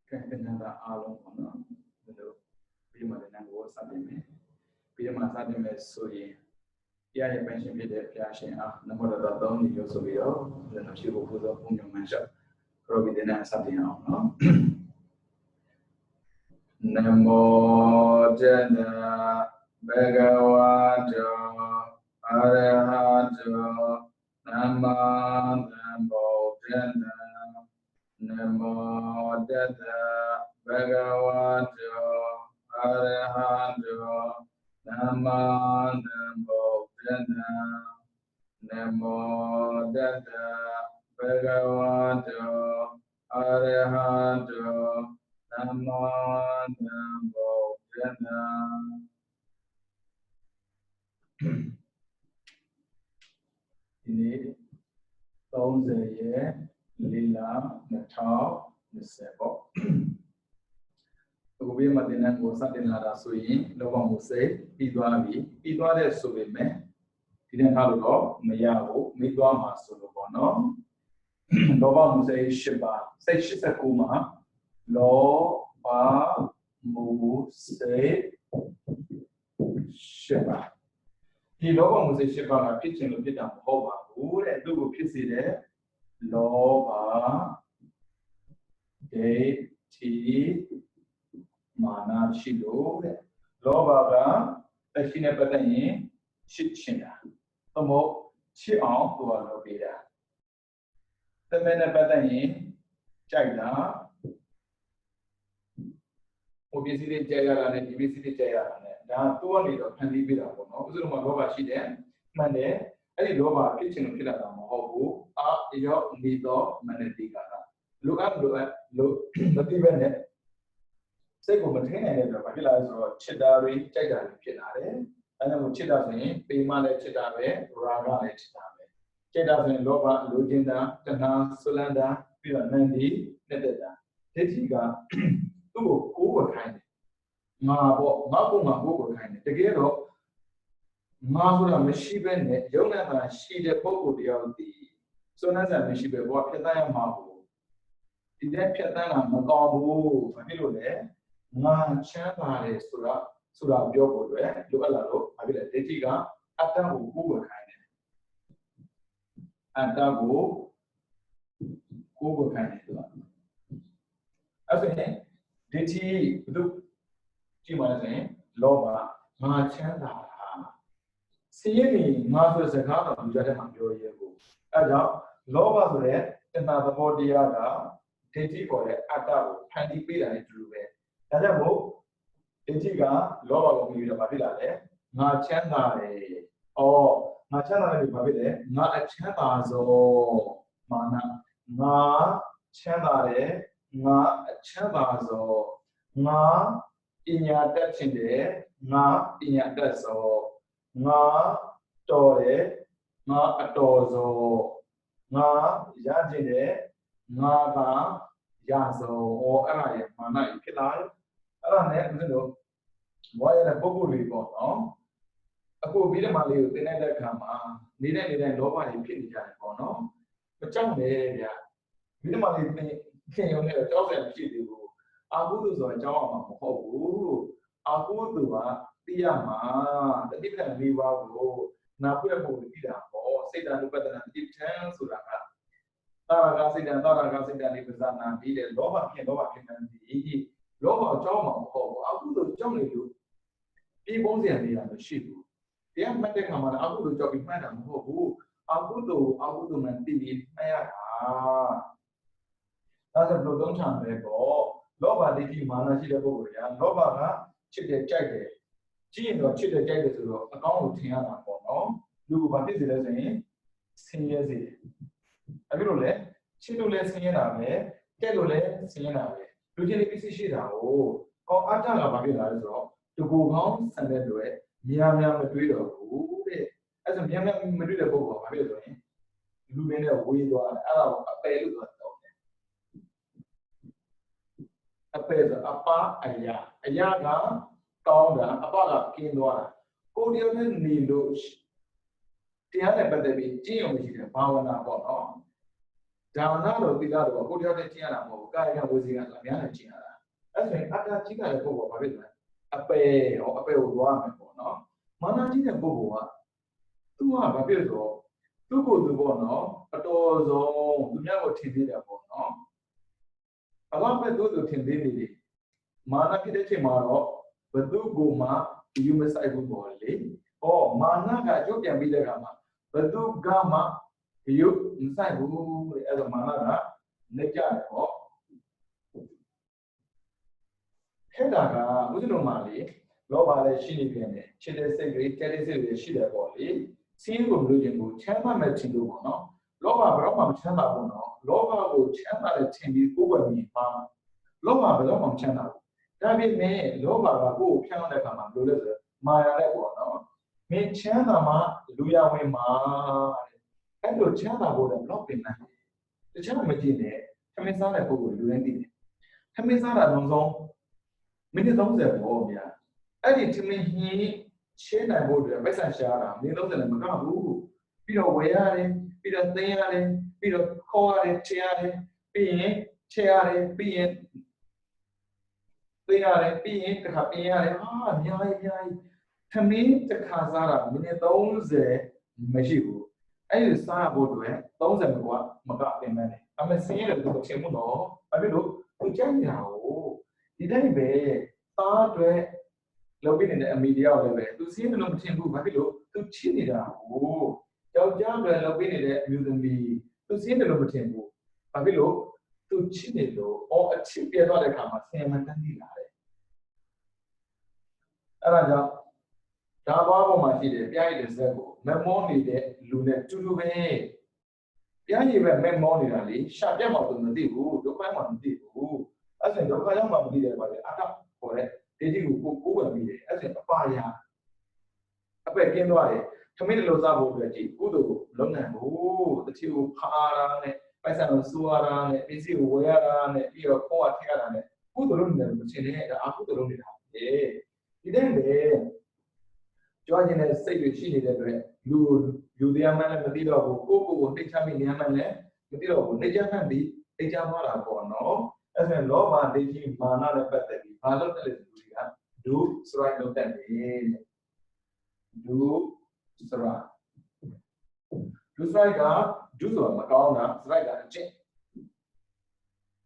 Kenapa alam mana, itu bila mana gua sademe, bila mana sademe suri, ya yang pension bila pension nama dah tahun ni yo suri yo, dan masih buku tu punya macam, kalau bila nak sademe no. Namo Jana Bhagavato Arahato Nama Namo Jana Namo Jana Bhagavato Arahato Nama Namo Jana Namo Jana Bhagavato Arahato Nama Namo Jana. Ini tahun saya lila natal nisebo. Aku biar matinan bosan di lara sui, lubang musai, pidwa deh sui me. Tidak kalau meyahu, midwa masuk lobono. Lubang musai shiba, saya shisa kuma. Lo ba mu se shiba. Di loba mu se shiba na pitching lo pitang hoba. Ure dugu pisi de lo ba de ti mana shilo de. Lo ba ga tashine patayin shit shina. Tomo chi ang tua lo bida. Temene patayin chayda. Obesity jaya and obesity jaya. Now, two only the handy bit of no, Zuma she then, Monday, any loba kitchen of Killa Hobu, your needle manetica. Look up, look, not even say, go maintain and the Pakila or Chidari, Chedar, Pinare, and then with Chidazin, Pimale Chidare, Raga Chidame. Chedazin, Loba, Lugina, Tana, Solanda, Pila Nandi, Nededa. Tetiga. Tu overkind. Overkind. The ghetto Mabula Meshiben, Yonama, she the Popo the Aldi. So Naza Meshibe, what Kataya Mabu. The Piatana Magabu, Familole, Ma Chama Sura Biobo, Lualaro, Avila Tetiga, Atabu overkind. Atabu overkind. As a Diti look Chimane, Loba, Machanda. Seeing Mother Zakana, Jadam, Yoyego. Ada, Loba red, another Bodiaga, Diti for it, Atabu, Handy Pila and Drew it. Adamo, Ditiga, Loba of Mavila, Machanda, or Machanda Mavile, not a Chandazo, Mana, Ma Chandare. Nga Chamazo, Nga Inya Dachinde, Nga Inya Daso, Nga Tore, Nga Atozo, Nga Yajine, Nga Yazo, or Araya, Mana Kilai, Arane, why a Bobu Ribbon? A poor Vidamali, the Nether Kama, neither nobody pity Janono, but Chang Media, Vidamali. Can you never tell them you? Abu or Jama Hobu, Abu, Piama, the different Viva, Napuabu, or say that better than deep turns to Taragasi and Taragasi and Ibazana, be the Loba can be Loba Jama Hobu, Abu Johnny you. People there on the ship. The young man come on Abu Jogging Madam Hobu, Abu man TV, That's a blood on Loba did mana see the boy, and Loba chip the jacket. Jean or chip the jacket to account with Tiana for no. You what is it as a senior? A virule, Chidule Siena, Telule Siena, Lieutenant Pisishida, or Atala Bagila, to go home and then do it. Miam Madrid, as a Miam Madrid book of Abilene, Lumina Widow, a pale. A peasant, a pa, a yaga, Tonda, a bala, quinoa, Odion Nilush. The other but the Geo Pavana Bono. ဒါနတော့သီလတော့ကိုတယောက်တည်းကျင့်ရတာမဟုတ်ဘူးကာယကဝစီကလည်းအများနဲ့ကျင့်ရတာအဲ့ဆိုရင်အတ္တကြီးကလည်းပုဂ္ဂိုလ်ဘာဖြစ်လဲအပယ်ရောအပယ်ကိုသွားမယ်ပေါ့နော်မာနကြီးတဲ့ပုဂ္ဂိုလ်ကသူကဘာဖြစ်လို့သူ့ကိုယ်သူပေါ့နော်အတော်ဆုံးသူများကိုထင်သေးတယ်ပေါ့နော်အလားပဲသူ့ထင်သေးတယ်မာနဖြစ်တဲ့ချိန်မှာတော့ဘသူကိုမှယူမဆိုင်ဘူးပေါ့လေ။ဟောမာနကအကျိုးပြန်ပြီးတဲ့အခါမှာဘသူကမှယူမဆိုင်ဘူးတဲ့အဲ့ဒါမာနကနေကြတယ်ပေါ့။ခဲ့တာကဦးဇင်းတို့မှလေလောဘလည်းရှိနေပြန်တယ်ချစ်တဲ့စိတ်တွေကြက်တဲ့စိတ်တွေရှိတယ်ပေါ့လေ။စီးကိုမလို့ခြင်းကိုချမ်းသာမဲ့ခြင်းလို့ပေါ့နော်။လောဘဘယ်တော့မှမချမ်းသာဘူးနော်။လောဘကိုချမ်းသာတဲ့ခြင်းပြီးကိုယ်ပဲမြင်ပါလောဘဘယ်တော့မှမချမ်းသာဘူး။ဒါပေမဲ့လောဘကကိုယ်ဖြောင်းတဲ့အခါမှာဘယ်လိုလဲဆိုမာယာနဲ့ပေါ့နော်မင်းချမ်းသာမှလူရဝင်မှာတဲ့အဲ့လိုချမ်းသာဖို့လည်းဘလောက်ပင်နိုင်တခြားမကြည့်နဲ့ထမင်းစားတဲ့ပုဂ္ဂိုလ်လူတိုင်းသိတယ်ထမင်းစားတာလုံးစုံမိနစ်30ပေါ့ဗျာအဲ့ဒီထမင်းဟင်းရှင်းနိုင်ဖို့အတွက်ပိုက်ဆံရှားတာမိနစ်30လည်းမကဘူးပြီးတော့ဝယ်ရတယ်ပြီးတော့သိမ်းရတယ်ပြီးတော့ခေါ်ရတယ်ချေရတယ်ပြီးရင်ချေရတယ်ပြီးရင်သိရတယ်ပြီးရင်တစ်ခါပြင်ရတယ်ဟာအများကြီးသမင်းတစ်ခါစားတာမိနစ်30မရှိဘူးအဲ့ဒီစားဖို့အတွက်30ကွာမကပြင်မယ်အမေစင်းရတယ်သူချင်းမှုတော့ဘာဖြစ်လို့သူကြိုက်နေတာကိုဒီတိုင်းပဲသားအတွက်လုပ်ပြီးနေတဲ့အမီတယောက်လည်းပဲသူစင်းတယ်လို့မထင်ဘူးဘာဖြစ်လို့သူချစ်နေတာကိုယောက်ျားတွေလုပ်ပြီးနေတဲ့အမျိုးသမီးသူစင်းတယ်လို့မထင်ဘူးဘာဖြစ်လို့သူချစ်နေလို့အချစ်ပြသွားတဲ့အခါမှာဆင်မတန်းနေလာတယ်အဲ့ဒါကြောင့်ဒါဘာပေါ်မှာရှိတယ်ပြားရည်တဲ့ဇက်ကိုမမောနေတဲ့လူနဲ့တူတူပဲပြားရည်ပဲမမောနေတာလေရှာပြတ်မှသူမသိဘူးဒုက္ခမှမသိဘူးအဲ့ဒါဒုက္ခရောက်မှမသိတယ်ပါလေအတ္တခေါ်တဲ့ဒီတိကိုကိုယ်ဝင်ပြီးတယ်အဲ့ဒါအပါယာအပက်ကင်းသွားတယ်ခမင်းလိုစားဖို့အတွက်ကြည့်ကုသိုလ်ကိုလုံးနိုင်ဘူးတတိကိုဖားတာနဲ့ပိုက်ဆံကိုစိုးရတာနဲ့ပစ္စည်းကိုဝယ်ရတာနဲ့ပြီးတော့ခေါ်ထည့်ရတာနဲ့ကုသိုလ်လုံးနေတယ်မချင်းနဲ့ဒါအကုသိုလ်လုံးနေတာလေဒီတဲ့ပဲကြွားခြင်းနဲ့စိတ်တွေရှိနေတဲ့အတွက်လူတရားမှန်းလည်းမသိတော့ဘူးကိုယ့်ကိုယ်နှိမ့်ချမိနေမှန်းလည်းမသိတော့ဘူးနှိမ့်ချမှန်းပြီးနှိမ့်ချသွားတာပေါ့နော်အဲ့ဒါလောဘဒိဋ္ဌိမာနနဲ့ပတ်သက်ပြီးဘာလို့လဲလူတွေကဒုစရိုက်လုပ်တတ်တယ်ဒုစရိုက်ဒုစရိုက်ကဒုဆိုတာမကောင်းတာစရိုက်ကအကျင့်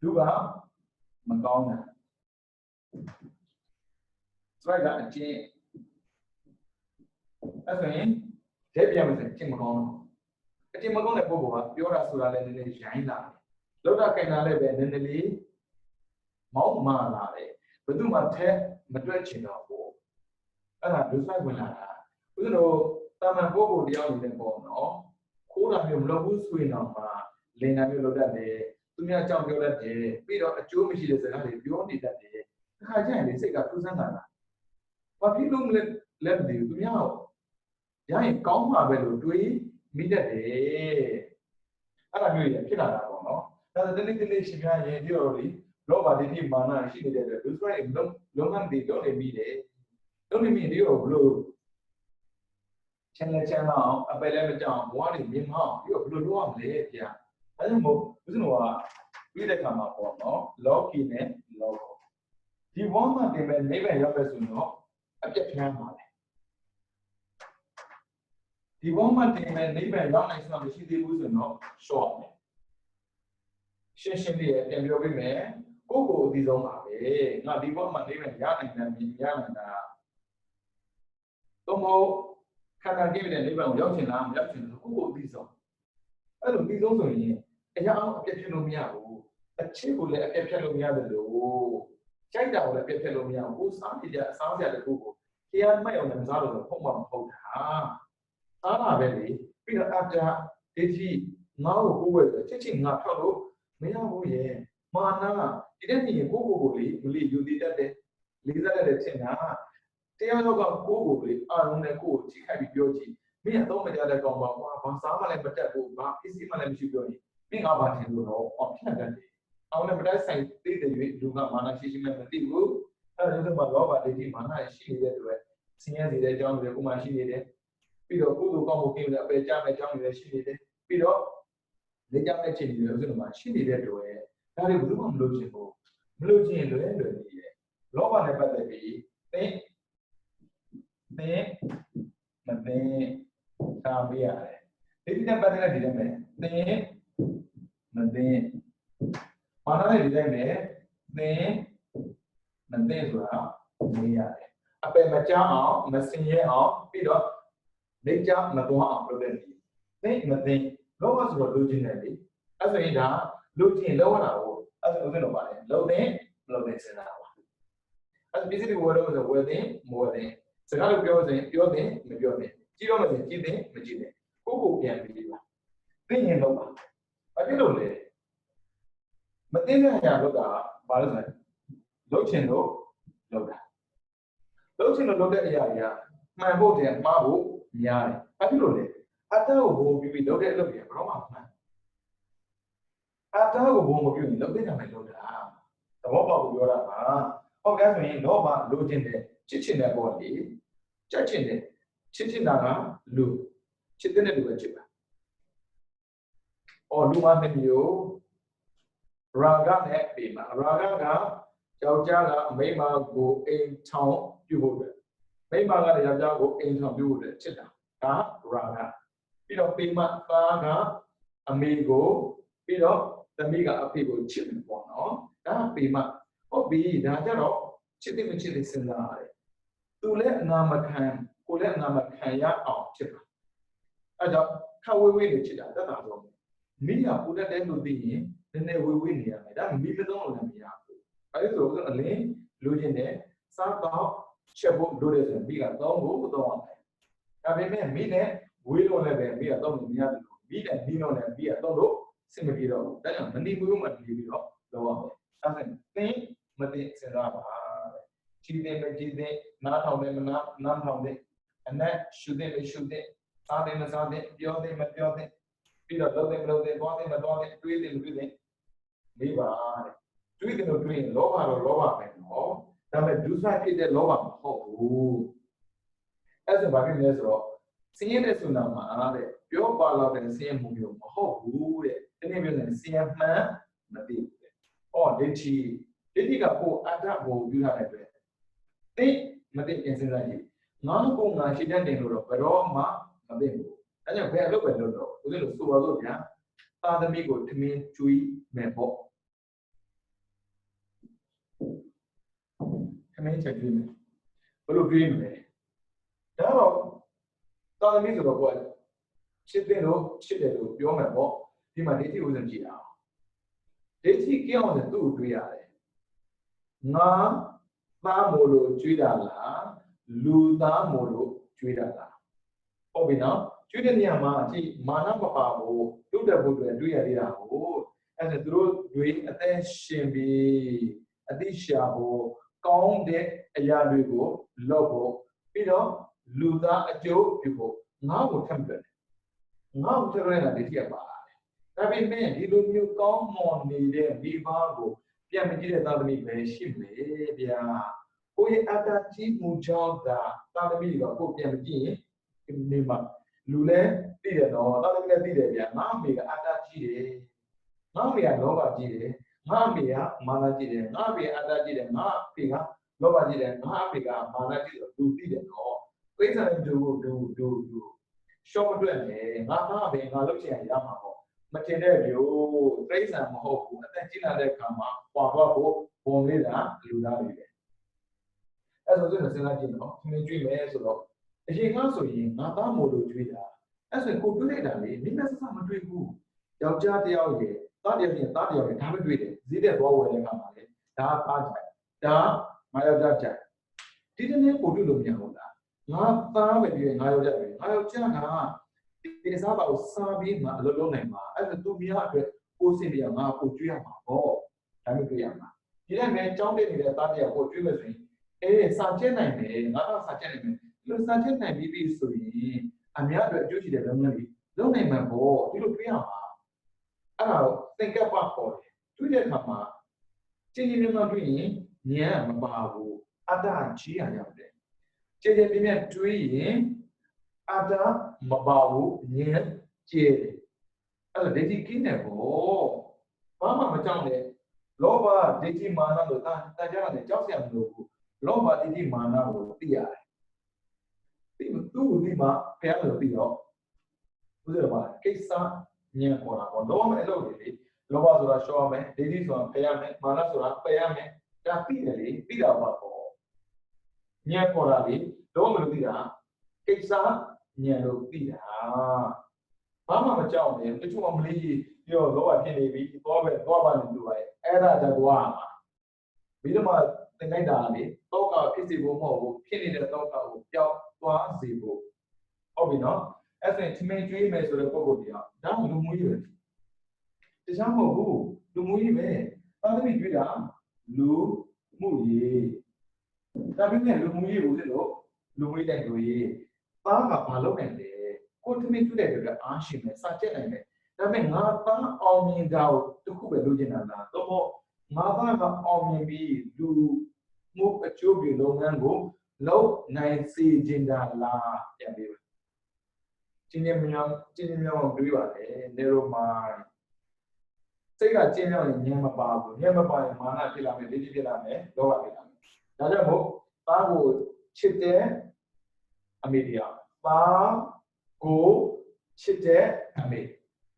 ဒုကမကောင်းတာစရိုက်ကအကျင့်အဲ့ဆိုရင်တဲ့ပြန်မစင်ကျင့်မကောင်းတော့အကျင့်မကောင်းတဲ့ပုဂ္ဂိုလ်ကပြောတာဆိုတာလည်းနည်းနည်းရိုင်းလာတယ်လောက်တာခိုင်တာလည်းပဲနည်းနည်းလေးမောက်မာလာတယ်ဘယ်သူမှထဲမတွက်ချင်တော့ဘူးအဲ့ဒါဒုစရိုက်ဝင်လာတာဥစ္စာတို့တာမန်ပုဂ္ဂိုလ်တယောက်နေတဲ့ပေါ့နော်ခိုးတာမျိုးမလုပ်ဘူးဆိုရင်တော့မှလင်တာမျိုးလုပ်တတ်တယ်သူများကြောင့်ပြောတတ်တယ်ပြီးတော့အကျိုးမရှိတဲ့စကားတွေပြောနေတတ်တယ်တစ်ခါကျရင်လေစိတ်ကထူးဆန်းလာတာဘာဖြစ်လို့လဲမသိဘူးသူများရရင်ကောင်းမှာပဲလို့တွေးမိတတ်တယ်အဲ့ဒါမျိုးကြီးဖြစ်လာတာပေါ့နော်ဒါဆိုတနေ့ရှင်များရင်ဒီလိုလေလောဘဒိဋ္ဌိမာနရှိနေတဲ့အတွက်လူစွဲလုံးဝမသိတော့နေမိတယ်လုံးနေမိဒီလိုဘလို့ချမ်းအောင်အပယ်လည်းမကြောက်ဘဝတွေမြင်မအောင်ပြီးတော့ဘလို့လုပ်ရမလဲဗျာအဲဒါမို့ဦးဇင်းတော်ကပြီးတဲ့ခါမှာပေါ့နော်လောကီနဲ့လောကဒီဝမ်းမှာတင်မဲ့နိဗ္ဗာန်ရောက်ပဲဆိုတော့အပြတ်ဖြန်းပါလေဒီဘုံမှာတင်မဲ့နိဗ္ဗာန်ရောက်နိုင်စွမ်းမရှိသေးဘူးဆိုတော့ရှော့မယ်ရှင်းလေးပြန်ပြောပေးမယ်ကိုယ့်ကိုအပြီးဆုံးပါပဲငါဒီဘုံမှာနိဗ္ဗာန်ရနိုင်တယ်မြင်ရနိုင်တာတော့မဟုတ်ခန္ဓာကိလေသာနိဗ္ဗာန်ကိုရောက်ချင်လားမရောက်ချင်ဘူးကိုယ့်ကိုအပြီးဆုံးအဲ့လိုပြီးဆုံးဆိုရင်အရာအောင်အပြတ်ဖြစ်လို့မရဘူးအချစ်ကိုလည်းအပြတ်ဖြတ်လို့မရတယ်လို့ကြိုက်တာကိုလည်းအပြတ်ဖြတ်လို့မရဘူးစားနေကြအစားစရာတခုကိုတရားမဲ့အောင်လည်းမစားလို့ဖုံးမမဟုတ်တာအားလာပဲလေပြီးတော့အတ္တဒိဋ္ဌိငါ့ကိုကိုယ်ပဲချက်ချင်းငါထောက်လို့မရဘူးရဲ့မာနဒီတဲ့နေကိုလေမလီယူတည်တတ်တယ်လေးစားတတ်တယ်ထင်တာတရားတော့ကကိုလေအာရုံနဲ့ကိုထိခိုက်ပြီးပြောကြည့်မင်းကတော့မကြတဲ့ကောင်ပါကွာဘာစားမှလည်းမတတ်ဘူးဘာပစ္စည်းမှလည်းမရှိပြောရင်မင်းကဘာထင်လို့တော့ဖြတ်တတ်တယ်အောင်လည်းမတိုက်ဆိုင်သေးတယ်၍လူကမာနရှိရှိမဲ့မသိဘူးအဲ့ဒါကြောင့်မှလောဘဒိဋ္ဌိမာနရှိနေတဲ့အတွက်ဆင်းရဲစေတဲ့အကြောင်းတွေကိုမှရှိနေတယ်ပြီးတော့ကုသိုလ်ကောင်းမှုကိလေသာပယ်ကြမဲ့အကြောင်းတွေလည်းရှိနေတယ်ပြီးတော့ လေကြောင်းနဲ့ချိန်ပြီးတော့ဥစဉ်မှာရှိနေတဲ့တို့ရဲ့ဒါတွေဘယ်သူမှမလို့ချင်ဘူးမလို့ချင်လွယ်နေတယ်လောဘနဲ့ပတ်သက်ပြီးသင်မသိစာပေးရတယ်ဒီနဲ့ပတ်သက်တဲ့ဒီတိုင်းပဲသင်မသိမာနနဲ့ဒီတိုင်းပဲသင်မသိဆိုတာမေးရတယ်အပယ်မကြအောင်မစင်ရဲအောင်ပြီးတော့လေကြမသွားအောင်လုပ်တဲ့ဒီသင်မသိလောဘဆိုတော့လိုချင်တယ်လေအဲ့ဆိုရင်ဒါလိုချင်လောက်ရတာကိုအဲ့ဆိုဥစဉ်တော့ပါတယ်လုံတဲ့မလုံတဲ့စဉ်းစားပါအဲ့ဒီပစ္စည်းတွေဝယ်လို့ဆိုဝယ်တဲ့မဝယ်တဲ့စကားလို့ပြောတဲ့ပြောတဲ့မပြောတဲ့ကြည့်တော့မကြည့်ကြည့်တဲ့မကြည့်တဲ့ကိုပြန်ပြီးပါသိရင်လောက်ပါဘာဖြစ်လို့လဲမသိတဲ့အရာလောက်တာဘာလို့လဲလောက်ချင်လို့လောက်တာလောက်ချင်လို့လောက်တဲ့အရာကြီးမှန်ဖို့တယ်မှားဖို့များတယ်ဘာဖြစ်လို့လဲအတ္တကိုဘုံပြီးလောက်တဲ့အလုပ်ကြီးဘယ်တော့မှမှန်အတ္တကိုဘုံမပြုရင်လောက်တဲ့ကြမယ်လောက်တာသဘောပေါက်ကိုပြောတာပါဟုတ်ကဲ့ဆိုရင်လောဘလိုချင်တယ်ချစ်ချင်တဲ့ပေါ်လေကြက်ချင်တယ်ချစ်ချင်တာကလူချစ်တဲ့လူပဲချစ်ပါအော်လူမနှစ်မျိုးရာဂနဲ့ပေမာရာဂကယောက်ျားကမိန်းမကိုအိမ်ထောင်ပြုဖို့အတွက်မိန်းမကလည်းယောက်ျားကိုအိမ်ထောင်ပြုဖို့အတွက်ချစ်တာဒါရာဂပြီးတော့ပေမာသားကအမေကိုပြီးတော့သမီးကအဖေကိုချစ်တယ်ပေါ့နော်ဒါပေမာဟုတ်ပြီဒါကြတော့ချစ်တယ်မချစ်တယ်စဉ်းစားရတယ်သူလည်းအနာမခံကိုလည်းအနာမခံရအောင်ချစ်ပါအဲကြောင့်ခဝေးဝေးလို့ချစ်တာတတ်တာတော့မိကပူတတ်တဲ့လို့သိရင်နည်းနည်းဝေးဝေးနေရမယ်ဒါမိမသုံးလို့လည်းမရဘူးအဲဒီဆိုအလင်းလိုချင်တဲ့စားတော့ချက်ဖို့လိုတယ်ဆိုရင်မိကသုံးဖို့သုံးအောင်ဒါပေမဲ့မိနဲ့ဝေးလို့လည်းပဲမိကသုံးလို့မရတယ်မိနဲ့နီးလို့လည်းမိကသုံးလို့စင်မပြေတော့ဘူးဒါကြောင့်မနီမွေးမှနေပြီးတော့လောအောင်အဲဒါသင်မသိစဉ်းစားပါကြည်တယ်မကြည်တယ်နားထောင်တယ်မနားထောင်တယ်အနက်ရှုတယ်မရှုတယ်စားတယ်မစားတယ်ပြောတယ်မပြောတယ်ပြီးတော့လုပ်တယ်မလုပ်တယ်သွားတယ်မသွားတယ်တွေးတယ်မတွေးတယ်မေးပါတဲ့တွေးတယ်လို့တွေးရင်လောဘတော့လောဘပဲနော်ဒါပေမဲ့ဒုစရိုက်ဖြစ်တဲ့လောဘမဟုတ်ဘူးအဲ့ဒါဘာဖြစ်လဲဆိုတော့စင်းရဲတဲ့ဆိုတာမှာတဲ့ပြောပါတော့တဲ့စင်းရဲမှုမျိုးမဟုတ်ဘူးတဲ့ဒီနေ့ပြောရင်စင်းရဲမှန်မသိဘူးတဲ့။အော်ဒိဋ္ဌိကကိုအတ္တကိုယူထားတဲ့အတွက်သိမသိပြင်စဉ်းစားကြည့်ငါ့ကိုငါရှိတတ်တယ်လို့တော့ဘယ်တော့မှမသိဘူး။အဲကြောင့်ဘယ်အလုပ်ပဲလုပ်တော့ဦးဇင်းတို့ဆိုပါစို့ဗျာသာသမီကိုထမင်းကျွေးမယ်ပေါ့ထမင်းချက်ကျွေးမယ်ဘယ်လိုကျွေးမလဲဒါတော့သာသမီဆိုတော့ကိုယ်ချစ်တယ်လို့ချစ်တယ်လို့ပြောမယ်ပေါ့ဒီမှာဒိဋ္ဌိဦးဇင်းကြည့်တာဒိဋ္ဌိကြောင့်လည်းသူ့ကိုတွေးရတယ်ငါသားမို့လို့ကျွေးတာလားလူသားမို့လို့ကျွေးတာလားဟုတ်ပြီနော်ကျွေးတဲ့နေရာမှာဒီမာနမပါဘူးတုတ်တက်ဖို့အတွက်တွေးရသေးတာကိုအဲ့ဒါသူတို့တွေအသက်ရှင်ပြီးအသိရှာဖို့ကောင်းတဲ့အရာတွေကိုလုပ်ဖို့ပြီးတော့လူသားအကျိုးပြုဖို့ငါ့ကိုထပ်တယ်ငါ့ကိုထပ်ရတာဒိဋ္ဌိကပါလာတယ်ဒါပေမဲ့ဒီလိုမျိုးကောင်းမွန်နေတဲ့မိဘကိုပြန်မကြည့်တဲ့သာသမီပဲရှိမယ်ဗျာကိုယ့်ရဲ့အတ္တကြီးမှုကြောင့်သာသမီကကိုယ်ပြန်မကြည့်ရင်ဒီမှာလူလည်းသိတယ်နော်သာသမီလည်းသိတယ်ဗျာငါအမေကအတ္တကြီးတယ်ငါအမေကလောဘကြီးတယ်ငါအမေကမာနကြီးတယ်ငါအဖေကအတ္တကြီးတယ်ငါအဖေကလောဘကြီးတယ်ငါအဖေကမာနကြီးတယ်လူသိတယ်နော်ပိဿာဒူရှော့မတွက်နဲ့ငါသားပဲငါလုပ်ချင်ရမှာပေါ့မထင်တဲ့မျိုးပိဿာမဟုတ်ဘူးအသက်ကြီးလာတဲ့အခါမှာပွားဖို့ပုံလေးတာလူသားတွေပဲအဲ့ဆိုစဉ်းစားကြည့်နော်သင်ကြည့်မယ်ဆိုတော့အရင်ကဆိုရင်ငါသားမို့လို့ကြွေးတာအဲ့ဆိုကိုတွေးလိုက်တာလေမိမဆဆမတွေးဘူးယောက်ျားတယောက်ရဲ့သားတယောက်ရဲ့သားတယောက်ရဲ့ဒါပဲတွေးတယ်ဈေးတဲ့သွားဝယ်တဲ့အခါမှာလေဒါသားကြိုက်ဒါငါယောက်ျားကြိုက်ဒီတနေ့ကိုတွေးလို့မရဘူးလားငါသားပဲပြီးငါယောက်ျားပဲငါယောက်ျားကဒီစားပါကိုစားပြီးမှအလုပ်လုပ်နိုင်မှာအဲ့ဒါသူများအတွက်ကိုစင်ပြငါကိုကြွေးရမှာပေါ့ဒါမျိုးတွေ့ရမှာဒီတိုင်းပဲကြောင်းတက်နေတဲ့သားတယောက်ကိုကြွေးလို့ဆိုရင်စာချက်နိုင်တယ်ငါတော့စာချက်နိုင်မယ်ဒီလိုစာချက်နိုင်ပြီးဆိုရင်အများအတွက်အကျိုးရှိတဲ့လုပ်ငန်းတွေလုပ်နိုင်မှာပေါ့ဒီလိုတွေးရမှာအဲ့ဒါကိုသင်္ကပ္ပပေါ်တယ်တွေးတဲ့အခါမှာချင်းချင်းများတွေးရင်ဉာဏ်မပါဘူးအတ္တကြီးရရောက်တယ်ချင်းချင်းများတွေးရင်အတ္တမပါဘူးဉာဏ်ကျဲတယ် အဲ့ဒါဒိဋ္ဌိကင်းတယ်ပေါ့ဘာမှမကြောက်နဲ့လောဘဒိဋ္ဌိမာနလို့တာကြရတယ်ကြောက်စရာမလိုဘူးလောဘဒိဋ္ဌိမာနကိုသိရတယ်သူ့ကိုဒီမှာဖျားလို့ပြီးတော့ဦးဇင်းကကိစ္စညံပေါ်တာပေါ့လောဘအလုပ်တွေလေလောဘဆိုတာရှော့ရမယ်ဒိဋ္ဌိဆိုတာဖယ်ရမယ်မာနဆိုတာပယ်ရမယ်ဒါပြီးတယ်လေပြီးတာပါပေါ့ညံပေါ်တာလေလောဘလို့ပြီးတာကိစ္စညံလို့ပြီးတာဘာမှမကြောက်နဲ့တချို့ကမလေးပြောလောဘဖြစ်နေပြီသွားပဲသွားပါနေလို့ပဲအဲ့ဒါတကွာမှာပြီးတော့မှသင်လိုက်တာလေတောကဖြစ်စီဖို့မဟုတ်ဘူးဖြစ်နေတဲ့တောကကိုပျောက်သွားစေဖို့ဟုတ်ပြီနော်အဲ့ဒါချင်းမင်းကျွေးမယ်ဆိုတဲ့ပုံကိုပြအောင်ဒါလူမှုရေးပဲတခြားမဟုတ်ဘူးလူမှုရေးပဲသာသမီကျွေးတာလူမှုရေးဒါပေမဲ့လူမှုရေးကိုလို့လူမှုရေးတဲ့လူရေးသားကဘာလုပ်နိုင်လဲကိုသမီးကျွေးတဲ့အတွက်အားရှိမယ်စာကျက်နိုင်မယ်ဒါပေမဲ့ငါသားအောင်မြင်တာကိုတခုပဲလုပ်ချင်တာလားတော့ငါသားကအောင်မြင်ပြီးလူမှုအကျိုးပြုလုပ်ငန်းကိုလုပ်နိုင်စေချင်တာလားပြန်ပြီးကျင်းမြောင်တွေးပါလေနေရိုမိုင်းစိတ်ကကျင်းမြောင်ရင်ဉာဏ်မပါဘူးဉာဏ်မပါရင်မာနဖြစ်လာမယ်ဒိဋ္ဌိဖြစ်လာမယ်လောဘဖြစ်လာမယ်ဒါကြောင့်မို့သားကိုချစ်တဲ့အမေတရားသားကိုချစ်တဲ့အမေ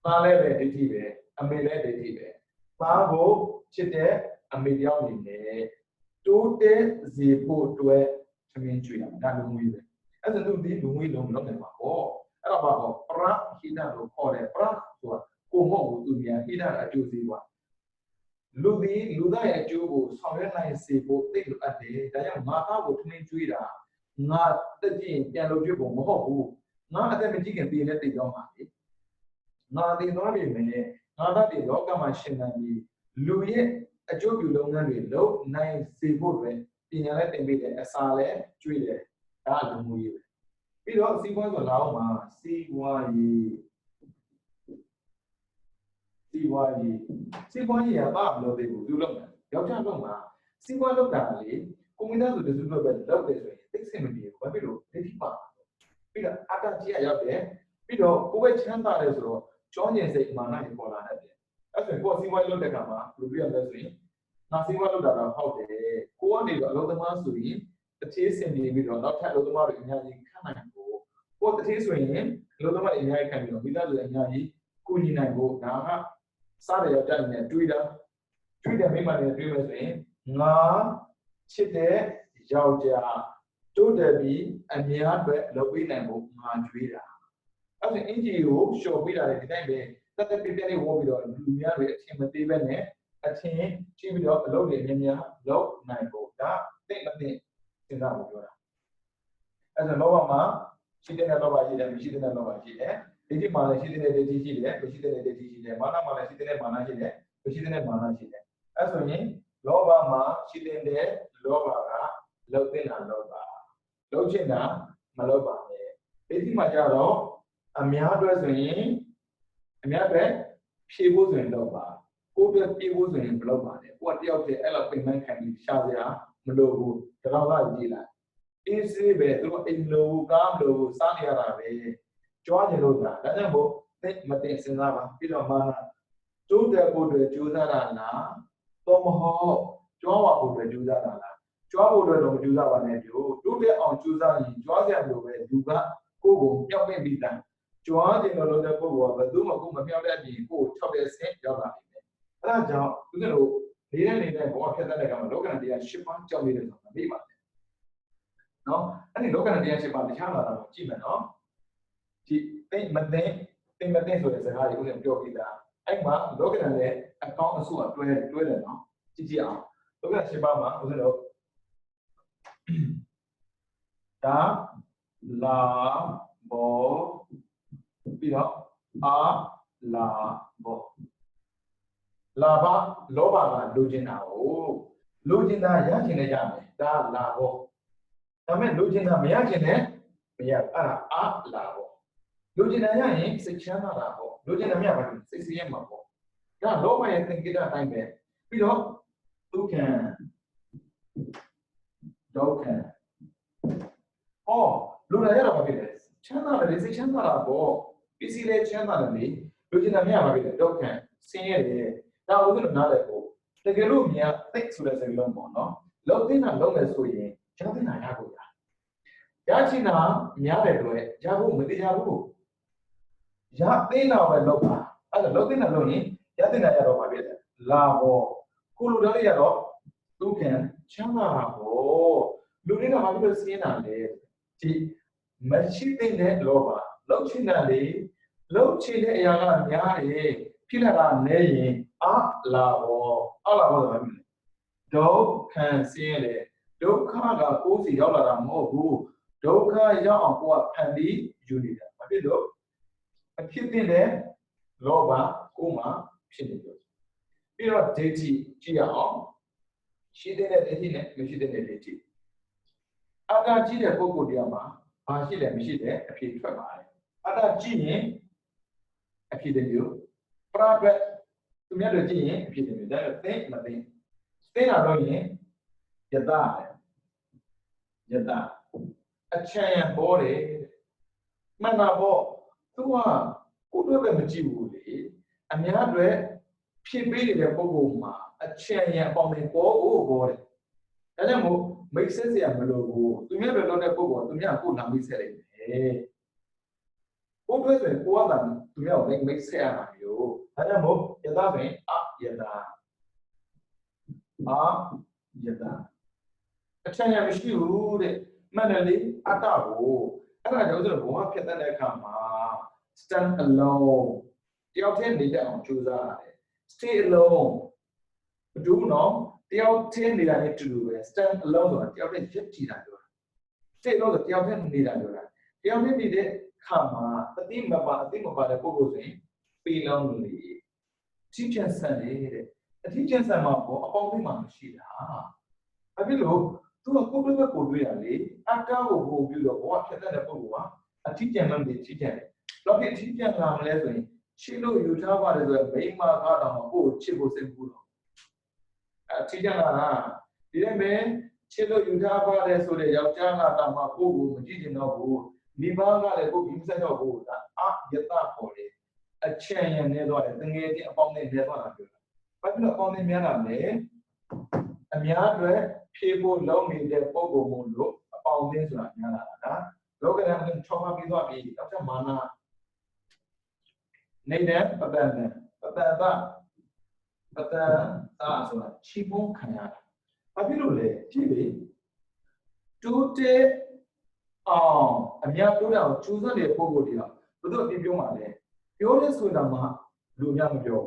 သားလည်းပဲဒိဋ္ဌိပဲအမေလည်းဒိဋ္ဌိပဲသားကိုချစ်တဲ့အမေတရားနေနဲ့တိုးတက်စေဖို့အတွက်သမင်းကျွေးတာဒါလူမှုရေးပဲအဲ့ဒါသူဒီလူမှုရေးလုံးမလုပ်နိုင်ပါဘူးအဲ့တော့ဘာပေါ့ပရဟိတလို့ခေါ်တယ်ပရဆိုတာကိုမဟုတ်ဘူးသူများဟိတအကျိုးစီးပွားလူသားရဲ့အကျိုးကိုဆောင်ရွက်နိုင်စေဖို့သိလိုအပ်တယ်ဒါကြောင့်ငါသားကိုသမင်းကျွေးတာငါတက်ကြည့်ပြန်လို့ကျွေးဖို့မဟုတ်ဘူးငါအသက်မကြီးခင်ပြည်နဲ့တိတ်တော့မှာလေငါတည်သွားပြီမယ်ငါသားတွေလောကမှာရှင်သန်ပြီးလူရဲ့အကျိုးပြုလုပ်ငန်းတွေလုပ်နိုင်စေဖို့ပဲပညာနဲ့သင်ပေးတယ်အစာလည်းကျွေးတယ်ဒါလူမှုရေးပဲပြီးတော့စီးပွားဆိုလာအောင်မှာစီးပွားရေးကဘာမလုပ်သေးဘူးသူလုပ်တယ်ယောက်ျားလုပ်မှာစီးပွားလုပ်တာလေကွန်ပျူတာဆိုတဲ့သူတို့ပဲလုပ်တယ်ဆိုရင်သိစင်မပြေဘူးဘာဖြစ်လို့ဒိဋ္ဌိပါပြီးတော့အတ္တကြီးရောက်တယ်ပြီးတော့ကိုယ်ပဲချမ်းသာတယ်ဆိုတော့ကြောင်းကျင်စိတ်မာနတွေပေါ်လာတယ်အဲ့ဆိုကိုယ်စီးပွားလုပ်တဲ့အခါမှာလူပြရလဲဆိုရင်ငါစီးပွားလုပ်တာတော့ဟုတ်တယ်ကိုကနေတော့အလုပ်သမားဆိုရင်တစ်သေးစင်ပြီးတော့နောက်ထပ်အလုပ်သမားတွေအများကြီးခန့်နိုင်ဖို့ကိုတစ်သေးဆိုရင်အလုပ်သမားတွေအများကြီးခန့်ပြီးတော့မိသားစုတွေအများကြီးကိုညီနိုင်ဖို့ဒါကစားတယ်ရောက်တယ်နဲ့တွေးတယ်မိမတွေတွေးမယ်ဆိုရင်ငါချစ်တဲ့ယောက်ျားတိုးတယ်ပြီးအများအတွက်လုပ်ပေးနိုင်ဖို့ငါကြွေးတာအဲ့ဒါအင်ဂျီကိုလျှော်ပေးတာလေဒီတိုင်းပဲတက်တက်ပြပြလေးဝေါ်ပြီးတော့လူများတွေအထင်မသေးပဲနဲ့အထင်ကြီးပြီးတော့အလုပ်တွေများများလုပ်နိုင်ဖို့ဒါသိမသိစဉ်းစားဖို့ပြောတာအဲ့ဒါလောဘမှာရှိတဲ့လောဘရှိတယ်မရှိတဲ့လောဘရှိတယ်ဒိဋ္ဌိမှာလည်းရှိတဲ့ဒိဋ္ဌိရှိတယ်မရှိတဲ့ဒိဋ္ဌိရှိတယ်မာနမှာလည်းရှိတဲ့မာနရှိတယ်မရှိတဲ့မာနရှိတယ်အဲ့ဆိုရင်လောဘမှာရှိတဲ့လောဘကလုပ်တဲ့တာလောဘလုပ်ချင်တာမလုပ်ပါနဲ့ဒိဋ္ဌိမှာကြတော့အများအတွက်ဆိုရင်အများအတွက်ဖြည့်ဖို့ဆိုရင်လုပ်ပါကိုယ်ပဲဖြည့်ဖို့ဆိုရင်မလုပ်ပါနဲ့ကိုယ်တယောက်တည်းအဲ့လိုပြင်ပန်းခံပြီးရှာစရာမလိုဘူးတရောင်းလာကြည့်လိုက်အေးစေးပဲသူတို့အိမ်လိုကားလိုစားနေရတာပဲကြွားကြလို့ဒါကြောင့်မို့သိမသိစဉ်းစားပါပြီးတော့မာနတိုးတက်ဖို့တွေကြိုးစားတာလားတော့မဟုတ်ကြွားပါဖို့တွေကြိုးစားတာလားကြွားဖို့တွေတော့မကြိုးစားပါနဲ့တို့တိုးတက်အောင်ကြိုးစားရင်ကြွားစရာလိုပဲလူကကိုယ်ကိုမြောက်ပင့်ပြီးသားကြွားတယ်လို့လုပ်တဲ့ပုဂ္ဂိုလ်ကဘယ်သူမှကိုယ်မမြောက်တဲ့အပြင်ကိုယ်၆တဲ့ဆင်းရောက်လာနေတယ်အဲဒါကြောင့်သူတို့နေတဲ့ဘဝဖြတ်တဲ့ကံမှာလောကဓာတ်တရား၈ပါးကြောက်နေတယ်ဆိုတာမေ့ပါနဲ့နော်အဲ့ဒီလောကဓာတ်တရား၈ပါးတခြားလာတာကိုကြည့်မယ်နော်ဒီသိမသိဆိုတဲ့စကားတွေကိုပြောပြတာအဲ့မှာလောကဓာတ်ရဲ့အကောင့်အစုအတွဲတယ်နော်ကြည့်အောင်လောကဓာတ်၈ပါးမှာဦးဇင်းတို့ဒါလာဘောပြီးတော့အာလာဘောလာဘလောဘကလိုချင်တာကိုလိုချင်တာရချင်လည်းရမယ်ဒါလာဘောဒါပေမဲ့လိုချင်တာမရချင်လည်းမရအဲ့ဒါအာလာဘောလိုချင်တာရရင်စိတ်ချမ်းသာတာပေါ့လိုချင်တာမရပါဘူးစိတ်ဆင်းရဲမှာပေါ့ဒါလောဘရဲ့သင်္ကေတအတိုင်းပဲပြီးတော့ဒုက္ခလိုလာရတာဘာဖြစ်လဲချမ်းသာတယ်စိတ်ချမ်းသာတာပေါ့ပစ္စည်းလည်းချမ်းသာတယ်လေ လူချင်းတဲ့မြတ်မှာပြီတော့ခံဆင်းရဲတယ်ဒါဥစဉ်နားလဲကိုတကယ်လို့မြတ်သိဆိုတဲ့စကားလုံးပေါ့နော်လုံးသိတာလုံးမယ်ဆိုရင်ကျွန်တော်သိတာရကိုရချင်တာများတယ်လို့ရဖို့မတရားဘူးရသိတာပဲလောက်ပါအဲ့ဒါလုံးသိတာလို့ရင်ရသိတာရတော့ပါပြီလာဘောကိုလူတော်လေးရတော့သူခံချမ်းသာတာဘောလူတွေကဘာဖြစ်လို့စင်းတာလဲဒီမရှိတဲ့လောဘလောက်ချင်တာလေလောက်ချင်တဲ့အရာကများတယ်ဖြစ်လာတာနဲရင်လာဘောလာဘောဆိုတာဘာလဲဒုက္ခဆင်းရဲဒုက္ခကကိုယ်စီရောက်လာတာမဟုတ်ဘူးဒုက္ခရောက်အောင်ကိုယ်ကဖန်ပြီးယူနေတာဘာဖြစ်လို့အဖြစ်တဲ့လောဘကိုယ်မှာဖြစ်နေလို့ပြီးတော့ဒိဋ္ဌိကြည့်ရအောင်ရှိတဲ့ဒိဋ္ဌိနဲ့မရှိတဲ့ဒိဋ္ဌိအတ္တကြည့်တဲ့ပုဂ္ဂိုလ်တရားမှာဘာရှိလဲမရှိတဲ့အဖြစ်ထွက်ပါတယ်အတ္တကြည့်ရင်အဖြစ်တဲ့မျိုးပရဒတ်သူများတို့ကြည့်ရင်အဖြစ်တဲ့မျိုးဒါပေမဲ့သိမသိသိတာတော့ရင်ယတအချမ်းပေါ်တယ်မှန်တာပေါ့သူကကိုယ်တို့ပဲမကြည့်ဘူးလေအများတွေဖြစ်ပေးနေတဲ့ပုံပုံမှာအချမ်းရအပေါင်းနဲ့ပေါ်တယ်ဒါကြောင့်မို့မိတ်ဆက်စရာမလိုဘူးသူများတွေလုပ်တဲ့ပုံပုံသူများကိုလာမိတ်ဆက်လိုက်တယ်ကိုယ်တွေဆိုရင်ကိုယ်ကသူများကိုမိတ်ဆက်ရတာမျိုးဒါကြောင့်မို့ယတဆိုရင်ယတအချမ်းရမရှိဘူးတဲ့မှန်တယ်လေအတ္တကိုအဲ့ဒါကြောင့်ဆိုတော့ဘဝဖြတ်တဲ့အခါမှာ stand alone တယောက်တည်းနေတဲ့အောင်ကြိုးစားရတယ် stay alone မတူဘူးနော်တယောက်တည်းနေတာနဲ့တူတူပဲ stand alone ဆိုတာတယောက်တည်းရပ်တည်တာပြောတာ stay alone ဆိုတယောက်တည်းနေတာပြောတာတယောက်တည်းနေတဲ့အခါမှာအတိမပါတဲ့ပုဂ္ဂိုလ်ဆိုရင်ပေးလောင်းလို့ထိချဆန်တဲ့အထိချဆန်မှာပေါ့အပေါင်းအသင်းမှာမရှိတာဘာဖြစ်လို့သူကကိုယ်ကိုတွေ့ရလေအတ္တကိုဟိုပြီးတော့ဘဝဖြတ်တဲ့ပုဂ္ဂိုလ်ကအထိကျန်မှမသိထိကျန်တယ်တော့ဒီအထိကျန်လာမလဲဆိုရင်ချစ်လို့ယူထားပါတယ်ဆိုရင်မိမကတော့ကိုယ်ချစ်ဖို့စိတ်ကူးတော့အထိကျန်လာဒီလည်းပဲချစ်လို့ယူထားပါတယ်ဆိုတဲ့ယောက်ျားကတော့ကိုယ်ကိုမကြည့်ကျင်တော့ဘူးမိဘကလည်းကိုယ်ပြီးမဆက်တော့ဘူးဒါယတပေါ်လေအချမ်းရနေတော့တယ်တငယ်ချင်းအပေါင်းနဲ့နေတော့တာပြောတာဘာဖြစ်လို့အပေါင်းနဲ့များတာလဲအများတွေဖြေဖို့လုံးနေတဲ့ပုံပုံမို့လို့အပေါင်းအသင်းဆိုတာများလာတာလောကဓာတ်နဲ့ချောင်းမပြီးသွားပြီနောက်ထပ်မာနနေတဲ့ပတ္တန်ဆိုတာချီးမွမ်းခံရတာဘာဖြစ်လို့လဲကြည့်လေတိုးတဲ့အောင်အများတိုးတဲ့အောင်ကျူးစွတဲ့ပုံကိုတည်းကဘယ်သူအပြပြောမှလဲပြောလဲဆိုတာမှလူများမပြော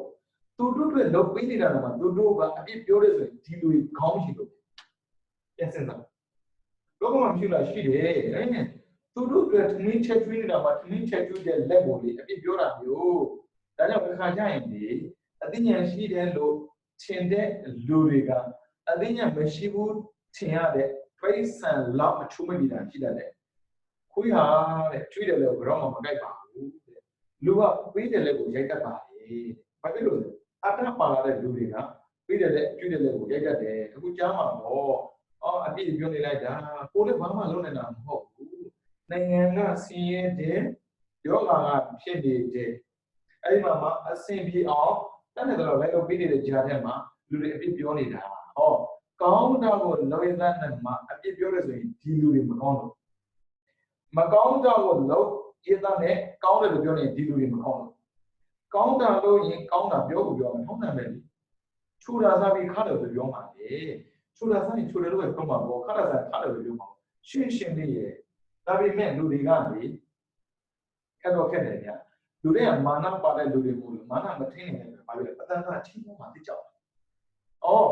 ဘူးသူတို့တွေလောက်ပေးနေတာကမှသူတို့ကအပြပြောလဲဆိုရင်ဒီလူကြီးခေါင်းရှိလို့ပြန်စင်တာလောကမှာမရှိလားရှိတယ်သူတို့တွေထမင်းချက်ကျွေးနေတာမှာထမင်းချက်ကျွေးတဲ့လက်ပေါ်လေးအပြပြောတာမျိုးဒါကြောင့်ခါကြရင်ဒီအသိဉာဏ်ရှိတယ်လို့ထင်တဲ့လူတွေကအသိဉာဏ်မရှိဘူးထင်ရတဲ့ဖိစံလောက်အထူးမမိတာရှိတတ်တယ်ခွေးဟာတဲ့ကျွေးတယ်လို့ဘယ်တော့မှမကြိုက်ပါဘူးတဲ့လူကပေးတယ်လက်ကိုရိုက်တတ်ပါလေဘာဖြစ်လို့လဲအတ္တပါလာတဲ့လူတွေကပေးတယ်လက်ကျွေးတယ်လက်ကိုရိုက်တတ်တယ်အခုကြားမှာတော့အပြည့်ပြောနေလိုက်တာကိုလည်းဘာမှလုပ်နေတာမဟုတ်ဘူးနိုင်ငံကစီးရဲတဲ့ယောဂါကဖြစ်နေတဲ့အဲ့ဒီမှာအဆင်ပြေအောင်တတ်တယ်တော့လည်းလုပ်ပေးနေတဲ့ကြားထဲမှာလူတွေအပြည့်ပြောနေတာကောင်းတာကိုလောရတဲ့နဲ့မှာအပြည့်ပြောရဆိုရင်ဒီလူတွေမကောင်းလို့မကောင်းတာကိုလောရတဲ့နဲ့ကောင်းတယ်လို့ပြောနေဒီလူတွေမကောင်းလို့ကောင်းတာလို့ရင်ကောင်းတာပြောဖို့ပြောမယ်ထုံးတယ်ပဲချူတာစားပြီးခါတယ်လို့ပြောမှာလေချူတာစားရင်ချူတယ်လို့ပဲပြောမှာပေါ့ခါတာစားခါတယ်လို့ပြောမှာရှင်းရှင်းလေးရဲ့ဒါပေမဲ့လူတွေကလေခက်တော့ခက်တယ်ဗျလူတွေကမာနပါတဲ့လူတွေမို့လို့မာနမထင်းနေတယ်ဘာလို့လဲပတ္တန်ကချင်းမှတိကြောက်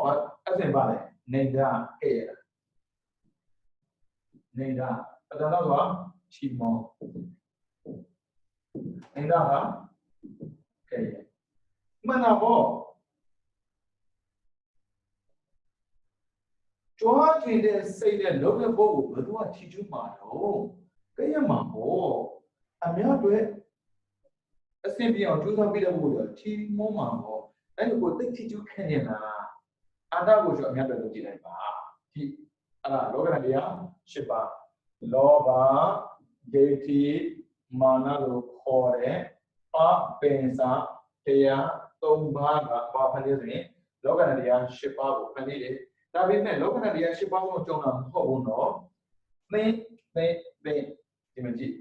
ဘာအစင်ပါလဲနေတာခဲ့ရတာနေတာပတ္တန်တော့ချီမောနေတာကခဲ့ရမှန်တာပေါ့ကြွားကျင်တဲ့စိတ်နဲ့လုံးတဲ့ပုဂ္ဂိုလ်ဘယ်သူကချီကျူးမှာတော့ကြရမှာပေါ့အများတွေအစင်ပြောင်းကြိုးစားပြီးတဲ့ပုဂ္ဂိုလ်ကချီမောမှာပေါ့အဲ့လိုကိုသိချီကျူးခံနေတာအာတကိုဆိုအများတွေလုပ်ကြည့်လိုက်ပါဒီအဲ့ဒါလောကဓာတ်တရား၈ပါးလောဘဒိဋ္ဌိမာနလို့ခေါ်တဲ့ ပါပင်စာတရား3ပါးကဘာဖန်တီးဆိုရင်လောကဓာတ်တရား10ပါးကိုဖန်တီးတယ်ဒါပေမဲ့လောကဓာတ်တရား10ပါးကိုကြုံတာမဟုတ်ဘူးနော်သင်ဒီမှာကြည့်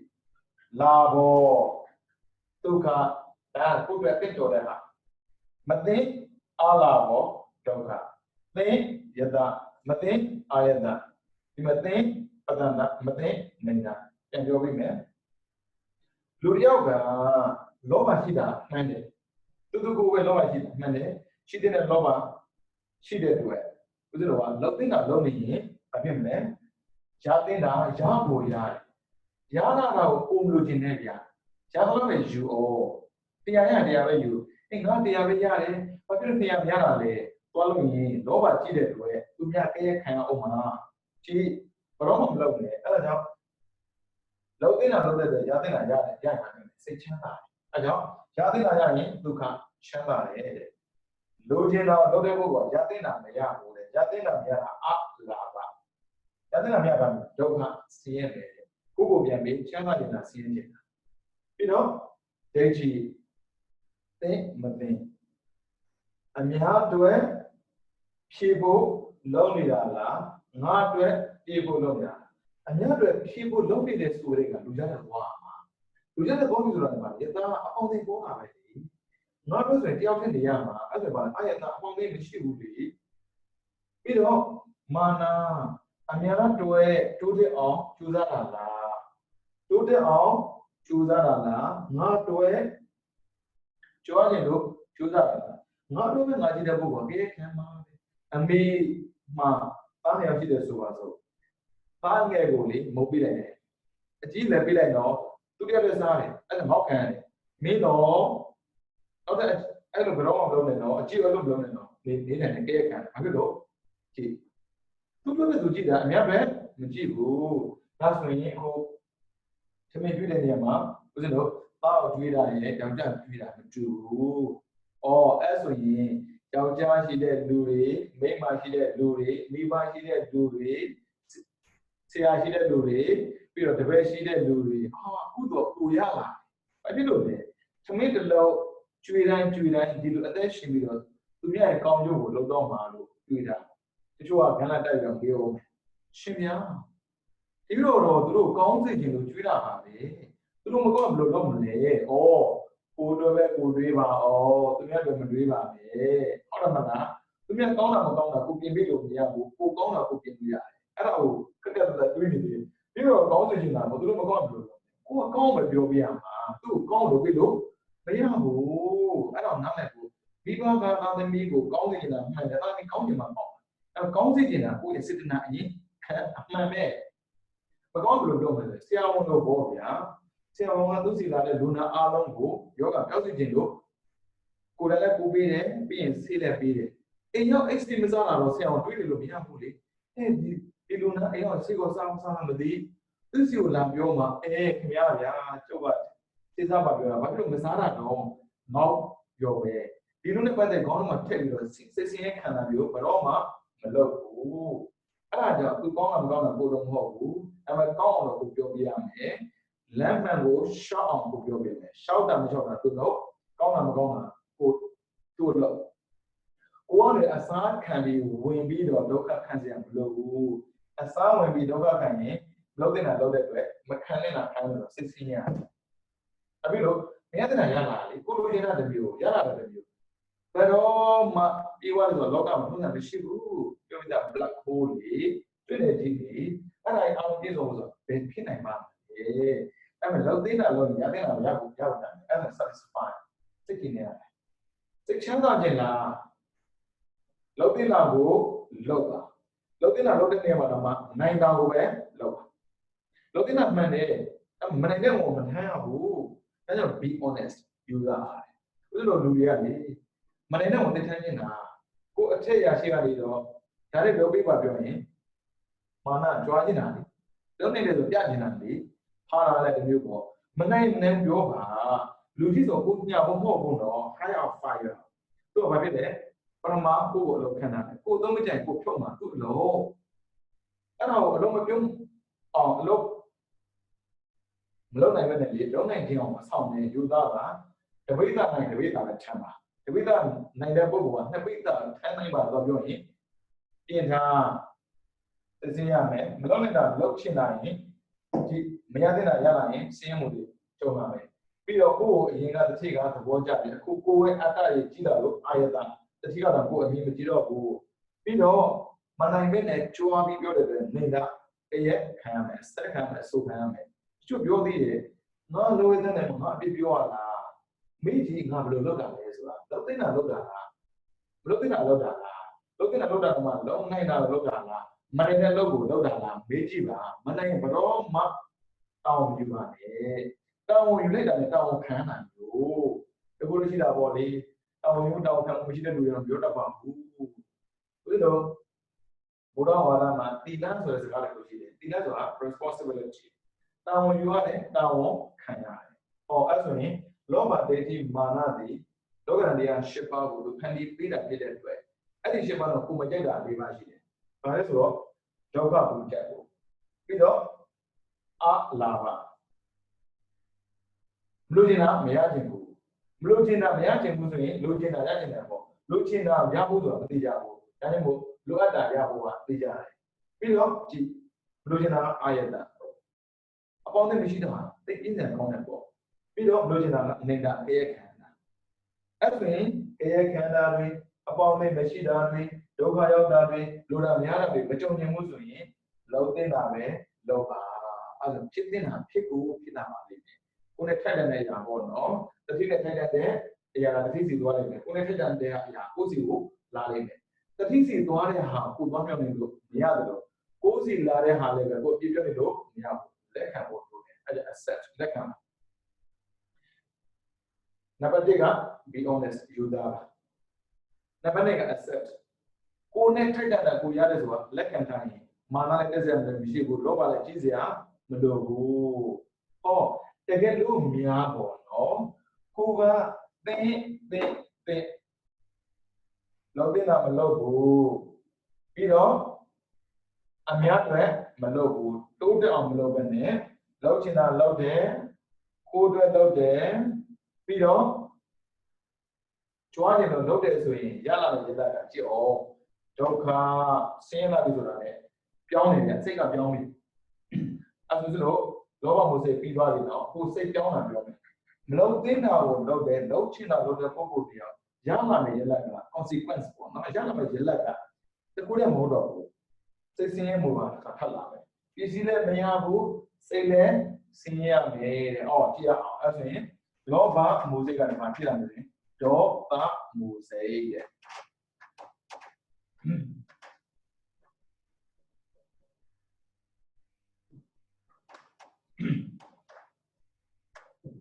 လာဘောဒုက္ခဒါကိုယ်ပဲသိတော်တဲ့ဟာမသိအာလာဘောဒုက္ခသင်ယတမသိအာယတဒီမသိပဒနာမသိနေတာပြန်ပြောပြီးမယ်လူတယောက်ကလောဘရှိတာမှန်တယ်တူကိုပဲလောဘရှိတာမှန်တယ်ရှိတဲ့လောဘရှိတဲ့အတွက်ဦးဇင်းတော်ကလောက်သိတာလုံးနေရင်ဘာဖြစ်မလဲရသိတာရဖို့ရတယ်ရလာတာကိုပုံလို့ခြင်းနဲ့ဗျာရတော့ပဲယူဩတရားရတရားပဲယူအေးငါတရားပဲရတယ်ဘာဖြစ်လို့တရားမရတာလဲသွားလို့ရင်လောဘကြည့်တဲ့အတွက်သူများကဲခံအောင်မှာကြည့်ဘာလို့မလုပ်လဲအဲ့ဒါကြောင့်လောက်သိတာလုပ်တဲ့ရသိတာရတယ်ရမှာစိတ်ချမ်းသာအဲ့ကြောင့်ရသိတာရရင်ဒုက္ခချမ်းသာတယ်တဲ့လိုချင်တော့လုပ်တဲ့ပုဂ္ဂိုလ်ကရသိတာမရဘူးလေရသိတာမရတာအလာပါရသိတာမရတာဒုက္ခဆင်းရဲတယ်ကိုယ့်ကိုပြန်ပြီးချမ်းသာနေတာဆင်းရဲနေတာပြီးတော့ဒိဋ္ဌိသိမသိအများတွေဖြေဖို့လုပ်နေတာလားငါအတွက်ပြေဖို့လုပ်နေတာအများတွေဖြေဖို့လုပ်နေတဲ့ဆိုတွေကလူကြတဲ့ဘဝမှာလူကြတဲ့ဘဝမျိုးဆိုတာကယတာအပေါင်းသိပေါ်တာပဲလေငါတို့ဆိုရင်တယောက်တည်းနေရမှာအဲ့ဒါပါအာယတာအပေါင်းသိမရှိဘူးလေပြီးတော့မာနာအများတွေတိုးတက်အောင်ကြိုးစားတာလားတိုးတက်အောင်ကြိုးစားတာလားငါတွေကြွားနေလို့ကြိုးစားတာလားငါတို့ပဲငါကြည့်တဲ့ပုဂ္ဂိုလ်ကဲခံပါပဲအမေမှာတားနေရောက်ရှိတယ်ဆိုပါစို့သားငယ်ကိုလေမုတ်ပြလိုက်တယ်အကြီးလည်းပြလိုက်တော့သူတယောက်တည်းစားတယ်အဲ့ဒါမောက်ခံတယ်မင်းတော့နောက်တဲ့အဲ့လိုဘယ်တော့မှမလုပ်နဲ့တော့အကြီးအဲ့လိုမလုပ်နဲ့တော့နေတယ်နဲ့ကဲခံတယ်ဘာဖြစ်လို့ကြည့်သူပြောတဲ့သူကြည့်တာအများပဲမကြည့်ဘူးဒါဆိုရင်အခုသမင်ပြတဲ့နေရာမှာဦးဇင်းတို့သားကိုတွေးတာရဲ့ယောက်ျားတွေးတာမတူဘူးအဲ့ဆိုရင်ယောက်ျားရှိတဲ့လူတွေမိန်းမရှိတဲ့လူတွေမိဘရှိတဲ့လူတွေဆရာရှိတဲ့လူတွေပြီးတော့တပည့်ရှိတဲ့လူတွေကုသိုလ်ပူရလာဘာဖြစ်လို့လဲသမင်တလုံးကျွေးတိုင်းဒီလိုအသက်ရှင်ပြီးတော့သူများရဲ့ကောင်းကျိုးကိုလုပ်တော့မှာလို့တွေးတာတချို့ကခန္ဓာတိုက်ရောပြောရှင်များဒီလိုတော့သူတို့ကောင်းစေခြင်းလို့ကျွေးတာပါပဲသူတို့မကောင်းဘယ်လိုလုပ်မလဲကိုတို့ပဲကိုတွေးပါသူများတို့မတွေးပါနဲ့ဟုတ်တယ်မလားသူများကောင်းတာမကောင်းတာကိုပြင်ပေးလို့မရဘူးကိုကောင်းတာကိုပြင်ပေးရတယ်အဲ့ဒါကိုကက်ကတွေးနေတယ်ပြီးတော့ကောင်းစေခြင်းတာသူတို့မကောင်းဘူးကိုကကောင်းပဲပြောပြရမှာသူ့ကောင်းလို့ပြီးလို့မရဘူးအဲ့တော့နားလည်ဘူးမိဘကသားသမီးကိုကောင်းစေခြင်းတာမှန်တယ်သားသမီးကောင်းခြင်းမှာပေါ့အဲ့ကောင်းစေခြင်းတာကိုယ့်ရဲ့စေတနာအရင်အမှန်ပဲမကောင်းဘူးလို့ပြောမယ်ဆရာဝန်တို့ဘောဗျာဆရာဝန်ကသူစီလာတဲ့လူနာအားလုံးကိုယောဂပြောက်စီခြင်းလို့ကိုယ်လည်းကိုပေးတယ်ပြီးရင်ဆေးလည်းပေးတယ်အိမ်ရောက် XT မစားလာတော့ဆရာဝန်တွေးတယ်လို့မရဘူးလေဒီလူနာအိမ်ရောက်ဆေးကိုစားမသိသူစီကိုလာပြောမှာခင်ဗျားဗျာကျုပ်ကစေစားပါပြောတာဘာဖြစ်လို့မစားတာတော့နောက်ပြောပဲဒီလိုနဲ့ပတ်သက်ခေါင်းမှာထည့်ပြီးတော့စိတ်ဆင်းရဲခံတာမျိုးဘယ်တော့မှမလုပ်ဘူးအဲ့ဒါကြောင့်သူကောင်းတာမကောင်းတာကိုတော့မဟုတ်ဘူးအဲ့မဲ့ကောင်းအောင်လို့ပြောပြရမယ်လမ်းမှန်ကိုရှောက်အောင်ပြောပြမယ်ရှောက်တာမရှောက်တာသူတော့ကောင်းတာမကောင်းတာကိုသူ့လို့ကိုကလည်းအစားခံပြီးဝင်ပြီးတော့ဒုက္ခခံစရာမလိုဘူးအစားဝင်ပြီးဒုက္ခခံရင်လုပ်တဲ့အတွက်မခံနေတာခံလို့စိတ်ဆင်းရဲအပြီးတော့မရတဲ့ရလာလေကိုလိုချင်တာတမျိုးရလာတဲ့မျိုးဘယ်တော့မှပြီးသွားလို့ဆိုလောကမှာလုံးဝမရှိဘူးပြောပြတာ black hole လေတွေ့တဲ့ဒီလေအဲ့ဒါအောင်ပြည့်စုံလို့ဆိုဘယ်ဖြစ်နိုင်မှာလဲအဲ့မဲ့လောက်သေးတာလို့ရတဲ့တာမရဘူးရောက်တာအဲ့ဒါ satisfy စိတ်ကြည်နေရတယ်စိတ်ချမ်းသာခြင်းလားလောက်သေးတာကိုလောက်တာလောက်သေးတာလောက်တဲ့နေရာမှာတော့နိုင်တာကိုပဲလောက်ပါလောက်သေးတာမှန်တယ်မနိုင်တဲ့ကိုမထမ်းရဘူးအဲကြောင့် be honest ယူတာဥစ္စာလူတွေကလေမနိုင်တဲ့ကိုသိထမ်းနေတာကိုအထက်ရရှိကနေတော့ဒါလည်းပြောပြပါပြောရင်မာနကြွားနေတာလေလုံးနေတယ်ဆိုပြနေတာလေဖားလာလည်းတစ်မျိုးပေါ့မနိုင်ပြောပါလူကြီးဆိုကိုညမဟုတ်ဘူးတော့ high of fire သူကဘာဖြစ်လဲပရမကိုအလုံးခံတာကိုသုံးမကြိုင်ကိုဖြုတ်မှာသူ့အလုံးအဲ့ဒါကိုအလုံးမပြုံးအောင်အလုံးမလုံးနိုင်မဲ့လေလုံးနိုင်ခြင်းအောင်အဆောင်နဲ့ယူသားတာ ပိဿနိုင်တပိဿလည်းထမ်းပါတပိဿနိုင်တဲ့ပုဂ္ဂိုလ်ကနှစ်ပိဿထမ်းနိုင်ပါတော့ပြောရင်ပြင်ထားသိစင်းရမယ်မလုပ်နိုင်တာလုပ်ချင်တာရင်ဒီမရတဲ့တာရလာရင်စင်းမှုတွေကြုံပါမယ်ပြီးတော့ကိုယ့်ကိုအရင်ကတစ်ထိကသဘောကျတယ်အခုကိုယ်ရဲ့အတ္တကြီးကြီးတာလို့အာယတတစ်ထိကတော့ကိုယ်အမြင်မကြည့်တော့ဘူးပြီးတော့မနိုင်မဲ့နဲ့ကြွားပြီးပြောတယ်နေတာတရက်ခံရမယ်စက်ခံရမယ်ဆိုခံရမယ်တချို့ပြောသေးတယ်ငါလိုရတဲ့နဲ့ငါအပြစ်ပြောရလားမိကြီးငါဘယ်လိုလုပ်တာလဲဆိုတာလုပ်တဲ့တာလုပ်တာလားမလုပ်တဲ့တာလုပ်တာလားလုပ်တဲ့တာလုပ်တာကမှလုံးနိုင်တာလုပ်တာလားမနိုင်တဲ့လုပ်ကိုလုပ်တာလားမေးကြည့်ပါမနိုင်ဘရောမှတောင်းယူပါနဲ့တောင်းယူလိုက်တာနဲ့တောင်းခံနိုင်လို့ဒီလိုရှိတာပေါ့လေတောင်းယူတောင်းခံမှုရှိတဲ့လူတွေတော့ပြောတတ်ပါဘူးဘယ်လိုဘုရားဝါဒမှာတိလဆိုတဲ့စကားလေးကိုရှိတယ်တိလဆိုတာ responsibility တောင်းယူရတယ်တောင်းခံရတယ်ဟောအဲ့ဆိုရင်လောဘဒေတိမာနတိလောကရန်တရား၈ပါးကိုသူဖန်တီးပေးတာဖြစ်တဲ့အတွက်အဲ့ဒီ၈ပါးတော့ကိုမကြိုက်တာ၄ပါးရှိတယ်။ဘာလဲဆိုတော့ဒုက္ခဘူးကြိုက်ဖို့ပြီးတော့အလာဘမလို့ချင်တာမရချင်ဘူးမလို့ချင်တာမရချင်ဘူးဆိုရင်လိုချင်တာရချင်တယ်ပေါ့လိုချင်တာရဖို့ဆိုတာမသိကြဘူးဒါကြောင့်မို့လိုအပ်တာရဖို့ကသိကြတယ်ပြီးတော့ကြည့်မလို့ချင်တာအာယတအပေါင်းနဲ့မရှိတော့သိအင်းစံကောင်းတယ်ပေါ့ပြီးတော့မလို့ချင်တာကအနေတာအေးခန္ဓာအဲ့ဆိုရင်အေးခန္ဓာတွေအပေါင်းနဲ့မရှိတာတွေဒုက္ခရောက်တာတွေလိုတာများတာတွေမကြုံမြင်ဘူးဆိုရင်လုံးသိတာပဲလောက်ပါအဲ့ဒါဖြစ်တင်တာဖြစ်ကိုဖြစ်တာပါလိမ့်မယ်ကိုယ်နဲ့ထက်တဲ့နေရာပေါ့နော်တတိနဲ့ထိုက်တဲ့အရာကတတိစီသွားလိမ့်မယ်ကိုယ်နဲ့ထက်တဲ့အရာကိုယ်စီကိုလာလိမ့်မယ်တတိစီသွားတဲ့ဟာကိုသွားပြောင်းနေလို့မရတယ်လို့ကိုယ်စီလာတဲ့ဟာလည်းပဲကိုယ်ပြည့်ပြည့်နေလို့မရဘူးလက်ခံဖို့လိုတယ်အဲ့ဒါ accept လက်ခံနံပါတ်1က be honest ယူတာနံပါတ်2က accept ကိုယ်နဲ့ထိုက်တာကိုရတယ်ဆိုတာလက်ခံထားရင်မာနနဲ့တက်စရာမရှိဘူးလောဘလည်းကြီးစရာမလိုဘူးဟောတကယ်လို့များပေါ့နော်ကိုကတင်းလောက်တင်တာမလုပ်ဘူးပြီးတော့အများအတွက်မလုပ်ဘူးတိုးတက်အောင်မလုပ်ဘဲနဲ့လောက်ချင်တာလုပ်တယ်ကိုယ်အတွက်လုပ်တယ်ပြီးတော့ကြွားတယ်လို့လုပ်တယ်ဆိုရင်ရလာတဲ့ရလဒ်ကကြည့်အောင်ဒုက္ခဆင်းရဲလာပြီဆိုတာနဲ့ပြောင်းနေတယ်စိတ်ကပြောင်းပြီအဲဆိုလို့လောဘမို့စိတ်ပြီးသွားပြီနော်ကိုယ်စိတ်ပြောင်းတာပြောမယ်မလုံးသိတာကိုလုပ်တယ်လုပ်ချင်တာလုပ်တဲ့ပုံကိုတည်းရလာတဲ့ရလဒ်က consequence ပေါ့နော်ရလာတဲ့ရလဒ်ကတခုတည်းမဟုတ်တော့ဘူးစိတ်ဆင်းရဲမှုကထပ်လာမယ်ပစ္စည်းလည်းမရဘူးစိတ်လည်းဆင်းရဲမယ်တဲ့အော်ကြည့်ရအောင်အဲဆိုရင်လောဘမို့စိတ်ကနေမှဖြစ်လာတယ်ဒေါသမို့စိတ်တဲ့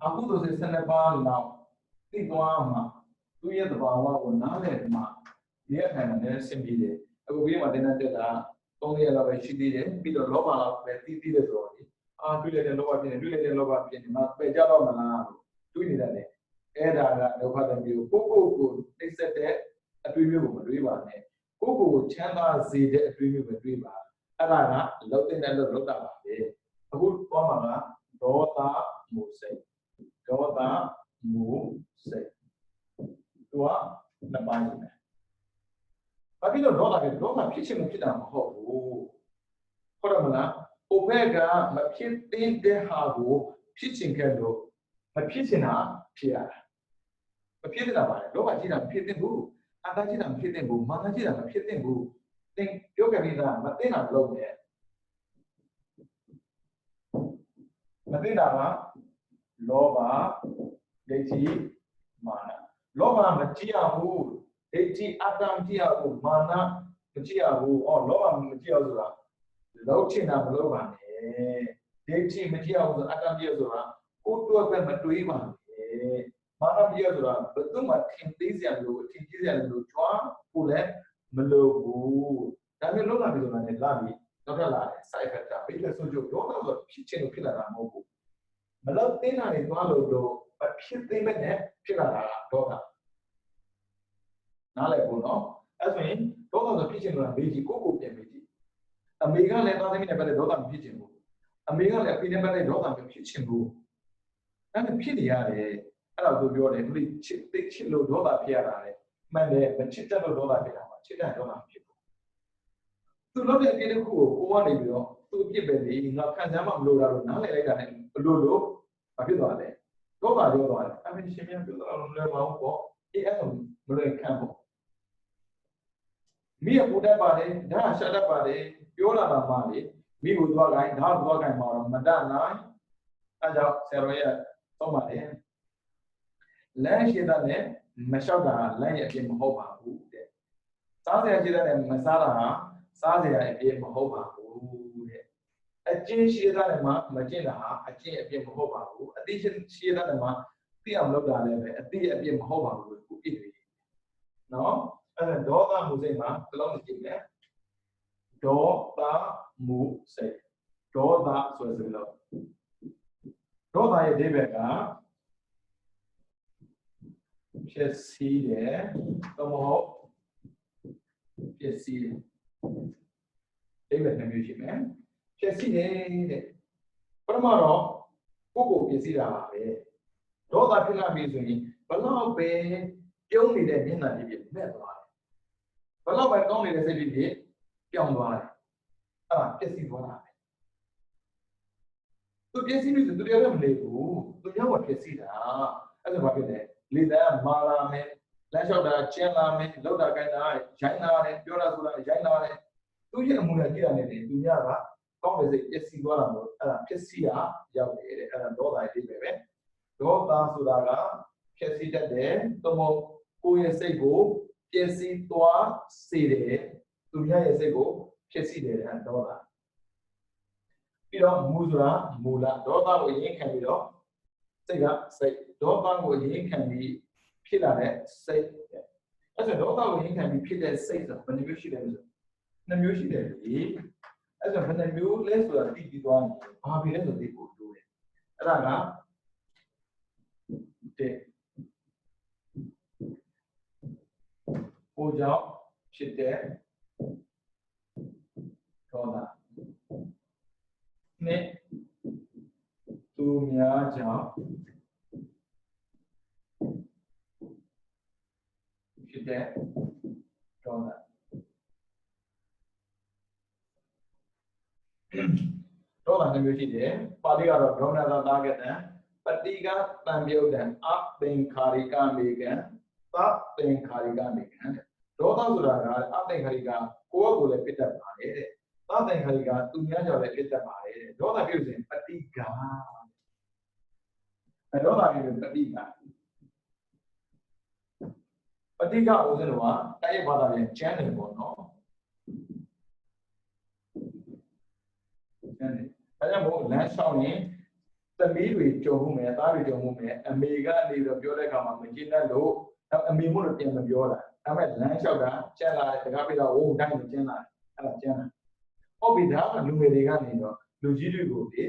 အခုတို့စိတ်12ပါးလောက်သိသွားမှာသူ့ရဲ့သဘာဝကိုနားလည်မှဒီအထိုင်နဲ့ဆင်ပြေတယ်အခုပြီးမှတင်တဲ့တာ3ရက်လောက်ပဲရှိသေးတယ်ပြီးတော့လောဘလောက်ပဲသိတယ်ဆိုတော့ဒီတွေ့လိုက်တဲ့လောဘဖြစ်နေတွေ့လိုက်တဲ့လောဘဖြစ်နေမှာပယ်ကြတော့မလားလို့တွေးနေတယ်အဲ့ဒါကဒုက္ခတမျိုးကိုနှိမ့်ဆက်တဲ့အတွေးမျိုးကိုမတွေးပါနဲ့ကိုချမ်းသာစေတဲ့အတွေးမျိုးပဲတွေးပါအဲ့ဒါကလောက်တဲ့လို့လောက်တာပါပဲအခုသွားမှာကဒေါသမို့စိတ်ဒေါသမို့စိတ်သူကနှစ်ပိုင်းနေတယ်ဘာဖြစ်လို့ဒေါသဖြစ်ချင်မှုဖြစ်တာမဟုတ်ဘူးဟုတ်တယ်မလားဟိုဘက်ကမဖြစ်တဲ့ဟာကိုဖြစ်ချင်ခဲ့လို့မဖြစ်ချင်တာဖြစ်ရတာမဖြစ်တဲ့တာပါလေလောဘကြီးတာမဖြစ်တဲ့ဘူးအတ္တကြီးတာမဖြစ်တဲ့ဘူးမာနကြီးတာမဖြစ်တဲ့ဘူးသင်ပြောကြပြီးသားမသိတာလုပ်နေမသိတာကလောဘဒိဋ္ဌိမာနလောဘမကြည့်ရဘူးဒိဋ္ဌိအတ္တမကြည့်ရဘူးမာနမကြည့်ရဘူးလောဘမကြည့်ရဆိုတာလုံးချင်တာမလုပ်ပါနဲ့ဒိဋ္ဌိမကြည့်ရဘူးဆိုတာအတ္တမကြည့်ရဆိုတာကိုယ်တွက်ပဲမတွေးပါနဲ့မာနမကြည့်ရဆိုတာဘယ်သူမှထင်သေးစရာလို့ထင်ကြီးစရာလို့ကြွားကိုလည်းမလုပ်ဘူးဒါမျိုးလုံးလာပြီဆိုတာနဲ့လာပြီတော့ထလာတယ် side effect ဘယ်လိုဆိုကြတော့တော့ဖြစ်ချင်လို့ဖြစ်လာတာမဟုတ်ဘူးမလုပ်သင့်တာတွေသွားလို့ဖြစ်သိမဲ့နဲ့ဖြစ်လာတာတော့တာနားလည်ဖို့နော်အဲ့ဆိုရင်တော့ဆိုဖြစ်ချင်လို့မေးကြည့်ကိုပြင်မေးကြည့်အမေကလည်းသားသမီးနဲ့ပဲဒေါသမဖြစ်ချင်ဘူးအမေကလည်းအဖေနဲ့ပဲဒေါသမဖြစ်ချင်ဘူးအဲ့ဒါဖြစ်နေရတယ် အဲ့တော့သူပြောတယ်သူချစ်လို့ဒေါသဖြစ်ရတာလေမှန်တယ်မချစ်တတ်လို့ဒေါသဖြစ်တာပါချစ်တတ်ဒေါသဖြစ်ဘူးသူလုပ်တဲ့အပြစ်တစ်ခုကိုကနေပြီးတော့သူအပြစ်ပဲလေငါခံစားမှမလို့တာလို့နားလည်လိုက်တာနဲ့ဘလို့မဖြစ်သွားတယ်ဒေါသပြောသွားတယ်အမေရှင်မြန်ပြောတော့လွယ်မအောင်ပေါ့အဲ့ဒါမလွယ်ခံပေါ့မိရပူတတ်ပါတယ်ဒါရှာတတ်ပါတယ်ပြောလာတာမှလေမိကိုသွားခိုင်းဒါကိုသွားခိုင်းမှာတော့မတတ်နိုင်အဲကြောင့်ဆရာတော်ရဲ့သုံးပါတယ်လမ်းရှိတဲ့နဲ့မလျှောက်တာလမ်းရဲ့အပြစ်မဟုတ်ပါဘူးတဲ့စားစရာရှိတဲ့နဲ့မစားတာဟာစားစရာအပြစ်မဟုတ်ပါဘူးတဲ့အကျင့်ရှိတဲ့နဲ့မကျင့်တာဟာအကျင့်အပြစ်မဟုတ်ပါဘူးအသိရှိတဲ့နဲ့သိအောင်လုပ်တာလည်းပဲအသိအပြစ်မဟုတ်ပါဘူးခုပြည့်တယ်နော်အဲ့ဒါဒေါသမှုစိတ်မှာတစ်လုံးကြည့်မယ်ဒေါသမှုစိတ်ဒေါသဆိုတဲ့စကားလုံးဒေါသရဲ့အဓိပ္ပာယ်ကဖြစ်စီတယ်သမဟုတ်ဖြစ်စီတယ်အဓိပ္ပာယ်နှမျိုးရှိမယ်ဖြစ်စီတယ်တဲ့ပထမတော့ကိုယ့်ကိုဖြစ်စီတာပါပဲဒေါသဖြစ်လာပြီဆိုရင်ဘလောက်ပဲပြုံးနေတဲ့မျက်နှာဖြစ်မဲ့သွားတယ်ဘလောက်ပဲကောင်းနေတဲ့စိတ်ဖြစ်ပြောင်းသွားတယ်အဲ့ဒါဖြစ်စီသွားတာပဲသူဖြစ်စီလို့ဆိုသူတည်းလည်းမနေဘူးသူရောက်မှဖြစ်စီတာအဲ့ဒါဘာဖြစ်လဲလေတန်းမာလာမယ်လမ်းလျှောက်တာကျင်းလာမယ်လောက်တာကိုင်းတာရိုင်းလာတယ်ပြောတာဆိုတာရိုင်းလာတယ်သူရဲ့အမှုနဲ့ကြည့်ရတယ်သူများကကောင်းတဲ့စိတ်ဖြစ်စီသွားတာမို့အဲ့ဒါဖြစ်စီတာရောက်တယ်တဲ့အဲ့ဒါဒေါသရဲ့အဓိပ္ပာယ်ပဲဒေါသဆိုတာကဖြစ်စီတတ်တယ်သို့မဟုတ်ကိုယ့်ရဲ့စိတ်ကိုဖြစ်စီသွားစေတယ်သူများရဲ့စိတ်ကိုဖြစ်စီတယ်တဲ့ဒေါသပြီးတော့မူဆိုတာမူလဒေါသကိုအရင်ခံပြီးတော့စိတ်ကစိတ်ဒေါသကိုအရင်ခံပြီးဖြစ်လာတဲ့စိတ်အဲ့ဒါဒေါသကိုအရင်ခံပြီးဖြစ်တဲ့စိတ်ဆိုဘယ်နှမျိုးရှိလဲဆိုနှစ်မျိုးရှိတယ်လေအဲ့ဒါဘယ်နှမျိုးလဲဆိုတာသိပြီးသွားရင်ဘာဖြစ်လဲဆိုသိဖို့လိုတယ်အဲ့ဒါကတဲ့ကိုကြောင့်ဖြစ်တဲ့ဒေါသနဲ့သူများကြောင့်ဖြစ်တဲ့ဒေါသဒေါသမျိုးရှိတယ်ပါဠိကတော့ဒေါနသာသာကတံပတိကတံပြုတ်တံအသင်္ခါရိကမေကံသသင်္ခါရိကမေကံဒေါသဆိုတာကအသင်္ခါရိကကိုယ့်ကိုယ်လည်းဖြစ်တတ်ပါတယ်တဲ့သသင်္ခါရိကသူများကြောင့်လည်းဖြစ်တတ်ပါတယ်တဲ့ဒေါသပြုတ်စဉ်ပတိကဒေါသမျိုးပတိကပတိကဦးဇင်းတို့ကတိုက်ရိုက်ဘာသာပြန်ကျမ်းတယ်ပေါ့နော်ကျမ်းတယ်ဒါကြောင့်မို့လမ်းလျှောက်ရင်သမီးတွေကြုံမှုမယ်သားတွေကြုံမှုမယ်အမေကနေတော့ပြောတဲ့အခါမှာမကျင်းတတ်လို့အမေမို့လို့ပြန်မပြောတာဒါပေမဲ့လမ်းလျှောက်တာကျန်လာတယ်တကားပြတော့ဝုန်းတိုင်းကိုကျင်းလာတယ်အဲ့ဒါကျန်တာဟုတ်ပြီဒါကလူငယ်တွေကနေတော့လူကြီးတွေကိုလေ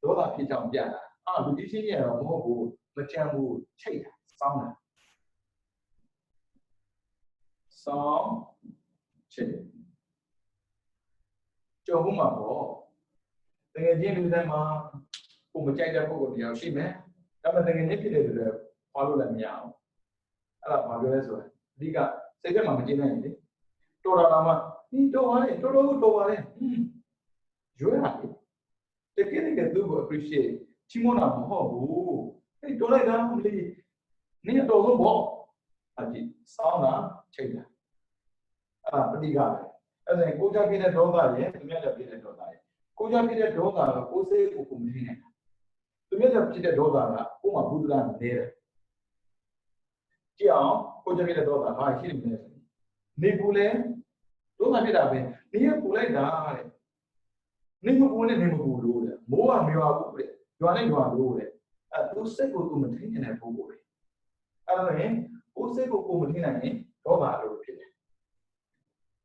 ဒေါသဖြစ်ကြောင်ပြတာလူကြီးချင်းကြီးကတော့မဟုတ်ဘူးမကြမ်းဘူးချိတ်တာစောင်းတာစောင်းချိတ်ကြုံမှုမှာပေါ့တကယ်ချင်းလူတိုင်းမှာကိုမကြိုက်တဲ့ပုဂ္ဂိုလ်တရားရှိမယ်ဒါပေမဲ့တကယ်ချင်းဖြစ်တဲ့လူတွေခွာလို့လည်းမရအောင်အဲ့ဒါဘာပြောလဲဆိုရင်အဓိကစိတ်ထဲမှာမကျင်းနိုင်ဘူးလေတော်တာမှတော်ပါလေတော်ပါလေရွေးရတယ်တကယ်သူ့ကို appreciate ချီးမွမ်းတာမဟုတ်ဘူးတော်လိုက်တာမလေးနင်းတော်ဆုံးပေါ့အကြည့်စောင်းတာချိန်တာအဲ့ဒါပဋိကပဲအဲ့ဒါကိုကြောင့်ဖြစ်တဲ့ဒေါသရဲ့သူများကြောင့်ဖြစ်တဲ့ဒေါသရဲ့ကိုကြောင့်ဖြစ်တဲ့ဒေါသကကိုယ်စိတ်ကိုမထိနိုင်တာသူများကြောင့်ဖြစ်တဲ့ဒေါသကကိုယ်မှာဘုဒ္ဓလာနေတယ်ကြည့်အောင်ကိုကြောင့်ဖြစ်တဲ့ဒေါသဘာရှိနေလဲနေဘူးလေဒေါသဖြစ်တာပဲနေရပူလိုက်တာတဲ့နေမပူနဲ့နေမပူလို့တဲ့မိုးကမရွာဘူးတဲ့ရွာနဲ့ရွာလို့တဲ့အဲ့သူစိတ်ကိုသူမထိနိုင်တဲ့ပုဂ္ဂိုလ်တွေအဲ့ဒါနဲ့ကိုယ်စိတ်ကိုကိုယ်မထိနိုင်ရင်ဒေါသလို့ဖြစ်တယ်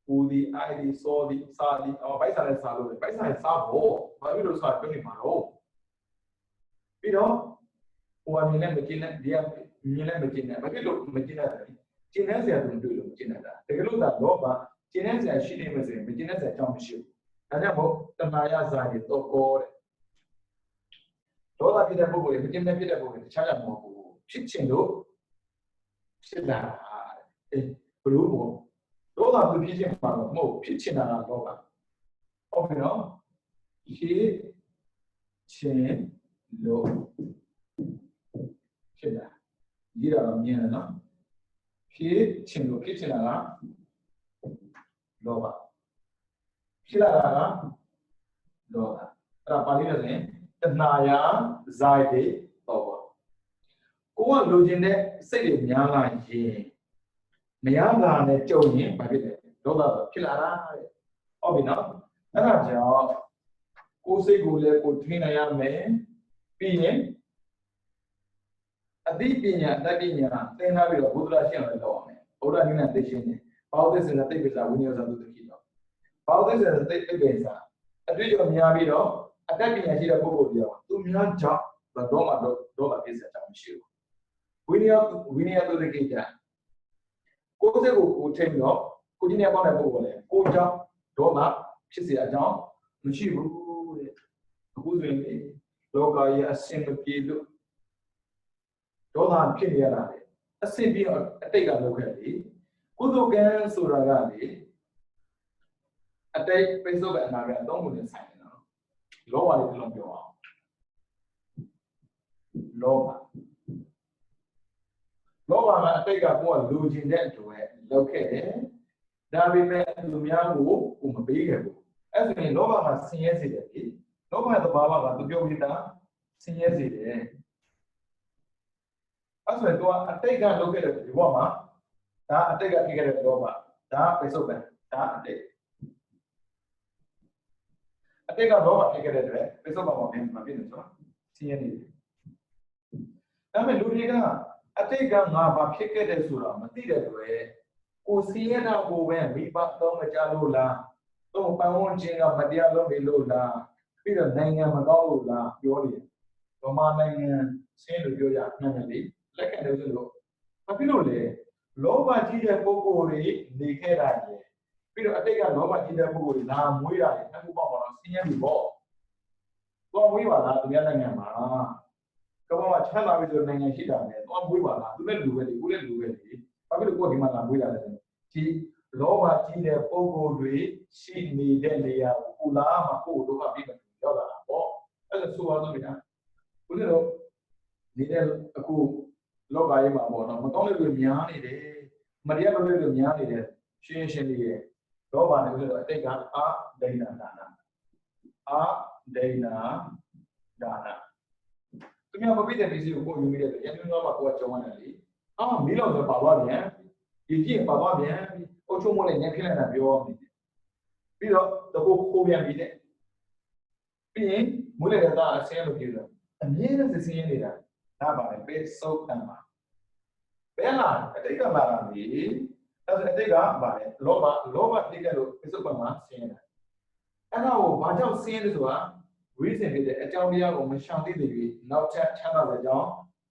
ပူဒီအိုင်ဒီစောဒီစာဒီဘိုက်စားလဲစားလို့ဘိုက်စားလဲစားဖို့ဘာဖြစ်လို့စားပြောနေမှာတော့ပြီးတော့ဟိုအမြင်နဲ့မကျင်းတဲ့ဒီကမြင်နဲ့မကျင်းတဲ့ဘာဖြစ်လို့မကျင်းတဲ့ကျင်းတဲ့ဆရာသူတွေ့လို့မကျင်းတဲ့တကယ်လို့ဒါတော့ပါကျင်းတဲ့ဆရာရှိနေမှဆိုရင်မကျင်းတဲ့ဆရာအကြောင်းမရှိဘူးဒါကြောင့်မို့တဏှာရဇာတိတော့ကောတဲ့ဒေါသဖြစ်တဲ့ပုဂ္ဂိုလ်တွေမကျင်းတဲ့ဖြစ်တဲ့ပုဂ္ဂိုလ်တွေတခြားကြမဟုတ်ဘူး ဖြစ်ချင်လို့ဖြစ်လာအေးဘလို့ပေါ့ဒေါသသူဖြစ်ချင်မှာတော့မဟုတ်ဖြစ်ချင်တာကတော့ပါဟုတ်ပြီနော်ဖြစ်ချင်လို့ဖြစ်လာဒီတော့မြင်တယ်နော်ဖြစ်ချင်လို့ဖြစ်ချင်တာကလောဘဖြစ်လာတာကလောဘအဲ့ဒါပါဠိနဲ့ဆိုရင်တဏှာယာဇာတိတော့ပါကိုကလိုချင်တဲ့စိတ်တွေများလာရင်မရတာနဲ့ကြုံရင်ဘာဖြစ်လဲဒေါသဖြစ်လာတာတဲ့ဟုတ်ပြီနော်အဲ့ဒါကြောင့်ကိုယ်စိတ်ကိုလည်းကိုထိန်းနိုင်ရမယ်ပြီးရင်အသိပညာတတ်ပညာသင်ထားပြီးတော့ဘုရားရှင်းအောင်လုပ်အောင်မယ်ဘုရားနည်းနဲ့သိရှင်းတယ်ဘာဝသစ္စာသိပ္ပံဝိနည်းစာသူတိတော့ဘာဝသစ္စာသိပ္ပံစာအတွေ့အကြုံများပြီးတော့အတတ်ပညာရှိတဲ့ပုဂ္ဂိုလ်ပြောသူများကြောင့်တော့မှပြည့်စုံကြမရှိဘူးဝိနည်းသူတိကြကိုယ်စိတ်ကိုကိုထိန်းတော့ကိုကြီးနဲ့ပေါင်းတဲ့ပုဂ္ဂိုလ်လည်းကိုကြောင့်တော့မှဖြစ်เสียအကြောင်းမရှိဘူးတဲ့အခုဆိုရင်လောကကြီးအစင်မပြေလို့ဒေါသဖြစ်နေရတာလေအစင်ပြီးတော့အတိတ်ကလောက်ခဲ့လေကုသိုလ်ကံဆိုတာကလေအတိတ်ပိစုံကအနာကအသုံးကိုလည်းဆိုင်တယ်နော်လောဘလေးတစ်လုံးပြောအောင်လောဘကအတိတ်ကကိုယ်ကလူကျင်တဲ့အတွက်လောက်ခဲ့တယ်ဒါပေမဲ့လူများကိုမပေးခဲ့ဘူးအဲ့ဆိုရင်လောဘကဆင်းရဲစေတယ်လေလောဘရဲ့သဘာဝကသူပြောပြီးသားဆင်းရဲစေတယ်အဲ့ဆိုရင်သူကအတိတ်ကလုပ်ခဲ့တဲ့ဒီဘဝမှာဒါအတိတ်ကဖြစ်ခဲ့တဲ့လောဘဒါပိစုံပဲဒါအတိတ်ကလောဘဖြစ်ခဲ့တဲ့အတွက်ပိစုံမှာမဖြစ်နေဆိုတော့ဆင်းရဲနေတယ်ဒါပေမဲ့လူတွေကအတိတ်ကငါဘာဖြစ်ခဲ့တဲ့ဆိုတာမသိတဲ့အတွက်ကိုဆင်းရဲတာကိုပဲမိဘတော့မကြလို့လားတော့ပန်းဝန်းကျင်ကမတရားလုပ်နေလို့လားပြီးတော့နိုင်ငံမကောင်းလို့လားပြောနေတယ်ဗမာနိုင်ငံဆင်းလို့ပြောရမှန်တယ်လေလက်ခံလို့ဆိုလို့ဘာဖြစ်လို့လဲလောဘကြီးတဲ့ပုဂ္ဂိုလ်တွေနေခဲ့တာလေပြီးတော့အတိတ်ကလောဘကြီးတဲ့ပုဂ္ဂိုလ်တွေလာမွေးတာလေအခုပေါ့တော့ဆင်းရဲပြီပေါ့တော့မွေးပါလားသူများနိုင်ငံမှာကမ္ဘာမှာချမ်းသာပြီဆိုနိုင်ငံရှိတာလေတော့မွေးပါလားသူလည်းလူပဲလေကိုလည်းလူပဲလေဘာဖြစ်လို့ကိုယ်ဒီမှာလာမွေးတာလဲဒီလောဘကြီးတဲ့ပုဂ္ဂိုလ်တွေရှိနေတဲ့နေရာကိုလာမှာကိုယ်ဒုက္ခပြီးမှရောက်လာတာပေါ့အဲ့ဒါဆိုပါတော့ဗျာခုနကတော့နေတဲ့အခုလောကကြီးမှာပေါ့နော်မကောင်းတဲ့လူများနေတယ်မတရားလုပ်တဲ့လူများနေတယ်ရှင်းနေတယ်လောဘနဲ့ဆိုတော့အတိတ်ကအာဒိဏဒါနသူများမပြည့်တဲ့ပစ္စည်းကိုကိုယ်ယူမိတဲ့ရန်သူများမှာကိုယ်ကကြုံရတယ်လေမီးလောက်ဆိုပါသွားပြန်ဒီကြည့်ပါသွားပြန်အုတ်ချုံမနဲ့ညခင်းလိုက်တာပြောနေတယ်ပြီးတော့တကူခိုးပြန်ပြီးတဲ့ပြီးရင်မွေးတဲ့သားအဆင်းလို့ပြောတယ်အမြဲတမ်းစင်းနေတာဒါပါလေပဲစုပ်တမ်းပါဘယ်လားအတိတ်ကလာတာလေအဲ့ဒါအတိတ်ကပါလေလောဘတိတ်ကလို့ပြစုပ်ပမှာဆင်းနေတာအဲ့ဒါကိုဘာကြောင့်ဆင်းလဲဆိုတာreason ဖြစ်တဲ့အကြောင်းတရားကိုမရှောင်သိသေးဘူးနောက်ထပ်ချမ်းသာတဲ့အကြောင်း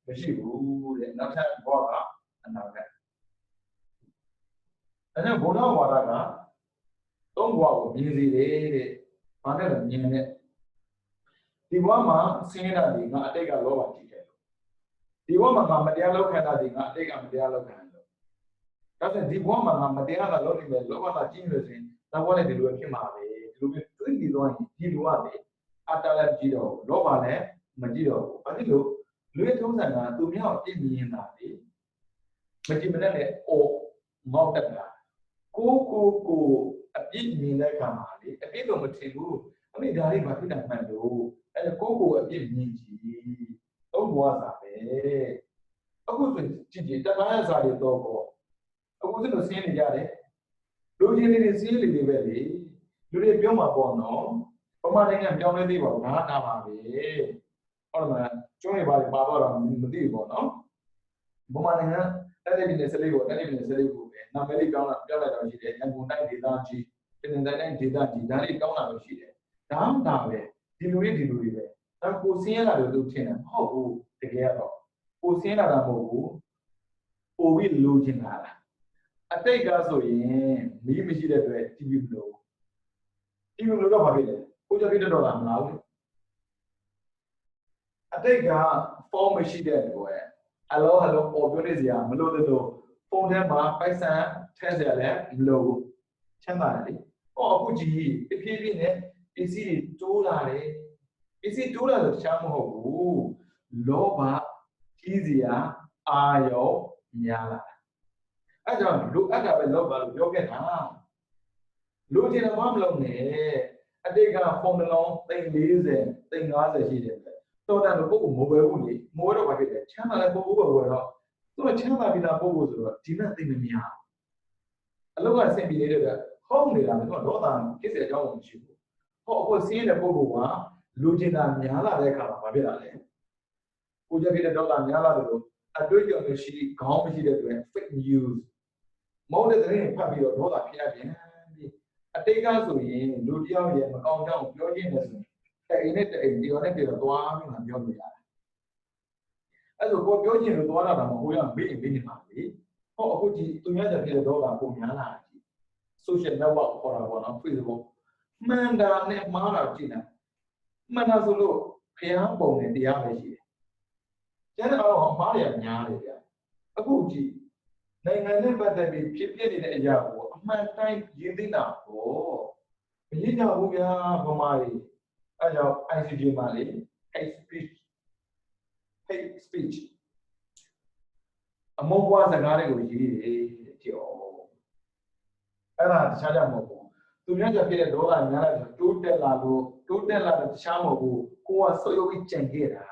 မရှိဘူးတဲ့နောက်ထပ်ဘောကအနာဂတ်ဒါကြောင့်ဘုရားဝါဒကသုံးဘဝကိုမြင်စေတယ်တဲ့ဘာနဲ့လဲမြင်တဲ့ဒီဘဝမှာဆင်းရဲတာဒီငါအတိတ်ကလောဘကြီးတယ်ဒီဘဝမှာငါမတရားလုပ်ခံတာဒီငါအတိတ်ကမတရားလုပ်ခံတယ်ဒါဆိုဒီဘဝမှာငါမတရားတာလုပ်နေတယ်လောဘကကြီးနေလို့ဆိုရင်ဒါဘဝနဲ့ဒီလိုဖြစ်မှာပဲဒီလိုပဲတွေးပြီးသွားရင်ဒီလိုရတယ်အတ္တလည်းကြည့်တော့လောဘလည်းမကြည့်တော့ဘူးဘာဖြစ်လို့လူရဲ့ထုံးစံကသူများကိုပြည့်မြင်တာလေမကြည့်မနဲ့လည်းငေါ့တက်တာကိုအပြည့်မြင်တဲ့အခါမှာလေအပြည့်တော့မထင်ဘူးအမေဒါလေးဘာဖြစ်တာမှန်လို့အဲကိုအပြည့်မြင်ကြည့်သုံးဘဝစာပဲအခုဆိုကြည့်တပန်းစာတွေတော့ပေါ့အခုဆိုလို့ဆင်းနေကြတယ်လူချင်းတွေဆင်းနေနေပဲလေလူတွေပြောမှာပေါ့နော်ပမာနိုင်ငံပြောင်းလဲသေးပါဘူးငါတာပါပဲဟုတ်လားကျွန်းတွေပါတော့မသိဘူးပေါ့နော်ပမာနိုင်ငံတက်တဲ့ပြည်နယ်စလေးကိုပဲနာမည်လေးပြောင်းလိုက်တော့ရှိတယ်ရန်ကုန်တိုင်းဒေသကြီးပြည်နယ်တိုင်းဒေသကြီးဒါလေးတောင်းလာလို့ရှိတယ်ဒါပဲဒီလူတွေပဲဒါကိုဆင်းရတာလို့သူထင်တယ်မဟုတ်ဘူးတကယ်တော့ကိုဆင်းလာတာမဟုတ်ဘူးပိုပြီးလိုချင်တာလားအတိတ်ကဆိုရင်မီးမရှိတဲ့အတွက် TV မလို့တော့ဘာဖြစ်လဲကိုကြည့်တဲ့တော့လားမလားဘူးအတိတ်က form မရှိတဲ့အတွက် hello ပေါ်ပြောနေစရာမလိုတဲ့လို့ဖုန်းထဲမှာပိုက်ဆံထည့်စရာလည်းမလိုဘူးချမ်းသာတယ်လေဟောအခုကြီးတဖြည်းဖြည်းနဲ့ပစ္စည်းတွေတိုးလာတယ်ပစ္စည်းတိုးလာလို့တခြားမဟုတ်ဘူးလောဘကြီးစရာအာရုံများလာအဲ့ကြောင့်လိုအပ်တာပဲလောဘလို့ပြောခဲ့တာလိုချင်တယ်မလုပ်နဲ့အတိတ်ကဖုန်းနှလုံး340 350ရှိတယ်တော်တယ်လို့ပုဂ္ဂိုလ်မိုးပဲဘူးလေမိုးတော့ဘာဖြစ်လဲချမ်းသာတဲ့ပုဂ္ဂိုလ်ပဲတော့သူကချမ်းသာပြီးသားပုဂ္ဂိုလ်ဆိုတော့ဒီမဲ့သိမများအလောက်ကဆင်ပြေနေတဲ့ကဟုတ်နေတာလည်းသူကဒေါသဖြစ်တဲ့အကြောင်းကိုမရှိဘူးဟောအခုစီးတဲ့ပုဂ္ဂိုလ်ကလူကျင်တာများလာတဲ့အခါမှာဘာဖြစ်လာလဲကိုကြဖြစ်တဲ့ဒေါသများလာတယ်လို့အတွေ့အကြုံမရှိခေါင်းမရှိတဲ့အတွက် fake news မဟုတ်တဲ့သတင်းဖတ်ပြီးတော့ဒေါသဖြစ်ရပြန်ပြီးအတိတ်ကဆိုရင်လူတယောက်ရဲ့မကောင်းကြောင်းပြောခြင်းနဲ့ဆိုရင်အိမ်နဲ့အိမ်ဒီတော့နဲ့ပြီးတော့သွားပြီးမှပြောလို့ရတယ်အဲ့လိုကိုပြောခြင်းလို့သွားတာတော့မဟုတ်ရမေ့နေပါလေဟောအခုဒီသူများကြဖြစ်တဲ့ဒေါသပုံများလာတယ် social network ခေါ်တာပေါ့နော် Facebook မှန်တာနဲ့မှားတာကြည့်တယ်မှန်တာဆိုလို့ဖျားပုံနဲ့တရားပဲရှိတယ်ကျန်တဲ့တော့အမှားတွေများတယ်ဗျအခုကြည့်နိုင်ငံနဲ့ပတ်သက်ပြီးဖြစ်နေတဲ့အရာကိုအမှန်တိုင်းရင်းသိတာပေါ့မရင်းကြဘူးဗျာဗမာတွေအဲကြောင့် ICJ မှာလေ hate speech အမုန်းပွားစကားတွေကိုရေးတယ်ကြော်အဲ့ဒါတခြားကြမဟုတ်ဘူးသူများကြဖြစ်တဲ့ဒေါသများလာတယ်တိုးတက်လာတဲ့တခြားမဟုတ်ဘူးကိုကဆုပ်ယုပ်ပြီးကြံခဲ့တာ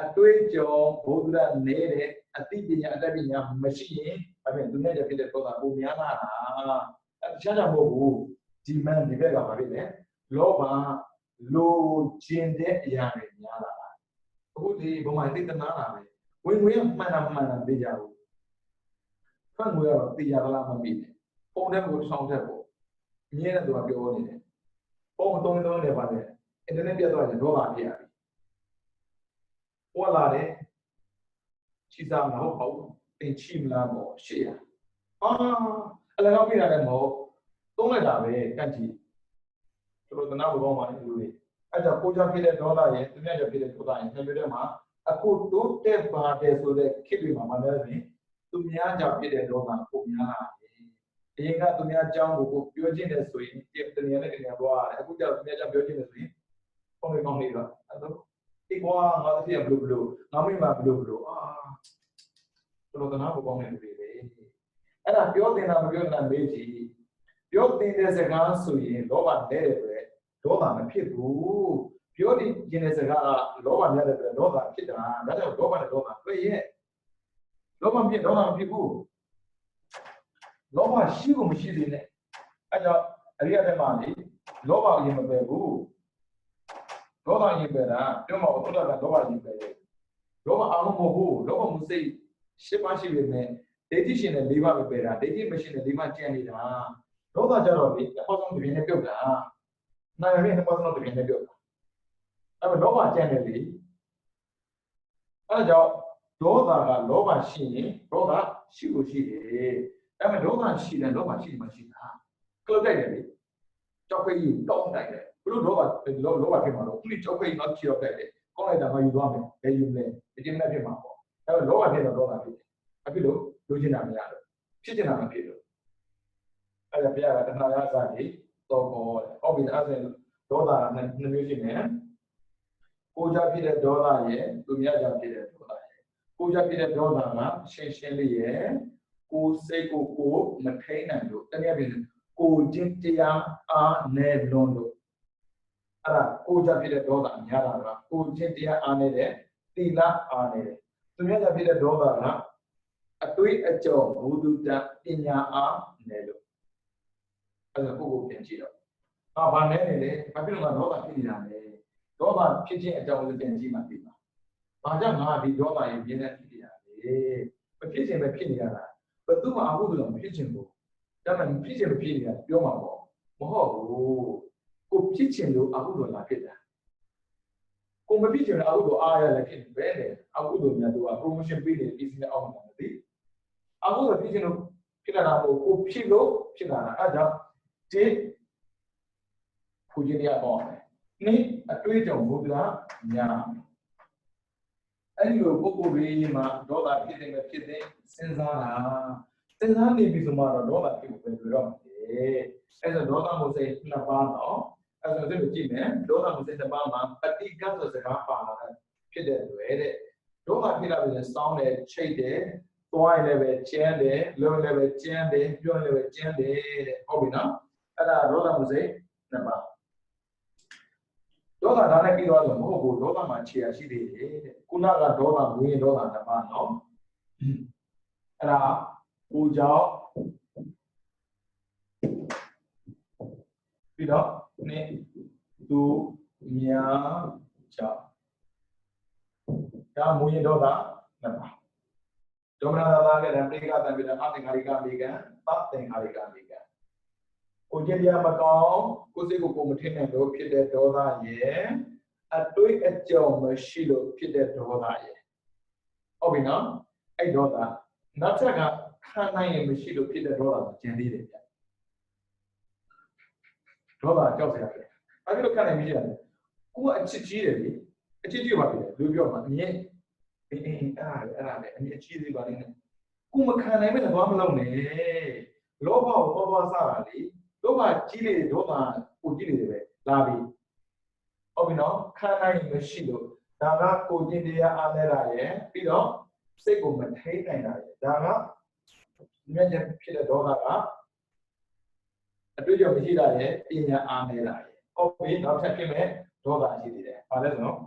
အတွေ့အကြုံဘုဒ္ဓနဲတဲ့အသိပညာအတတ်ပညာမရှိရင်အပြင်သူများကြဖြစ်တဲ့ဒေါသပုံများလာတာတခြားကြမဟုတ်ဘူးဒီမန်ဒီဘက်ကဘာဖြစ်လဲလောဘလိုချင်တဲ့အရာတွေများလာတာအခုဒီဘုံမှာသိတနာလာပဲဝင်ငွေမှန်တာသိကြဘူးဖတ်ငွေကတော့သိကြလားမသိဘူးပုံတဲ့ကိုဆောင်းတဲ့ကိုအမြဲတမ်းသူကပြောနေတယ်ပုံသုံးနေပါတယ်အင်တာနက်ပြတ်သွားရင်ဒေါသဖြစ်ရပြီဟောလာတယ်ချီစားမဟုတ်ပါဘူးတင်ချီမလားပေါ့ရှေ့ရအလကားပြတာလည်းမဟုတ်သုံးလိုက်တာပဲကန့်ကြည့်သူတို့တနာဘောမှာလူတွေအဲ့ဒါကိုကြဖြစ်တဲ့ဒေါသရဲ့သူများကြဖြစ်တဲ့ဒေါသရဲ့နှစ်မျိုးတည်းမှာအခုတိုးတက်ပါတယ်ဆိုတဲ့ခေတ်တွေမှာမလဲရင်သူများကြဖြစ်တဲ့ဒေါသပုံများလာအရင်ကသူများအကြောင်းကိုပြောခြင်းနဲ့ဆိုရင်တနည်းနဲ့တနည်းသွားတယ်အခုကျတော့သူများအကြောင်းပြောခြင်းနဲ့ဆိုရင်ပုံလေးကောင်းလေးတော့အဲ့တော့ဒီကွာငါတစ်ပြက်ဘလို့ငါမိမဘလို့သူတို့တနာကိုကောင်းနေလူတွေပဲအဲ့ဒါပြောတင်တာမပြောတင်တာမေးကြည့်ပြောတင်တဲ့စကားဆိုရင်လောဘနဲ့တဲ့အတွက်ဒေါသမဖြစ်ဘူးပြောတင်ခြင်းတဲ့စကားကလောဘများတဲ့အတွက်ဒေါသဖြစ်တာဒါကြောင့်ဒေါသနဲ့ဒေါသတွေ့ရဲ့လောဘဖြစ်ဒေါသမဖြစ်ဘူးလောဘရှိကိုမရှိသေးနဲ့အဲကြောင့်အရိယဓမ္မလေလောဘအရင်မပယ်ဘူးလောဘရင်ပယ်တာပြောမှာဘုရားကလောဘရင်ပယ်တယ်လောဘအားလုံးမဟုတ်ဘူးလောဘမှုစိတ်ရှင်းပါရှိပေမဲ့ဒိဋ္ဌိရှင်နဲ့၄ပါးပဲပယ်တာဒိဋ္ဌိမရှိနဲ့၄ပါးကျန်နေတာလောဘကြတော့လေအပေါ်ဆုံးတစ်ပြင်းနဲ့ပြုတ်တာနိုင်ရင်းအပေါ်ဆုံးတစ်ပြင်းနဲ့ပြုတ်တာအဲ့တော့လောဘကျန်တယ်လေအဲကြောင့်ဒေါသကလောဘရှိရင်ဒေါသရှိကိုရှိတယ်အဲ့မဲ့လောဘရှိတယ်လောဘရှိမှရှိတာကလုတ်တိုက်တယ်လေကြောက်ခွေးကြီးတောင်းတိုက်တယ်ဘလို့လောဘဖြစ်မှာတော့ခုကြောက်ခွေးကြီးတော့ချီတော့တိုက်တယ်ကောင်းလိုက်တာမှယူသွားမယ်ဘယ်ယူမလဲဒီကျင်းနဲ့ဖြစ်မှာပေါ့အဲ့တော့လောဘဖြစ်တော့ဒေါသဖြစ်တယ်အဖြစ်လို့လိုချင်တာမရတော့ဖြစ်ချင်တာမဖြစ်လို့အဲ့ဒါဘုရားကတဏှာရစာကြီးတော့ဟောတယ်ဟောပြီးအဲ့ဒါဒေါသနဲ့နှမျိုးရှိနေကိုကြဖြစ်တဲ့ဒေါသရဲ့သူများကြဖြစ်တဲ့ဒေါသရဲ့ကိုကြဖြစ်တဲ့ဒေါသကရှင်းလေးရဲ့ကိုစိတ်ကိုမထိန်နိုင်လို့တနည်းအားဖြင့်ကိုချင်းတရားအားနဲ့လွန်လို့အဲ့ဒါကိုကြဖြစ်တဲ့ဒေါသများတာကကိုချင်းတရားအားနေတဲ့သီလအားနေတဲ့သူများကြဖြစ်တဲ့ဒေါသကအတွေးအကြောဘုဒ္ဓတပညာအားနဲ့လို့အဲ့ဒါကိုပြန်ကြည့်တော့ဘာနဲ့နေလဲဘာဖြစ်လို့ဒေါသဖြစ်နေတာလဲဒေါသဖြစ်ခြင်းအကြောင်းကိုပြန်ကြည့်မှသိပါဘာကြောင့်ငါဒီဒေါသရဲ့ပြင်းတဲ့ဖြစ်နေတာလဲမဖြစ်ခြင်းပဲဖြစ်နေရတာဘယ်သူမှအမှုလို့မဖြစ်ချင်ဘူးဒါမှမဖြစ်ချင်မဖြစ်နေတာပြောမှာပေါ့မဟုတ်ဘူးကိုဖြစ်ချင်လို့အမှုလို့လာဖြစ်တာကိုမဖြစ်ချင်တဲ့အမှုလို့အားရလည်းဖြစ်နေပဲလေအမှုလို့များတော့ promotion ပေးနေပြည်စည်းအောင်မှာမသိအမှုလို့ဖြစ်ချင်လို့ဖြစ်လာတာကိုဖြစ်လို့ဖြစ်လာတာအဲဒါကြောင့်ဒီဖူခြင်းတရားပေါ့နိအတွေ့အကြုံဘုရားများအဲ အဲ့ဒီလိုပုဂ္ဂိုလ်တွေမှာဒေါသဖြစ်တယ်မဖြစ်တယ်စဉ်းစားတာစဉ်းစားနေပြီဆိုမှတော့ဒေါသဖြစ်ဖို့ပဲတွေ့တော့တယ်အဲ့ဆိုဒေါသမှုစိတ်နှစ်ပါးတော့အဲ့ဆိုဒီလိုကြည့်မယ်ဒေါသမှုစိတ်နှစ်ပါးမှာပฏิကဆိုစကားပါလာတယ်ဖြစ်တဲ့တွေတဲ့ဒေါသဖြစ်လာပြီစောင်းတယ်ချိတ်တယ်သွားရင်လည်းပဲကျန်းတယ်လုံးလည်းပဲကျန်းတယ်ပြောရင်လည်းပဲကျန်းတယ်တဲ့ဟုတ်ပြီနော်အဲ့ဒါဒေါသမှုစိတ်နှစ်ပါးဒေါသဒါနဲ့ပြီးသွားလို့မဟုတ်ဘူးဒေါသမှာခြေရရှိသေးတယ်တဲ့ခုနကဒေါသမူရင်ဒေါသနှစ်ပါးနော်အဲ့ဒါကိုကြောင့်ပြီးတော့နေသူများကြောင့်ဒါမူရင်ဒေါသနှစ်ပါးဒေါမနသာကလည်းပရိကတံပိတအသင်္ခါရိကမေကံသသင်္ခါရိကမေကံကိုကျင့်တရားမကောင်းကိုယ်စိတ်ကိုမထင်တဲ့လို့ဖြစ်တဲ့ဒေါသရဲ့အတွေးအကြောင်းမရှိလို့ဖြစ်တဲ့ဒေါသရဲ့ဟုတ်ပြီနော်အဲ့ဒေါသနောက်ထပ်ကခံနိုင်ရင်မရှိလို့ဖြစ်တဲ့ဒေါသကိုကျန်သေးတယ်ဗျဒေါသကြောက်စရာပဲအဲ့ဒီလိုခံနိုင်မရှိရတယ်ကိုကအချစ်ကြီးတယ်လေအချစ်ကြီးပါပြီလူပြောမှာအမြင်အဲ့ဒါပဲအမြင်အချစ်သေးပါလိမ့်မယ်ကိုမခံနိုင်မဲ့တော့မလုပ်နဲ့လောဘကိုပေါ်စားတာလေလောဘကြီးလေဒေါသကိုကြီးလေပဲလာပြီဟုတ်ပြီနော်ခံနိုင်မရှိလို့ဒါကကိုကျင့်တရားအားလဲတာရဲ့ပြီးတော့စိတ်ကိုမထိန်နိုင်တာရဲ့ဒါကမြတ်ချက်ဖြစ်တဲ့ဒေါသကအတွေ့အကြုံမရှိတာရဲ့ပညာအားလဲတာရဲ့ဟုတ်ပြီနောက်ထပ်ဖြစ်မဲ့ဒေါသရှိသေးတယ်ဘာလဲဆိုတော့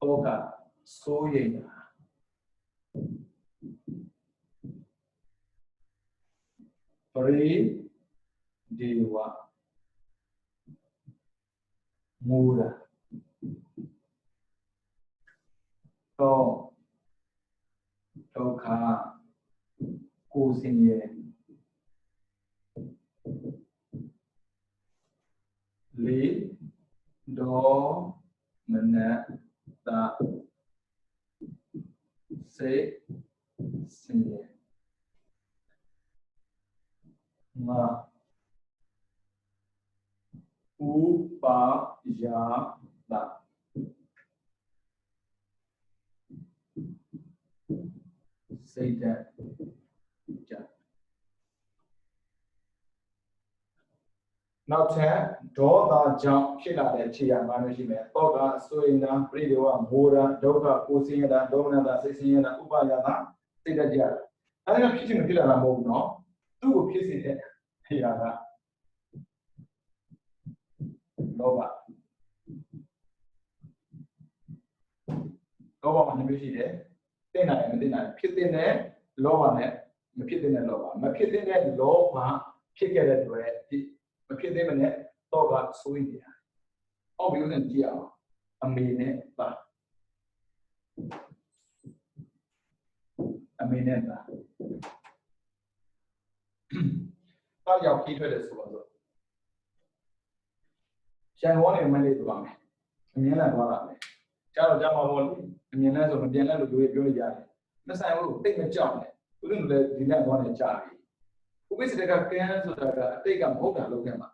ဒေါသစိုးရိမ်တာပရိဒေဝမူရာတော့ဒုက္ခကိုယ်စင်ရဲ့လေးဒေါမနတာစေစင်ရဲ့ငါဥပါယာတာစိတ်ဓာတ်ကြနောက်ထပ်ဒေါသကြောင့်ဖြစ်လာတဲ့အခြေအနေမျိုးရှိမယ်တောကအစွေနာပရိဒေဝမောရဒုက္ခကိုယ်စင်ရတာဒေါမနတာစိတ်စင်ရတာဥပါယတာစိတ်ဓာတ်ကြအဲ့ဒါဖြစ်ချင်ဖြစ်လာတာမဟုတ်ဘူးနော်သူ့ကိုဖြစ်စေတဲ့အရာကလောဘမှာနှမျိုးရှိတယ်သိနိုင်မသိနိုင်ဖြစ်တဲ့လောဘနဲ့မဖြစ်တဲ့လောဘမဖြစ်တဲ့လောဘဖြစ်ခဲ့တဲ့အတွက်မဖြစ်တဲ့နဲ့တော့ကဆိုးနေတာအောက်ပြီးဦးနဲ့ကြည့်အောင်အမေနဲ့ပါအမေနဲ့ပါတော့ရောက်ပြီးထွက်တယ်ဆိုတော့ရှန်ကောနေမလေးသွားမယ်အမြင်နဲ့သွားတာမယ်ကြားတော့ကြားမှာပေါ့လေအမြင်နဲ့ဆိုမပြန်လဲလို့ပြောနေကြတယ်မဆိုင်ဘူးတိတ်မကြောက်နဲ့ဦးဇင်းတို့လည်းဒီလန့်သွားနေကြပြီဥပိ္ပစတကကန်းဆိုတာကအတိတ်ကမဟုတ်တာလုပ်ခဲ့မှာ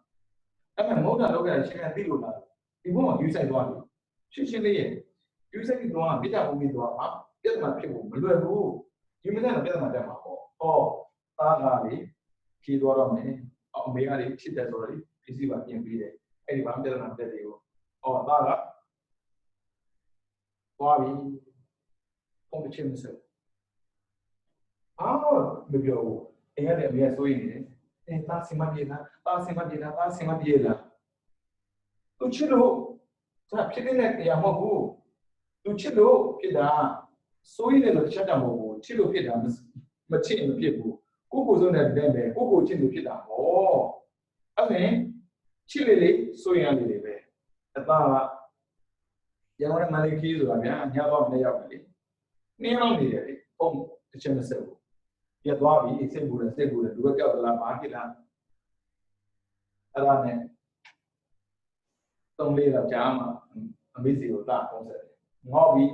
အဲ့မဲ့မဟုတ်တာလုပ်ခဲ့တာရှင်းသိလို့လားဒီဘုံမှာယူဆိုင်သွားတယ်ရှင်းရှင်းလေးရဲ့ယူဆိုင်ပြီးသွားပြစ်တာပုံပြီးသွားမှာပြဿနာဖြစ်ဖို့မလွယ်ဘူးယူမတဲ့ပြဿနာတက်မှာပေါ့သားကားလေးဖြေသွားတော့မယ်အမေကလေးဖြစ်တယ်ဆိုတော့လေပစ္စည်းပါပြင်ပြီးတယ်အဲ့ဒီဘာပြဿနာတက်တယ်ကိုသားကသွားပြီပုံတစ်ချက်မစမပြောဘူးအိမ်ကနေအမေကစိုးရိမ်နေတယ်သားစင်မပြေလားသားစင်မပြေလားသားစင်မပြေလားသူချစ်လို့ဒါဖြစ်တဲ့တရားမဟုတ်ဘူးသူချစ်လို့ဖြစ်တာစိုးရိမ်တယ်လို့ချက်တာမဟုတ်ဘူးချစ်လို့ဖြစ်တာမချစ်ရင်မဖြစ်ဘူးကိုကိုစုံတဲ့တဲ့ပဲကိုချစ်လို့ဖြစ်တာဟောအဲ့မဲ့ချစ်လေစိုးရိမ်ရလေပဲအသားကရန်ကုန်နဲ့မန္တလေးခီးဆိုတာဗျာညတော့မရောက်ဘူးလေနင်းအောင်နေတယ်လေပုံတစ်ချက်မစက်ဘူးပြတ်သွားပြီစိတ်ပူတယ်လူကကြောက်သလားဘာဖြစ်လားအဲ့ဒါနဲ့သုံးလေးတော့ကြားမှာအမေစီကိုတာပုံစံငေါ့ပြီ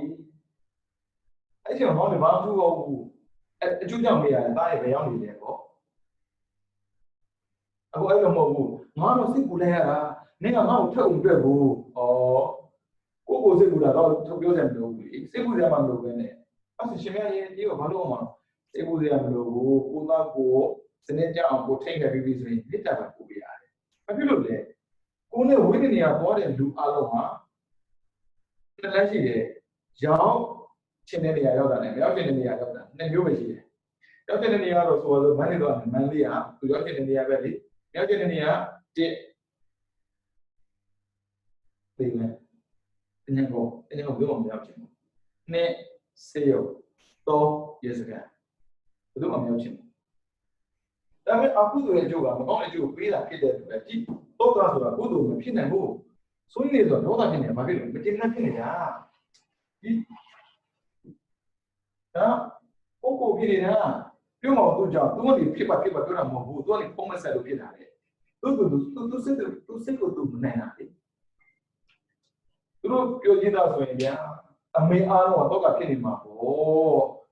အဲ့ချိန်ငေါ့နေဘာထူတော့ဘူးအကျိုးကြောင့်မေးရတယ်တားရဲ့ဘယ်ရောက်နေလဲပေါ့အခုအဲ့လိုမဟုတ်ဘူးငါတော့စိတ်ပူလဲရတာနင်ကငါ့ကိုထက်အောင်တွေ့ဘူးကို ကိုစိတ်ကူတာတော့ပြောစရာမလိုဘူးလေစိတ်ကူစရာမှမလိုပဲနဲ့အဲ့ဆိုရှင်မရဲ့ဒီကဘာလို့အောင်မလဲစိတ်ကူစရာမလိုဘူးကိုသားကိုစနစ်ကြအောင်ကိုထိတ်ခဲ့ပြီးဆိုရင်မြစ်တာပဲပို့ပြရတယ်ဘာဖြစ်လို့လဲကိုနဲ့ဝိနည်းကသွားတဲ့လူအလုံးဟာတလက်ရှိတယ်ရောက်ချင်းတဲ့နေရာရောက်တာနဲ့မရောက်တဲ့နေရာရောက်တာနှစ်မျိုးပဲရှိတယ်ရောက်တဲ့နေရာတော့ဆိုတော့မန်းလေးတော့မန်းလေးဟာသူရောက်တဲ့နေရာပဲလေရောက်တဲ့နေရာတစ်ဒီနဲ့အញ្ញကိုဘယ်လိုမရောက်ချင်ဘူးနှစ်စေရောတော့ရေစကန်ဘယ်လိုမရောက်ချင်ဘူးဒါပေမဲ့အခုဆိုရဲ့အကျိုးကမကောင်းတဲ့အကျိုးပေးတာဖြစ်တဲ့အတွက်ဒီတော့တာဆိုတာဘုဒ္ဓမဖြစ်နိုင်ဘူးဆိုရင်လေဆိုတော့ဒေါသဖြစ်နေမှာဖြစ်လို့မတင်နဲ့ဖြစ်နေတာဒီဒါကိုဖြစ်နေတာပြုံးအောင်သူကြောင့်သူကနေဖြစ်ပါပြောတာမဟုတ်ဘူးသူကနေပုံမဆက်လို့ဖြစ်တာလေသူစိတ်ကိုသူမနိုင်တာလေသူတို့ပြောကြည့်တာဆိုရင်ဗျာအမေအားလုံးတော့ကဖြစ်နေမှာပေါ့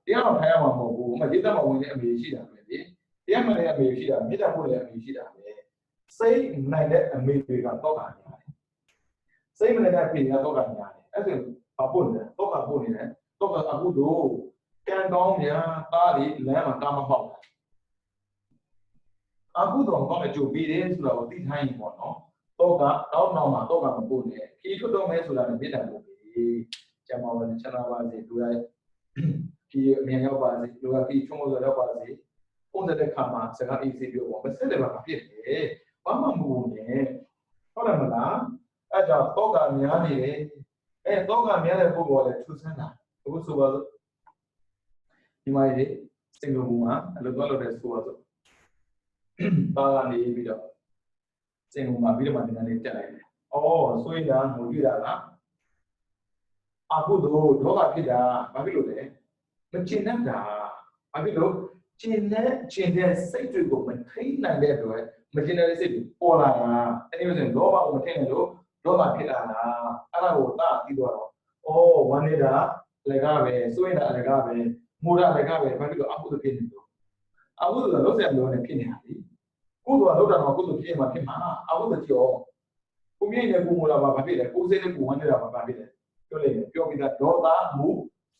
တရားတော်ထိုင်ရမှာမဟုတ်ဘူးမရေးသက်မဝင်တဲ့အမေရှိတာပဲလေတရားမလည်းအမေရှိတာမြေတာဖို့လည်းအမေရှိတာပဲစိတ်နိုင်တဲ့အမေတွေကတော့ကညာတယ်စိတ်မနိုင်တဲ့ဖေကတော့ကညာတယ်အဲ့ဒါဘာပို့လဲတော့ကပို့နေတယ်တော့ကအခုတို့ကံကောင်းများသားတွေလမ်းမှာတားမပေါက်အခုတော့ကောင်းတဲ့ကြိုပြီးတယ်ဆိုတော့သိထားရင်ပေါ့နော်တော့ကတောင်းနောက်မှာတော့ကမပို့နဲ့ခီးထွက်တော့မဲဆိုတာလည်းမြေတာပို့ပြီကျမပါနဲ့ချမ်းသာပါစေသူရဲ့ခီးအမြန်ရောက်ပါစေလူကခီးချုံးလို့ရောက်ပါစေပုံစံတဲ့ခါမှာစကားအေးဆေးပြောပေါ့မဆက်တယ်ပါဖြစ်တယ်ဘာမှမဟုတ်နဲ့ဟုတ်တယ်မလားအဲ့ကြောင့်တော့ကများနေတယ်အဲ့တော့ကများတဲ့ပုံပေါ်လည်းထူဆန်းတာအခုဆိုပါစို့ဒီမှာလေစင်ကာပူမှာအလုပ်လုပ်တဲ့ဆိုပါစို့ပါကနေပြီးတော့စင်ကာပူမှာပြီးတော့မှဒီနေ့တက်လိုက်တယ်။အော်ဆိုရင်ဒါငိုကြည့်တာလား။အခုတော့ဒေါသဖြစ်တာဘာဖြစ်လို့လဲ။မကျင်တတ်တာဘာဖြစ်လို့ကျင်တဲ့စိတ်တွေကိုမထိန်နိုင်တဲ့အတွက်မကျင်တဲ့စိတ်တွေပေါ်လာတာအဲ့ဒီလိုဆိုရင်လောဘကိုမထိန်နိုင်လို့ဒေါသဖြစ်လာတာအဲ့ဒါကိုသာပြီးတော့အော်ဝမ်းနေတာလည်းကပဲဆိုရင်ဒါလည်းကပဲမူရလည်းကပဲဘာဖြစ်လို့အခုလိုဖြစ်နေလို့အခုလိုလုံးဆက်မျိုးနဲ့ဖြစ်နေတာလေကိုယ်ကလောက်တာတော့ကိုယ်ဖြစ်မှဖြစ်မှာအခုလိုကြောကိုမြင့်နေကိုမူရပါဘာဖြစ်လဲကိုယ်စိတ်နဲ့ကိုဝမ်းနေတာဘာဖြစ်လဲပြောလိုက်ပြောပြီးသားဒေါသမူ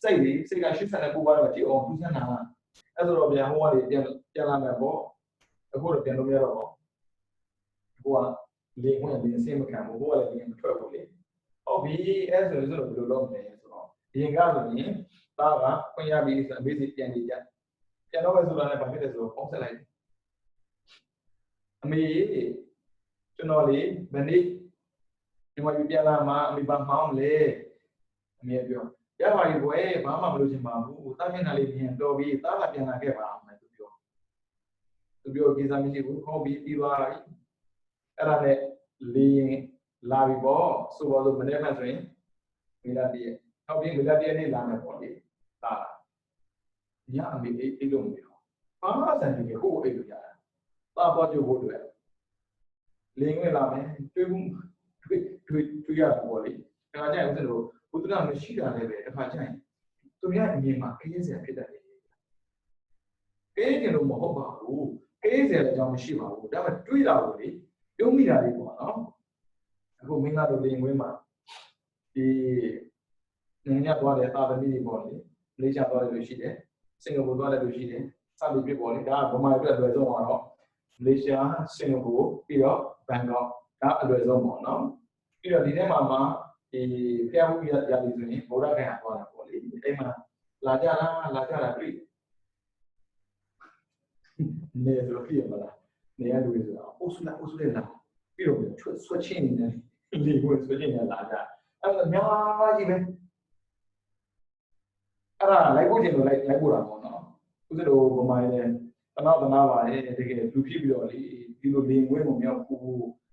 စိတ်က89ပါတော့ကြည့်အောင်သူစမ်းတာအဲ့ဆိုတော့ဗျာဟိုကနေပြန်လာမယ်ပေါ့အခုတော့ပြန်လို့မရတော့ဘူးဟိုကလေဝင်လေအစင်မခံဘူးဟိုကလည်းလေမထွက်ဘူးလေဟုတ်ပြီအဲ့ဆိုတော့ဘယ်လိုလုပ်မလဲဆိုတော့ရင်ကဆိုရင်သားကခွင့်ရပြီးဆိုအမေစီပြန်နေကြပြန်တော့ပဲဆိုတာလည်းဘာဖြစ်လဲဆိုတော့ပုံဆက်လိုက်အမေကျွန်တော်လေမနေ့ဒီမှာပြန်လာမှအမေဘာမှောင်းလေအမေပြောရပါပြီကွယ်ဘာမှမလုပ်ချင်ပါဘူးတားမျက်နှာလေးပြန်တော်ပြီးသားကပြန်လာခဲ့ပါမယ်သူပြောကိစ္စမရှိဘူးခေါ်ပြီးပြီးသွားပြီအဲ့ဒါနဲ့လေရင်လာပြီပေါ့ဆိုတော့မနေ့မှဆိုရင်မိလာတည်းဟုတ်ပြီမိလာတည်းနေ့လာမယ်ပေါ့လေဒါညအမေအိတ်လို့မပြောဘာမှစံကြည့်ဟိုအိတ်လို့ရတာတာပေါ်ကြဖို့တွေ့လေဝင်လာမယ်တွေ့ရတာပေါ့လေဒါကြိုက်ဦးစလို့ဘုဒ္ဓနာမရှိတာလည်းပဲတစ်ခါကျရင်သူများအမြင်မှာခင်းစရာဖြစ်တတ်တယ်ခင်းတယ်လို့မဟုတ်ပါဘူးခင်းစရာလည်းအကြောင်းမရှိပါဘူးဒါပေမဲ့တွေးတာကိုလေပြုံးမိတာလေးပေါ့နော်အခုမင်းကတော့လေဝင်မှာဒီနိုင်ငံသွားတယ်တာသမီတွေပေါ့လေမလေးရှားသွားတယ်လို့ရှိတယ်စင်ကာပူသွားတယ်လို့ရှိတယ်စသည်ဖြစ်ပေါ့လေဒါကဗမာပြည်အတွက်အလွယ်ဆုံးပါတော့မလေးရှားစင်ကာပူပြီးတော့ဘန်ကောက်ဒါအလွယ်ဆုံးပေါ့နော်ပြီးတော့ဒီထဲမှာဒီဖျားမှုရသည်ဆိုရင်ဗုဒ္ဓဂယာသွားတာပေါ့လေအဲ့မှာလာကြတာတွေ့နေဆိုပြရမလားနေရလူတွေဆိုတာအုပ်စုလိုက်လာပြီးတော့ဆွတ်ချင်းနေတယ်လေကိုဆွတ်ချင်းနေလာကြအဲ့ဒါများကြီးပဲအဲ့ဒါလိုက်ဖို့ချင်းလို့လိုက်ဖို့တာပေါ့နော်ဥစ္စာတို့ဗမာရဲ့တနာပါလေတကယ်လူဖြစ်ပြီးတော့လေဒီလိုလေငွေမမြောက်ဘူး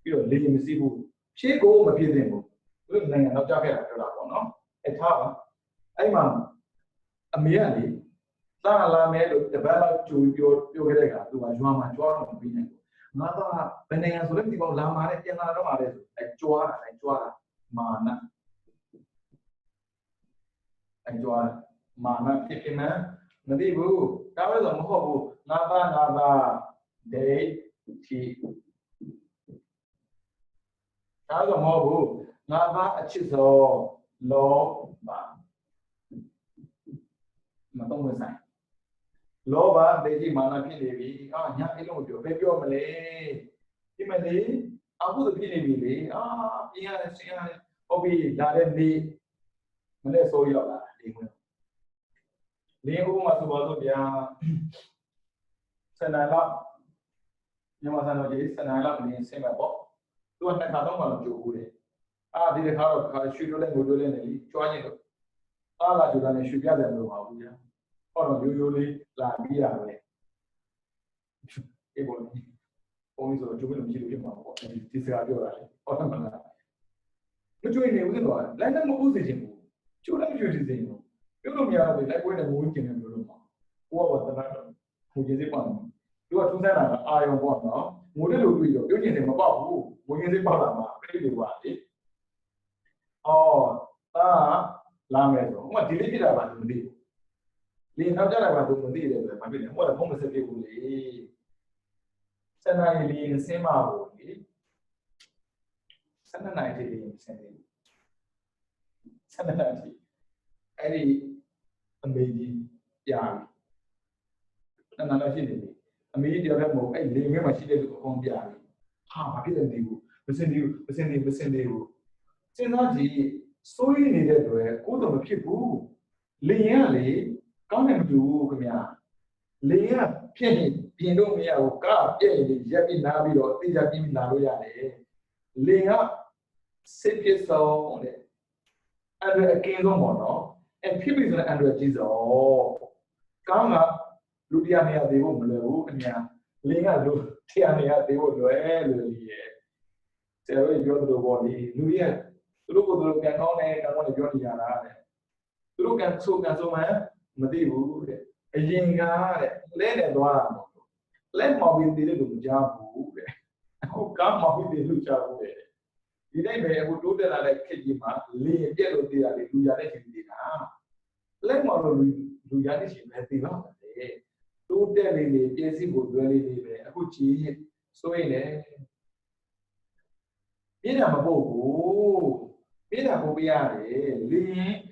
ပြီးတော့လေမစီးဘူးရှေးကိုမဖြစ်သင့်ဘူးသူတို့နိုင်ငံတော့ကြားခဲ့တာပြောတာပေါ့နော်အဲ့ထားပါအဲ့မှာအမေကလေသာလာမဲလို့တပတ်လောက်ကြိုပြောခဲ့တဲ့ကသူကရွာမှာကြွားတော့ပြီးနေတယ်ငါကဘယ်နိုင်ငံဆိုလဲဒီပေါ့လာမာနဲ့ပြန်လာတော့မှာလေဆိုအဲကြွားတာမာနဖြစ်ဖြစ်နဲ့မသိဘူးဒါပဲဆိုမဟုတ်ဘူးငါသားဒိတ်ချီဒါဆိုမဟုတ်ဘူးငါသားအချစ်ဆုံး law ba mà tông mới sai law ba để gì mà nó phi lệ vì nhá cái lúc biểu phải biểu mà lệ thì mà lệ aku tu phi lệ vì lệ bây giờ obi là đến đi mà lệ số yếu là đi mới lệ cũng mà số bao nhiêu bia sen này lắm nhưng mà sao nó chỉ sen này lắm thì xem mà bỏ tôi này khá đông mà làm chủ đấy đi để khá là suy đoán ngồi lên này cho anh được là chủ đề này suy đoán được mà bây giờ còn nhiều đi là bây giờ này cái bộ này ông ấy rồi chúng mình chỉ được mà bỏ thì sẽ điều là còn mà nó chui này cái đó lại nó một cái gì chú đang chui gì gì cái đó nhà này lại quên là ngồi trên này rồi mà qua vật đó không chỉ gì bằng lúc chúng ta là ai cũng bỏ nó ngồi đây lùi rồi cái gì thì mà bỏ vụ ngồi như thế bỏ là mà cái điều quả đấy ta làm cái đó mà delete cái là bạn đi liền nó chắc là bạn tụi mình đi được mà bây giờ mỗi lần không phải cái vụ gì sau này liền xem màu gì sau này thì liền xem gì sau này thì cái gì anh bị gì già nên là nó chỉ là anh bị điều đó một cái liền mấy mà chỉ để được con già mà cái gì bớt điều xem nó gì số này để rồi cố tình mà khi phụ liền liền có nên đủ cái nhà liền phiền đâu mà cả cái gì giờ bị nào bị rồi thì giờ bị nào rồi này liền xếp cái số này anh rồi cái đó mà nó em khi bây giờ anh rồi chỉ rồi cả mà lúc đi anh ấy đi vô mình luôn cái nhà liền lúc thì anh ấy đi vô rồi liền sẽ rồi vô được vô đi lúc có được cái nó này nó mới vô đi ra đấy lúc cái số mà đi vô đấy riêng cái lấy để đoán lấy màu biển đi được giá vụ đấy aku cả màu biển đi được giá vụ đấy đi đây về aku đối với là cái gì mà liền cái đồ đi là lưu giá đấy chỉ đi nào lấy màu đồ lưu giá đấy chỉ là đi vào đấy đối với liền cái gì bộ đồ liền về aku chỉ số này biết là mà bộ biết là bộ bây giờ đấy liền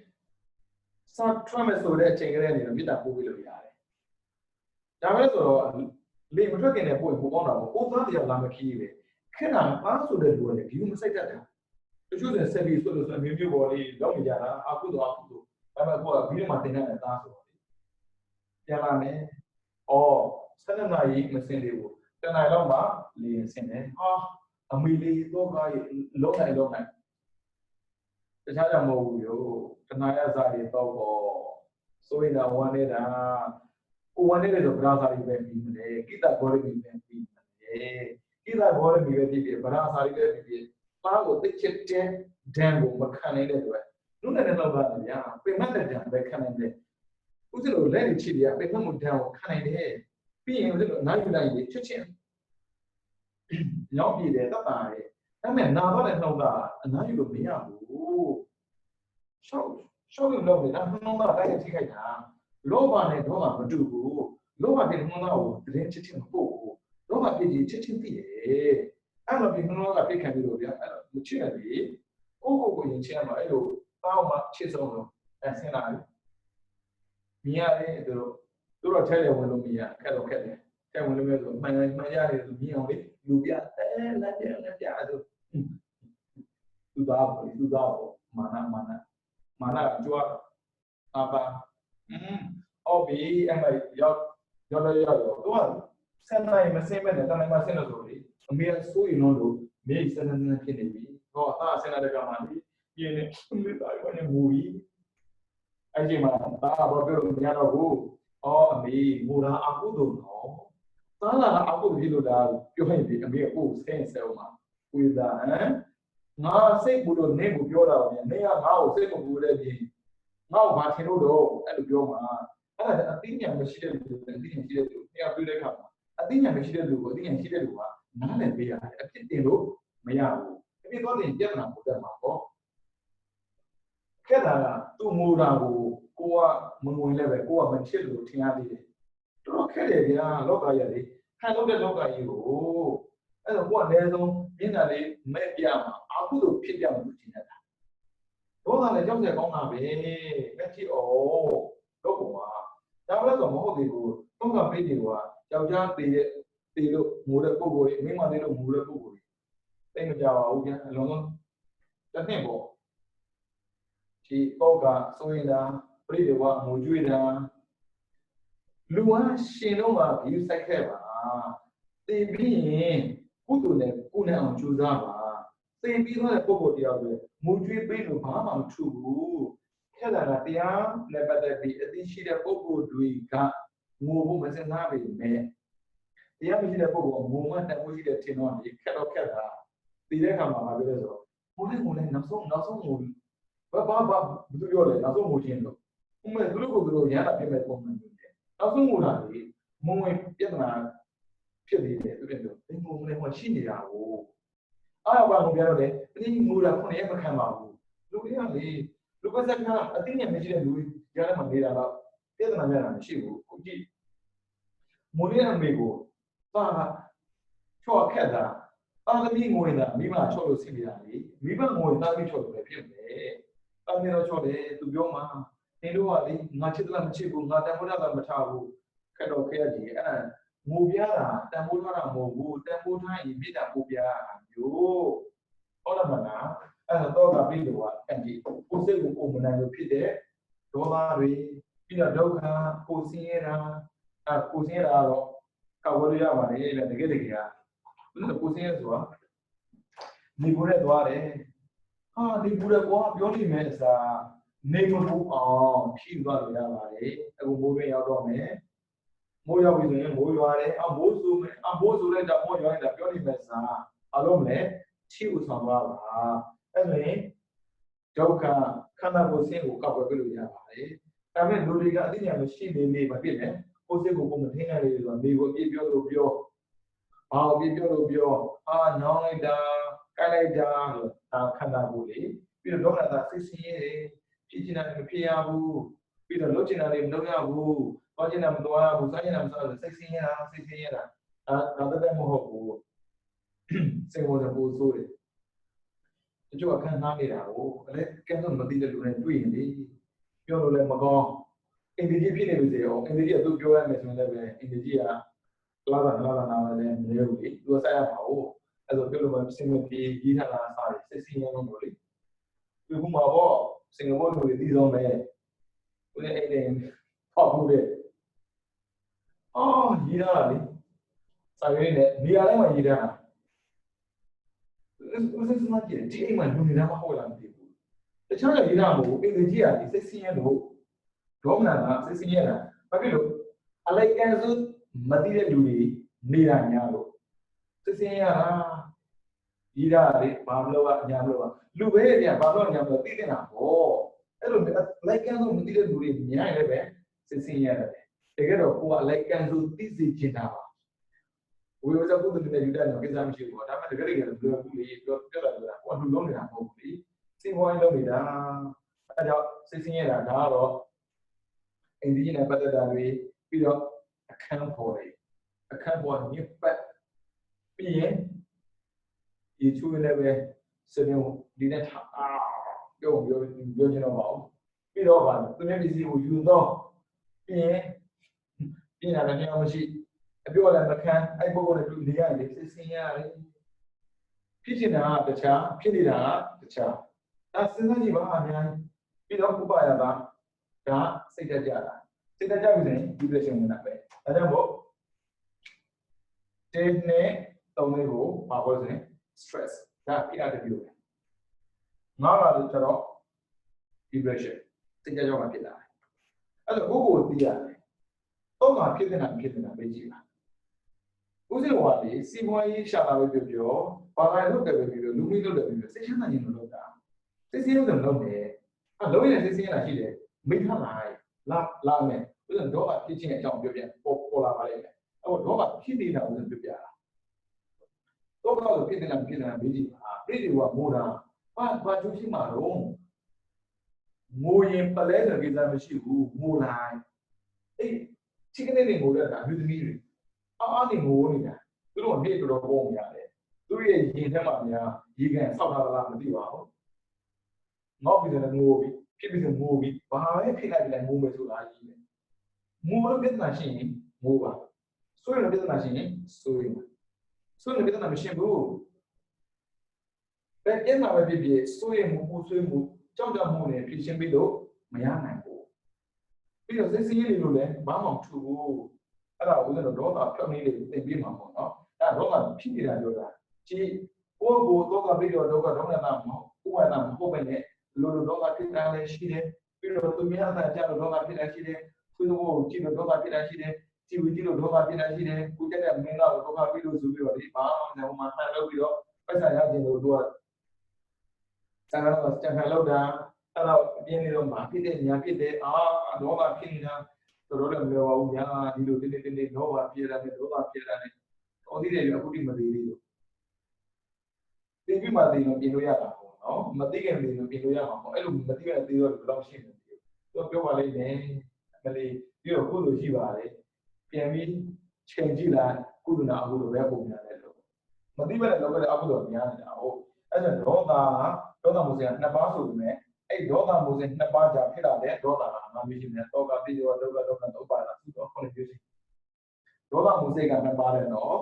sao Trump số đấy trên cái này biết là bộ bây giờ đấyဒါပဲဆိုတော့လေမထွက်ခင်နဲ့ပို့ပို့ကောင်းတာပေါ့ပို့သားတရားလာမခီးပဲခက်တာပါဆိုတဲ့လူကလည်းဒီလိုမစိုက်တတ်တာတချို့ဆိုဆက်ပြီးဆိုလို့အမျိုးမျိုးပေါ်လေးလောက်နေကြတာအခုတော့ဒါပေမဲ့ကိုကဘီးမှာတင်တဲ့သားဆိုတော့ပြန်လာမယ်12နာရီမစင်သေးဘူးတနင်္လာလောက်မှလေဆင်းတယ်အမီလီတော့ကလုံးနိုင်တခြားကြောင့်မဟုတ်ဘူးရောတနာရစာတွေတော့ဆိုရင်တော့ဝမ်းနေတာကိုဝန်နေတဲ့ဆိုဗရာစာရီပဲပြီးမလဲကိတ္တဘောရမီပဲပြီးမလဲကိတ္တဘောရမီပဲပြီးဗရာစာရီပဲပြီးပါကိုတစ်ချက်တဲ့ဒန်ကိုမခံနိုင်တဲ့အတွက်နုနဲ့တော့ပါတယ်ဗျာပင်မတဲ့ဒန်ပဲခံနိုင်တယ်ဥစ္စာလိုလက်တွေချီတွေကပင်မမှုဒန်ကိုခံနိုင်တယ်ပြီးရင်ဥစ္စာလိုနားယူလိုက်ပြီးချက်ချင်းရောက်ပြည်တယ်တတ်တာရဲ့အဲ့မဲ့နာတော့တဲ့နှုတ်ကအနားယူလို့မရဘူးရှောက်လို့နေတာနှုတ်ကတိုင်းထိခိုက်တာလောဘနဲ့ဒေါသမတူဘူးလောဘတဲ့နှုတ်ကိုတင်းချက်ချင်းမပို့ဘူးလောဘပြည့်ချက်ချင်းသိတယ်အဲ့လိုဒီနှုတ်ကပြည့်ခံပြီးလို့ဗျာအဲ့လိုမချစ်ရလေကိုရင်ချစ်ရမှာအဲ့လိုတောင်းမှချစ်ဆုံးလို့ဆင်းလာပြီမြင်ရတယ်သူတို့ထဲလေဝင်လို့မရခက်တော့ခက်တယ်ထဲဝင်လို့မရဆိုမှန်ရတယ်သူမြင်အောင်လေလူပြလက်ပြဆိုသူသားမာနကြွားပါပြီအဲ့မှာရောက်တော့သူကဆက်နိုင်မစင်းမဲ့နဲ့တနိုင်မစင်းလို့ဆိုလေအမေဆိုရင်တော့မေးစနေဖြစ်နေပြီဆင်းလာတဲ့ကမှဒီပြင်းနေမိသားစုနဲ့မူကြီးအဲ့ဒီမှာဘာပြောလို့မရတော့ဘူးအမေမူတာအကုသို့တော့သားလာအကုသို့ဖြစ်လို့ဒါပြောရင်ဒီအမေကိုဆင်းအောင်မှာဝေသာငါစိတ်ဘူးလို့နေကိုပြောတာပဲနေကငါ့ကိုစိတ်မပူတဲ့ပြင်ငါ့ကိုဘာထင်လို့တော့အဲ့လိုပြောမှာအဲ့ဒါအသိဉာဏ်မရှိတဲ့လူအသိဉာဏ်ရှိတဲ့လူတရားတွေ့တဲ့အခါမှာအသိဉာဏ်မရှိတဲ့လူကိုအသိဉာဏ်ရှိတဲ့လူကနားလည်ပေးရတယ်အဖြစ်တင်လို့မရဘူးအဖြစ်တော့တင်ပြဿနာပိုတက်မှာပေါ့ခက်တာကသူ့မူတာကိုမငွေလဲပဲကိုကမချစ်လို့ထင်ရသေးတယ်တော်ခက်တယ်ဗျာလောကကြီးလေဟန်လို့တဲ့လောကကြီးကိုအဲ့တော့ကိုကအနည်းဆုံးမျက်နှာလေးမဲ့ပြမှာအခုလိုဖြစ်ပြမှုထင်တတ်တာ ဒေါသလည်းကြောက်စရာကောင်းတာပဲလက်ကြည့်အောင်တော့ပုံပါဒါမှလည်းဆိုမဟုတ်သေးဘူးသုံးကပေးတွေကယောက်ျားတေလို့ငိုတဲ့ပုံကိုမိန်းမတေလို့ငိုတဲ့ပုံကိုသိမကြပါဘူးဗျာအလုံးစုံတစ်နှစ်ပေါ့ဒီတော့ကဆိုရင်ဒါပြိတွေကငိုကြွေးတာလူကရှင်တော့မှ view စိုက်ခဲ့ပါသိပြီးရင်ကုသိုလ်နဲ့ကိုယ်နဲ့အောင်ကြိုးစားပါသိပြီးတော့ပုံကိုတရားပဲငိုကြွေးပေးလို့ဘာမှမထူဘူးခက်လာတာတရားနဲ့ပတ်သက်ပြီးအသိရှိတဲ့ပုံကိုတွေကငိုဖို့မစင်စားပေမဲ့တရားမရှိတဲ့ပုံကိုငိုမှတန်ဖိုးရှိတဲ့ထင်တော့ဒီခက်တော့ခက်တာဒီတဲ့အခါမှာမပြောလဲဆိုတော့ငိုလိုက်နောက်ဆုံးငိုဘာဘယ်သူပြောလဲနောက်ဆုံးငိုခြင်းလို့ဥမဲ့သူတို့ကိုသူတို့ရမ်းတာပြင်မဲ့ပုံမှန်မျိုးတယ်နောက်ဆုံးငိုတာလေမုံဝင်ပြဿနာဖြစ်နေတယ်သူတို့ပြောဒီငိုမလဲဟောရှိနေတာကိုအားရပါငိုပြတော့လေဒီငိုတာခုနှစ်ရက်မခံပါဘူးလူတွေကလေလူကစက်ကအသိဉာဏ်မရှိတဲ့လူကြားထဲမှာနေတာတော့ပြဿနာများတာမရှိဘူးခုကြည့်ငိုနေတဲ့အမေကိုပါချော့ခက်တာတာသမီးငိုနေတာမိမချော့လို့စီးနေတာလေမိဘငိုနေတာသမီးချော့လို့ပဲဖြစ်တယ်တာသမီးတော့ချော့တယ်သူပြောမှာနေတော့ကလေငါချစ်တယ်မချစ်ဘူးငါတန်ဖိုးတာမထားဘူးခက်တော့ခက်ကြီးအဲ့ဒါငိုပြတာတန်ဖိုးထားတာမဟုတ်ဘူးတန်ဖိုးထားရင်မြေတာပို့ပြတာမျိုးဟုတ်လားမလားအဲ့တော့ကပြီးတော့အဲ့ဒီကိုယ်စိတ်ကိုပုံမနိုင်လို့ဖြစ်တဲ့ဒေါသတွေပြီးတော့ဒုက္ခကိုဆင်းရဲတာကိုဆင်းရဲတာတော့ကောက်ဝလို့ရပါတယ်လေတကယ်ကဘယ်လိုကိုဆင်းရဲဆိုတာနေကိုနဲ့သွားတယ်ဟာနေကိုနဲ့ကွာပြောနေမယ်အစားနေမပူအောင်ဖြည့်သွားလို့ရပါတယ်အခုမိုးတွင်ရောက်တော့မယ်မိုးရောက်ပြီဆိုရင်မိုးရွာတယ်မိုးဆိုမယ်မိုးဆိုလိုက်တာမိုးရွာနေတာပြောနေမယ်စားအလုံးနဲ့ဖြည့်ဥဆောင်သွားပါအဲ့ဆိုရင်ဒုက္ခခန္ဓာကိုယ်ဆင်းကိုကောက်ွယ်ပြလို့ရပါတယ်ဒါပေမဲ့လူတွေကအသိဉာဏ်မရှိနေမဖြစ်နဲ့ကိုယ်စိတ်ကိုပုံမထင်းနိုင်လေဆိုတာနေကိုအပြည့်ပြောလို့ပြောဘာအပြည့်ပြောလို့ပြောနောင်းလိုက်တာကိုက်လိုက်တာလို့ခန္ဓာကိုယ်လေပြီးတော့ဒေါသစိတ်ဆင်းရဲဖြစ်ချင်တာမဖြစ်ရဘူးပြီးတော့လုပ်ချင်တာတွေမလုပ်ရဘူးသွားချင်တာမသွားရဘူးစားချင်တာမစားရဘူးစိတ်ဆင်းရဲတာဒါတည်းမဟုတ်ဘူးစိတ်ဝင်စားဖို့ဆိုတယ်တချို့အခန်းသားနေတာကိုလည်းကဲတော့မသိတဲ့လူတွေတွေ့ရင်လေပြောလို့လည်းမကောင်းအင်ဒီဂျီဖြစ်နေပြီစေရောအင်ဒီဂျီကသူပြောရမယ်ဆိုရင်လည်းပဲအင်ဒီဂျီကလာတာနာလည်းမလဲဘူးလေသူကဆက်ရပါဘူးအဲ့တော့ပြောလို့မှစင်မပြေကြီးထလာစားတယ်စိတ်ဆင်းရဲလို့လို့လေဒီခုမှာပေါ့စင်ကာပူလူတွေသိဆုံးပဲဦးလေးအဲ့ဒီဖောက်ဘူးလေရေးတာလေစာရွေးနဲ့နေရာတိုင်းမှာရေးတာဦးစင်စမကြီးဒီအိမ်မှာလူနေတာမဟုတ်လားမသိဘူးတခြားကရေးတာမဟုတ်အင်ဒီဂျီကဒီစိတ်ဆင်းရဲလို့ဒေါမနကစိတ်ဆင်းရဲတာဘာဖြစ်လို့အလိုက်ကန်စုမသိတဲ့လူတွေနေတာညာလို့စိတ်ဆင်းရဲတာရေးတာလေဘာလို့ကညာလို့ကလူပဲဗျာဘာလို့ညာလို့သိနေတာပေါ့အဲ့လိုလိုက်ကန်စုမသိတဲ့လူတွေညာလည်းပဲစိတ်ဆင်းရဲတယ်တကယ်တော့ကိုကအလိုက်ကန်စုသိစေချင်တာပါဝေဝဇကုသတဲ့ယူတာတော့ကိစ္စမရှိဘူးဒါမှတကယ်တကယ်ဘယ်လိုကူလေးပြောတာလဲကိုအလူလုံးနေတာမဟုတ်ဘူးလေစိတ်ဝိုင်းလုံးနေတာအဲကြောင့်စိတ်ဆင်းရဲတာဒါကတော့အင်ဒီဂျီနဲ့ပတ်သက်တာတွေပြီးတော့အခန်းပေါ်တွေအခန်းပေါ်ညစ်ပတ်ပြီးရင်ဒီချူလည်းပဲစနေဒီနဲ့ပြောချင်တော့ပါဘူးပြီးတော့ဗာသူများပစ္စည်းကိုယူတော့ပြီးရင်ပြင်လာတယ်တရားမရှိအပြောလည်းမခံအဲ့ပုဂ္ဂိုလ်နဲ့တူနေရတယ်စိတ်ဆင်းရတယ်ဖြစ်နေတာကတခြားဖြစ်နေတာကတခြားဒါစဉ်းစားကြည့်ပါအများကြီးပြီးတော့ဥပါယတာဒါစိတ်တက်ကြတာစိတ်တက်ကြပြီဆိုရင် depression ဝင်တာပဲဒါကြောင့်မို့ဒီနဲ့တုံးလေးကိုဘာပြောဆိုရင် stress ဒါပြရတယ်ပြောတယ်ငါးပါလို့ကျတော့ depression စိတ်ကြကြောင့်ဖြစ်လာတယ်အဲ့တော့ကိုယ်သိရတယ်တော့ငါဖြစ်နေတာပဲကြည့်ပါဦးစိဝါဒီစီပွားရေးရှာတာပဲပြောဘာသာလုပ်တယ်ပဲပြောလူမျိုးလုပ်တယ်ပဲပြောစိတ်ချမ်းသာခြင်းလို့လုပ်တာစိတ်ဆင်းရဲတယ်လုပ်တယ်လုံးရင်စိတ်ဆင်းရဲတာရှိတယ်မိထားလာမယ်ဦးဇင်တော့ဖြစ်ခြင်းအကြောင်းပြောပြပေါ်လာပါလိမ့်မယ်အဲ့တော့တော့ဖြစ်နေတာဦးဇင်ပြောပြတာတော့ဖြစ်နေတာမေးကြည့်ပါပြည်တွေကမိုးတာဘာကျိုးရှိမှာတော့ငိုရင်ပလဲတဲ့ကိစ္စမရှိဘူးငိုလိုက်အေးချိကနေနေငိုတဲ့ဒါအမျိုးသမီးတွေနေငိုနေတာသူတို့နေ့တော်ပုံရတယ်သူရဲ့ရင်ထဲမှာများရေကန်ဆောက်ထားတာလားမသိပါဘူး ngóc bây giờ là ngô bị khi bây giờ ngô bị bà ấy khi lại là ngô bây giờ là gì ngô nó biết là gì ngô bà xôi nó biết là gì xôi nó biết là gì bố cái nào về việc xôi mù trong đó mù này thì xem biết đâu mà nhà này bố bây giờ sẽ gì luôn đấy bà mong chúအဲ့ဒါဦးဇင်းတို့ဒေါသဖြောင်းနေလေးသင်ပြီးမှာပေါ့နော်အဲ့ဒါဒေါသဖြစ်နေတာပြောတာဒီကိုယ်ကိုဒေါသပြီးတော့ဒေါသမဟုတ်ဥပဒမဟုတ်ပဲနဲ့လိုဒေါသဖြစ်တာလည်းရှိတယ်ပြီးတော့သူများအကြတော့ဒေါသဖြစ်တာရှိတယ်သူတို့ကြည့်လို့ဒေါသဖြစ်တာရှိတယ်ကြည့်ပြီးလို့ဒေါသဖြစ်တာရှိတယ်ကိုကြတဲ့မင်းကဒေါသပြီးလို့ဆိုပြီးတော့ဒီဘာမှမမှန်လို့ပြီးတော့ပတ်စံရခြင်းလို့သူကစံကတော့စံခံလောက်တာအဲ့တော့ပြင်းနေတော့မာဖြစ်တဲ့ညာဖြစ်တဲ့ဒေါသဖြစ်နေတာတော်တော်လည်းမပြောပါဘူးညာဒီလိုတင်းလောဘပြေတာနဲ့ဒေါသပြေတာနဲ့တော်သေးတယ်ပြအခုတိမသေးသေးလို့သိပြီးမှသိလို့ပြင်လို့ရတာပေါ့နော်မသိခင်သိလို့ပြင်လို့ရမှာပေါ့အဲ့လိုမသိခဲ့သေးတော့ဘယ်တော့ရှိနေတယ်သူပြောပါလိမ့်မယ်ကလေးပြီးတော့ကုသိုလ်ရှိပါတယ်ပြန်ပြီးချိန်ကြည့်လိုက်ကုသနာအကုသိုလ်ပဲပုံများတယ်လို့မသိပဲလောကတဲ့အကုသိုလ်များနေတာဟုတ်အဲ့ဒါဒေါသမှုစရာနှစ်ပါးဆိုပေမဲ့အဲ့ဒေါသမှုစရာနှစ်ပါးကြာဖြစ်လာတဲ့ဒေါသကငါမျိုးရှိနေတော့ကပြည့်ရောဒုက္ခသုပ္ပါဒသုတော့ခေါင်းမျိုးရှိဒေါသမှုစိတ်ကနှစ်ပါးတယ်နော်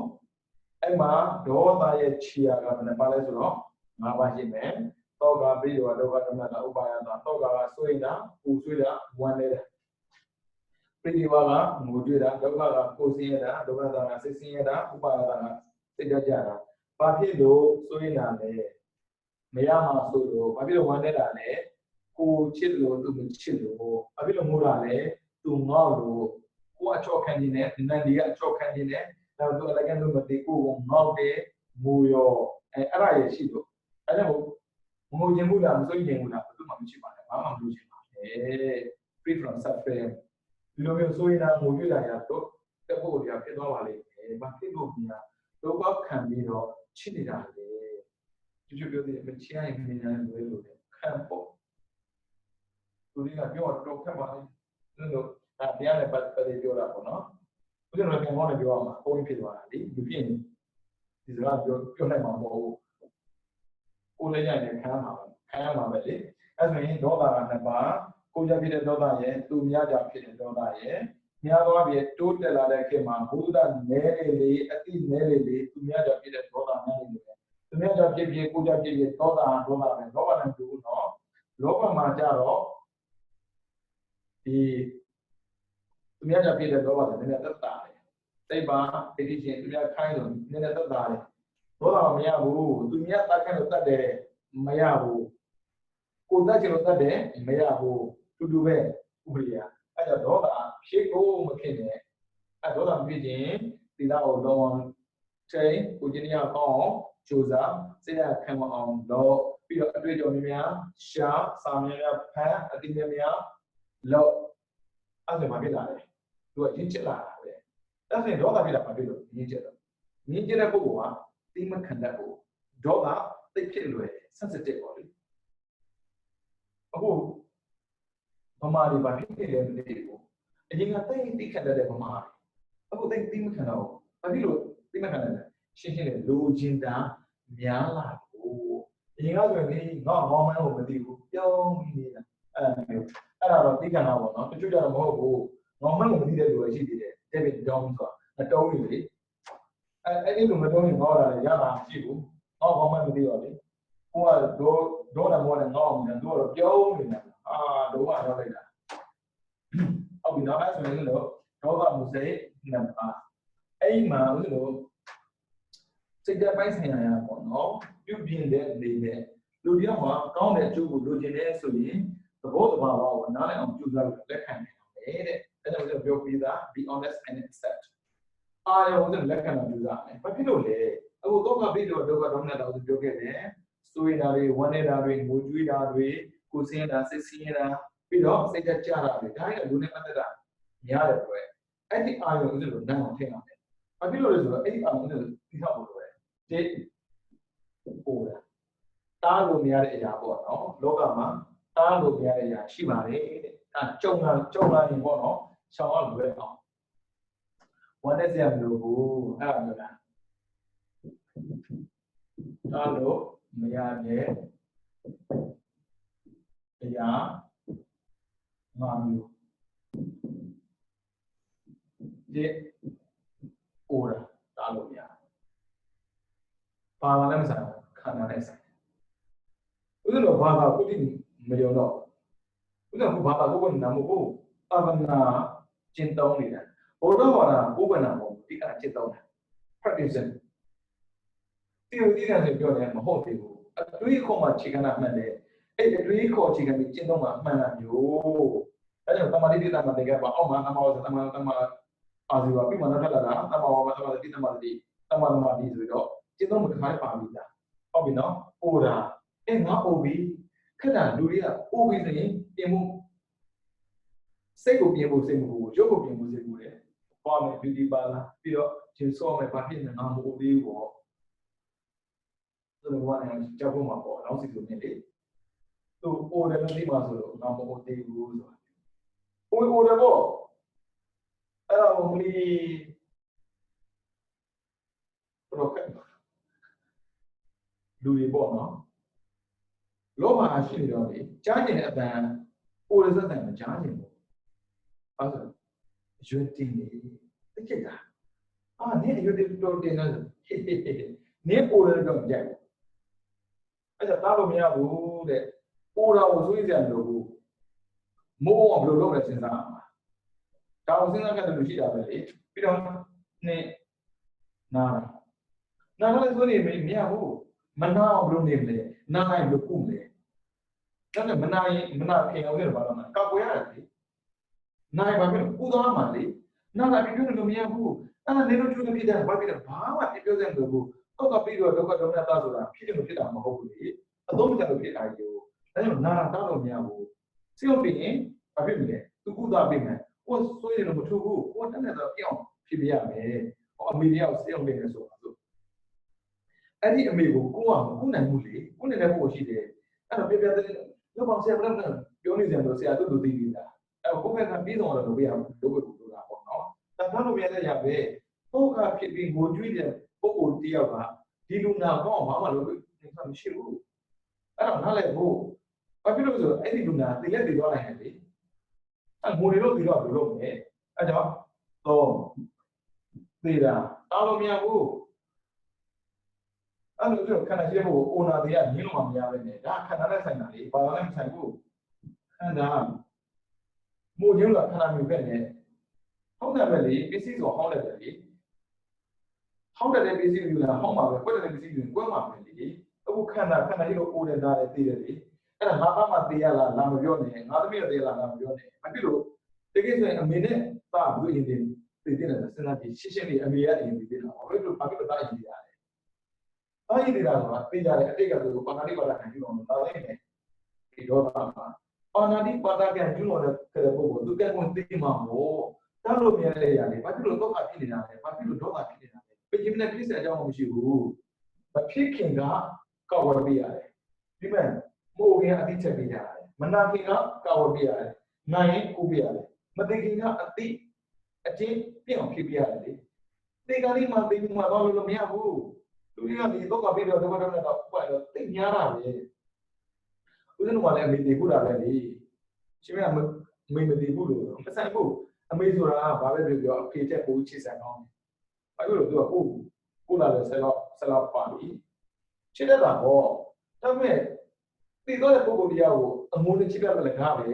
အဲ့မှာဒေါသရဲ့ခြေရာကဘယ်နှပါလဲဆိုတော့၅ပါးရှိမယ်တောကပြည့်ရောဒုက္ခသုပ္ပါဒတောကဆွေးတာပူဆွေးတာဝမ်းနေတာပြည့်ရောကငိုတွေ့တာဒုက္ခကကိုယ်ဆင်းရဲတာဒုက္ခကစိတ်ဆင်းရဲတာဥပါဒကစိတ်ကြတာဘာဖြစ်လို့ဆွေးတာလဲမရမှာဆိုလို့ဘာဖြစ်လို့ဝမ်းနေတာလဲကိုချစ်လို့သူမချစ်လို့ဘာဖြစ်လို့ငိုတာလဲသူငေါ့လို့ကိုအချော့ခံနေတယ်နန်းဒီကအချော့ခံနေတယ်နောက်သူအလကန်လို့မသိကိုငေါ့တယ်ငိုရောအဲ့ဒါရရှိလို့အဲ့ဒါမို့ငိုခြင်းမှုလားမစိုးရင်မှုလားဘယ်သူမှမရှိပါနဲ့ဘာမှမလုပ်ချင်ပါနဲ့ free from suffering ဒီလိုမျိုးစိုးရင်ငိုကြည့်လိုက်ရတော့တက်ဖို့ပြဖြစ်သွားပါလိမ့်မယ်ဘာဖြစ်လို့ညာဒုက္ခခံပြီးတော့ချစ်နေတာလေကျပြောသေးတယ်မချင်ရင်မနေနိုင်ဘူးလို့ခံပေါ့သူကပြောတော့ခက်ပါလေလို့တရားနဲ့ပတ်သက်ပြောတာပေါ့နော်ဦးဇင်းတို့ကံကောင်းတယ်ပြောရမှာပုံဖြစ်သွားတာလေလူဖြစ်ရင်ဒီစကားပြောနိုင်မှာမဟုတ်ဘူးကိုလည်းရရင်ခံရမှာပဲလေအဲ့ဆိုရင်ဒေါသကနှစ်ပါးကိုကြဖြစ်တဲ့ဒေါသရဲ့သူများကြဖြစ်တဲ့ဒေါသရဲ့များသောအားဖြင့်တိုးတက်လာတဲ့ခေတ်မှာဘုရားနဲလေအတိနဲလေသူများကြဖြစ်တဲ့ဒေါသများနေတယ်သူများကြောင့်ဖြစ်ဖြစ်ကိုကြောင့်ဖြစ်ဖြစ်ဒေါသပဲလောဘနဲ့တူနော်လောဘမှာကြတော့ဒီသူများကြောင့်ဖြစ်တဲ့ဒေါသကနည်းနည်းသက်သာတယ်စိတ်ပါအတိချင်းသူများခိုင်းလို့နည်းနည်းသက်သာတယ်ဒေါသမရဘူးသူများတတ်ခိုင်းလို့တတ်တယ်မရဘူးကိုတတ်ချင်လို့တတ်တယ်မရဘူးတူပဲဥပရိယအဲ့ဒါဒေါသဖြစ်ကိုမဖြစ်နဲ့အဲ့ဒေါသမဖြစ်ခြင်းသီလကိုလုံးဝချိန်ကိုကျင်းရအောင်ကြိုးစားစိတ်ရခံမအောင်လို့ပြီးတော့အတွေ့အကြုံများရှာစာများဖန်အတိများလို့အဲ့ဒါမှဖြစ်လာတယ်သူကရင်းချလာတာပဲအဲ့ဒါဒေါသဖြစ်လာမှဖြစ်လို့ရင်းချတော့ရင်းချတဲ့ပုဂ္ဂိုလ်ကသိမခံတတ်ဘူးဒေါသသိဖြစ်လွယ် sensitive ပေါ့လေအခုဗမာတွေဘာဖြစ်နေလဲမသိဘူးအရင်ကသိခံတတ်တဲ့ဗမာအခုသိမခံတော့ဘာဖြစ်လို့သိမခံတတ်လဲရှင်းရှင်းလေးလိုချင်တာများလာဘူးအရင်ကဆိုရင်ငေါ့မောင်းမှန်းကိုမသိဘူးပြောင်းပြီးနေတာအဲ့ဒါတော့သိခံတာပေါ့နော်တချို့ကြတော့မဟုတ်ဘူးငေါ့မှန်းကိုမသိတဲ့လူတွေရှိသေးတယ်တဲ့ပြီးတောင်းဆိုတာမတုံးနေလေအဲ့ဒီလိုမတုံးရင်ငေါ့တာလည်းရတာမရှိဘူးငေါ့မှန်းမသိတော့လေကိုကဒေါ်လာမောနဲ့ငေါ့မှန်းတို့တော့ပြောင်းနေတာတော့ရောက်လိုက်တာဟုတ်ပြီနော်အဲ့ဆိုရင်လို့ဒေါသမှုစိတ်နံပါတ်အဲ့မှာဦးလို့စိတ်ဓာတ်ပိုင်းဆိုင်ရာပေါ့နော်ပြုပြင်တဲ့အနေနဲ့လူတယောက်မှာကောင်းတဲ့အကျိုးကိုလိုချင်တဲ့ဆိုရင်သဘောတဘာဝကိုနားလည်အောင်ကြိုးစားလို့လက်ခံနိုင်တယ်တဲ့အဲ့ဒါကိုပြောပြီးသား be honest and accept အာရုံနဲ့လက်ခံကြိုးစားတယ်ဘာဖြစ်လို့လဲအခုတော့ကပြီးတော့ဒုက္ခဒေါမနတာကိုပြောခဲ့တယ်စိုးရိမ်တာတွေဝမ်းနေတာတွေငိုကြွေးတာတွေကိုယ်ဆင်းရဲတာစိတ်ဆင်းရဲတာပြီးတော့စိတ်ကြတာတွေဒါတွေကလူနဲ့ပတ်သက်တာများတယ်ပဲအဲ့ဒီအာရုံကိုနားအောင်ထည့်ရတယ်ဘာဖြစ်လို့လဲဆိုတော့အဲ့ဒီအာရုံကိုသိထားဖို့လိုတယ်ဒီဟိုတားလို့မရတဲ့အရာပေါ့နော်လောကမှာတားလို့မရတဲ့အရာရှိပါတယ်ဒါကြုံလာရင်ပေါ့နော်ရှောင်ရလွယ်အောင်ဝမ်းနဲ့စရာမလိုဘူးအဲ့ဒါမျိုးလားတားလို့မရတဲ့ တရား5မျိုးဒီအိုရာတားလို့ရပါလာလည်းမဆိုင်ခန္ဓာနဲ့ဆိုင်ဥဒ္ဒေဘာသာကုတိမယုံတော့ဥဒ္ဒေဘာသာကိုဘယ်နာမကိုအဘနာကျင့်သုံးနေတာဘုရားဘာသာကိုဘယ်နာမဒီအကျင့်သုံးတာ practice ဒီလိုဒီကနေ့ပြောတယ်မဟုတ်သေးဘူးအတွေးခေါ်မှခြေကနာမှန်တယ်အဲ့အတွေးခေါ်ခြေကပြီးကျင့်သုံးမှမှန်တာမျိုးအဲကြောင့်တမာတိတိတမာတိကပါအောက်မှာတမာဝတမာအာဇီဝပြီးမှနောက်ထပ်လာတာတမာဝတမာတိတမာတိတမာတမာတိဆိုတော့ကျင့်သုံးမှုတစ်ခါပါပြီလားဟုတ်ပြီနော်အိုတာအဲ့ငါအိုပြီခက်တာလူတွေကအိုပြီဆိုရင်ပြင်မှုစိတ်ကိုပြင်ဖို့စိတ်ကိုရုပ်ကိုပြင်ဖို့စိတ်ကိုလေပေါ်မယ် beauty ပါလာပြီးတော့ကျင်းစောမယ်ဘာဖြစ်နေငါမအိုသေးဘူးပေါ့ဆိုတော့ဘာလဲကြောက်ဖို့မှာပေါ့နောက်စီဆိုနေလေသူအိုတယ်လို့သိမှဆိုတော့ငါမအိုသေးဘူးဆိုတာအိုတယ်ပေါ့အဲ့တော့မလီတော့လူတွေပေါ့နော်လောဘရှိနေတော့လေကြားကျင်တဲ့အတန်အိုရစတဲ့မကြားကျင်ဘူးအဲ့ဒါရွတ်တင်နေသိကြတာနင်းရွတ်တင်တော်တင်နေဟေးနင်းအိုရတော့ကြိုက်အဲ့ဒါတားလို့မရဘူးတဲ့အိုတာကိုဆိုရင်ကြလို့မိုးအောင်ဘယ်လိုလုပ်လဲစဉ်းစားအောင်ဒါအောင်စဉ်းစားကြတယ်လို့ရှိတာပဲလေပြီးတော့နင်းနာလည်းဆိုနေမရဘူးမနာအောင်ဘယ်လိုနေမလဲနာနိုင်လို့ကုမလဲဒါနဲ့မနာခင်အောင်လည်းဘာလို့မလဲကောက်ွယ်ရတယ်လေနိုင်ပါပြီကုသားမှလေနာလာပြီးပြောလို့မရဘူးအဲ့ဒါနေလို့ကျိုးဖြစ်တယ်ဘာဖြစ်လဲဘာမှပြောစရာမလိုဘူးတော့ကပြီးတော့ဒုက္ခဒုက္ခတာဆိုတာဖြစ်တယ်မဖြစ်တာမဟုတ်ဘူးလေအသုံးမကျလို့ဖြစ်တာကြီးကိုဒါကြောင့်နာတာတော့မရဘူးစိတ်ပြီးရင်ဘာဖြစ်မလဲသူကုသားပြီးမယ်ဟိုဆိုရင်တော့မထူဘူးဟိုတက်နေတော့ပြောင်းဖြစ်ပြရမယ်ဟောအမေတယောက်စိတ်အောင်နေတယ်ဆိုတာဆိုအဲ့ဒီအမေကိုကိုကမကုနိုင်ဘူးလေကုနိုင်တဲ့ဘုရားရှိတယ်အဲ့တော့ပြပြတဲ့လောက်ပေါင်းဆရာဘယ်လောက်ပြောနေကြတယ်ဆရာတို့သိနေတာအဲ့တော့ကိုယ့်ဘက်ကပြီးတော့တော့လုပ်ရအောင်လုပ်ဖို့လိုတာပေါ့နော်ဒါတော့လို့ပြရတဲ့ရပဲပုဂ္ဂါဖြစ်ပြီးငိုကြွေးတဲ့ပုဂ္ဂိုလ်တယောက်ကဒီလူနာကောဘာမှလုပ်လို့မရှိဘူးအဲ့တော့နားလည်ဖို့ဘာဖြစ်လို့ဆိုအဲ့ဒီလူနာတည်လက်တည်သွားနိုင်တယ်လေအဲ့ငိုနေလို့ပြီးတော့ဘယ်လိုလုပ်မလဲအဲ့ကြောင့်တော့သေတာတားလို့မရဘူးအဲ့လိုဆိုခန္ဓာရှိတဲ့ဘုအိုနာတွေကမြင်လို့မရပဲနဲ့ဒါခန္ဓာနဲ့ဆိုင်တာလေဘာသာနဲ့မဆိုင်ဘူးခန္ဓာမို့ကျုံးကခန္ဓာမျိုးပဲနဲ့ဟောင်းတယ်ပဲလေပစ္စည်းဆိုဟောင်းတယ်ပဲလေဟောင်းတဲ့ပစ္စည်းယူလာဟောင်းမှာပဲကွက်တဲ့ပစ္စည်းယူကွက်မှာပဲလေအခုခန္ဓာရှိလို့အိုတယ်သားတယ်သိတယ်လေအဲ့ဒါငါသားမှသိရလားလာမပြောနဲ့ငါသမီးသိရလားလာမပြောနဲ့မဖြစ်လို့တကယ်ဆိုရင်အမေနဲ့သားဘူးအရင်သိတယ်စဉ်းစားကြည့်ရှင်းရှင်းလေးအမေရဲ့အရင်သိတယ်ဘာဖြစ်လို့သားအရင်သိရတယ်သားရင်သိတာဆိုတာသိကြတယ်အတိတ်ကဆိုပါဏာတိပါဒခံယူအောင်သားသိနေဒီတော့ပါပါဏာတိပါဒခံယူလို့တဲ့ပုဂ္ဂိုလ်သူကကိုသိမှာမို့တားလို့မြင်ရတဲ့ຢာလေဘာဖြစ်လို့ဒုက္ခဖြစ်နေတာလဲဘာဖြစ်လို့ဒေါသဖြစ်နေတာလဲပြင်ပြတဲ့ပြည့်စက်အကြောင်းမရှိဘူးမဖြစ်ခင်ကကောက်ဝယ်ပြရတယ်ဒီမဲ့မိုးခင်အတိချက်ပြရတယ်မနာခင်ကကောက်ဝယ်ပြရတယ်နိုင်ရင်ကိုပြရတယ်မသိခင်ကအတိအချင်းပြအောင်ဖြစ်ပြရတယ်လေဒီကနေ့မှသိမှုမှာဘာလို့မရဘူးလူတွေကဒီဒုက္ခပြီးတော့ဒုက္ခတော့ပတ်တော့သိများတာပဲဦးဇင်းတို့ကလည်းအမေသိဖို့တာပဲလေရှင်မမေမသိဘူးလို့မဆိုင်ဘူးအမေဆိုတာဘာပဲပြောအဖေချက်ကိုချစ်ဆန်ကောင်းတယ်ဘာလို့လဲသူကကိုလာလဲဆက်လောက်ပါပြီချစ်တတ်တာပေါ့ဒါပေမဲ့သိတော့တဲ့ပုဂ္ဂိုလ်တရားကိုအမိုးနဲ့ချစ်ပြတယ်လည်းကားပဲ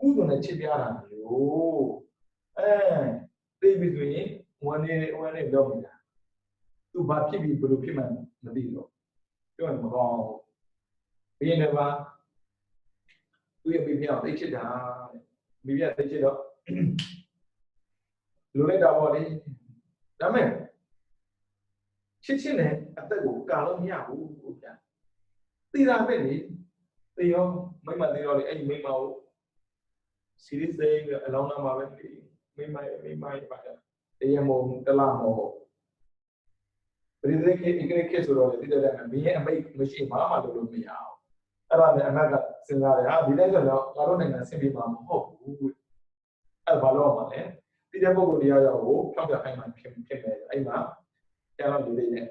ကုသိုလ်နဲ့ချစ်ပြတာမျိုးသိပြီဆိုရင်ဝန်နေလောက်နေတာသူဘာဖြစ်ပြီးဘယ်လိုဖြစ်မှန်းမသိတော့ပြောရင်မကောင်းဘင်းနေပါသူရဲ့မိဖုရားသိချစ်တာမိဖုရားသိချစ်တော့လိုလိုက်တာပေါ့လေဒါမဲ့ချစ်နဲ့အသက်ကိုကာလို့မရဘူးဗျာသိတာပဲလေသိရောမိမသိတော့လေအဲ့မိမကိုစီရီးစိအလောင်းနာမှာပဲမိမပါတရားမုံတလားမောပြည်သက်ခေဆိုတော့ဒီတဲ့မင်းရဲ့အမိတ်မရှိမှမလုပ်လို့မရအောင်အဲ့ဒါနဲ့အမတ်ကစဉ်းစားတယ်ဟာဒီတိုင်းဆိုတော့ငါတို့နိုင်ငံဆင်ပြေမှာမဟုတ်ဘူးအဲ့ဘာလို့မှလဲဒီတဲ့ပုဂ္ဂိုလ်တရားရောကိုဖြောင်းပြခိုင်းမှဖြစ်မယ်အဲ့မှာတရားတော်လေးနဲ့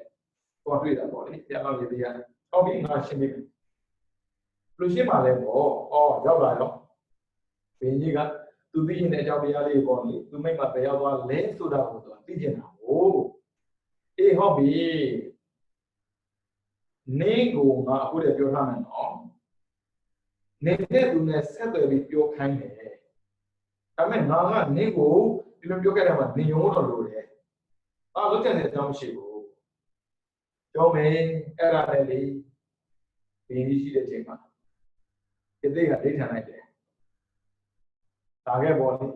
ဟောတွေ့တာပေါ့လေတရားတော်လေးကဟောပြီးငါရှင်းပြီ လူရှင်းပါလဲပေါ့ရောက်လာရောဘင်းကြီးကသူသိရင်တဲ့အကြောင်းတရားလေးပေါ့လေသူမိတ်မှာပဲရောက်သွားလဲဆိုတာကိုသူသိကျင်တာဟုတ်အေးဟုတ်ပြီနေကိုငါအခုတည်းပြောထားမယ်နော်နေတဲ့သူနဲ့ဆက်သွယ်ပြီးပြောခိုင်းတယ်ဒါပေမဲ့ငါကနေကိုဒီလိုပြောခဲ့တယ်မှာနေရုံတော့လို့တယ်လုံးချင်တဲ့အကြောင်းမရှိဘူးပြောမယ်အဲ့ဒါလည်းလေဘင်းကြီးရှိတဲ့ချိန်မှာဒီသိကဒိဋ္ဌာန်လိုက်တယ်ဒါခဲ့ပေါ်လေ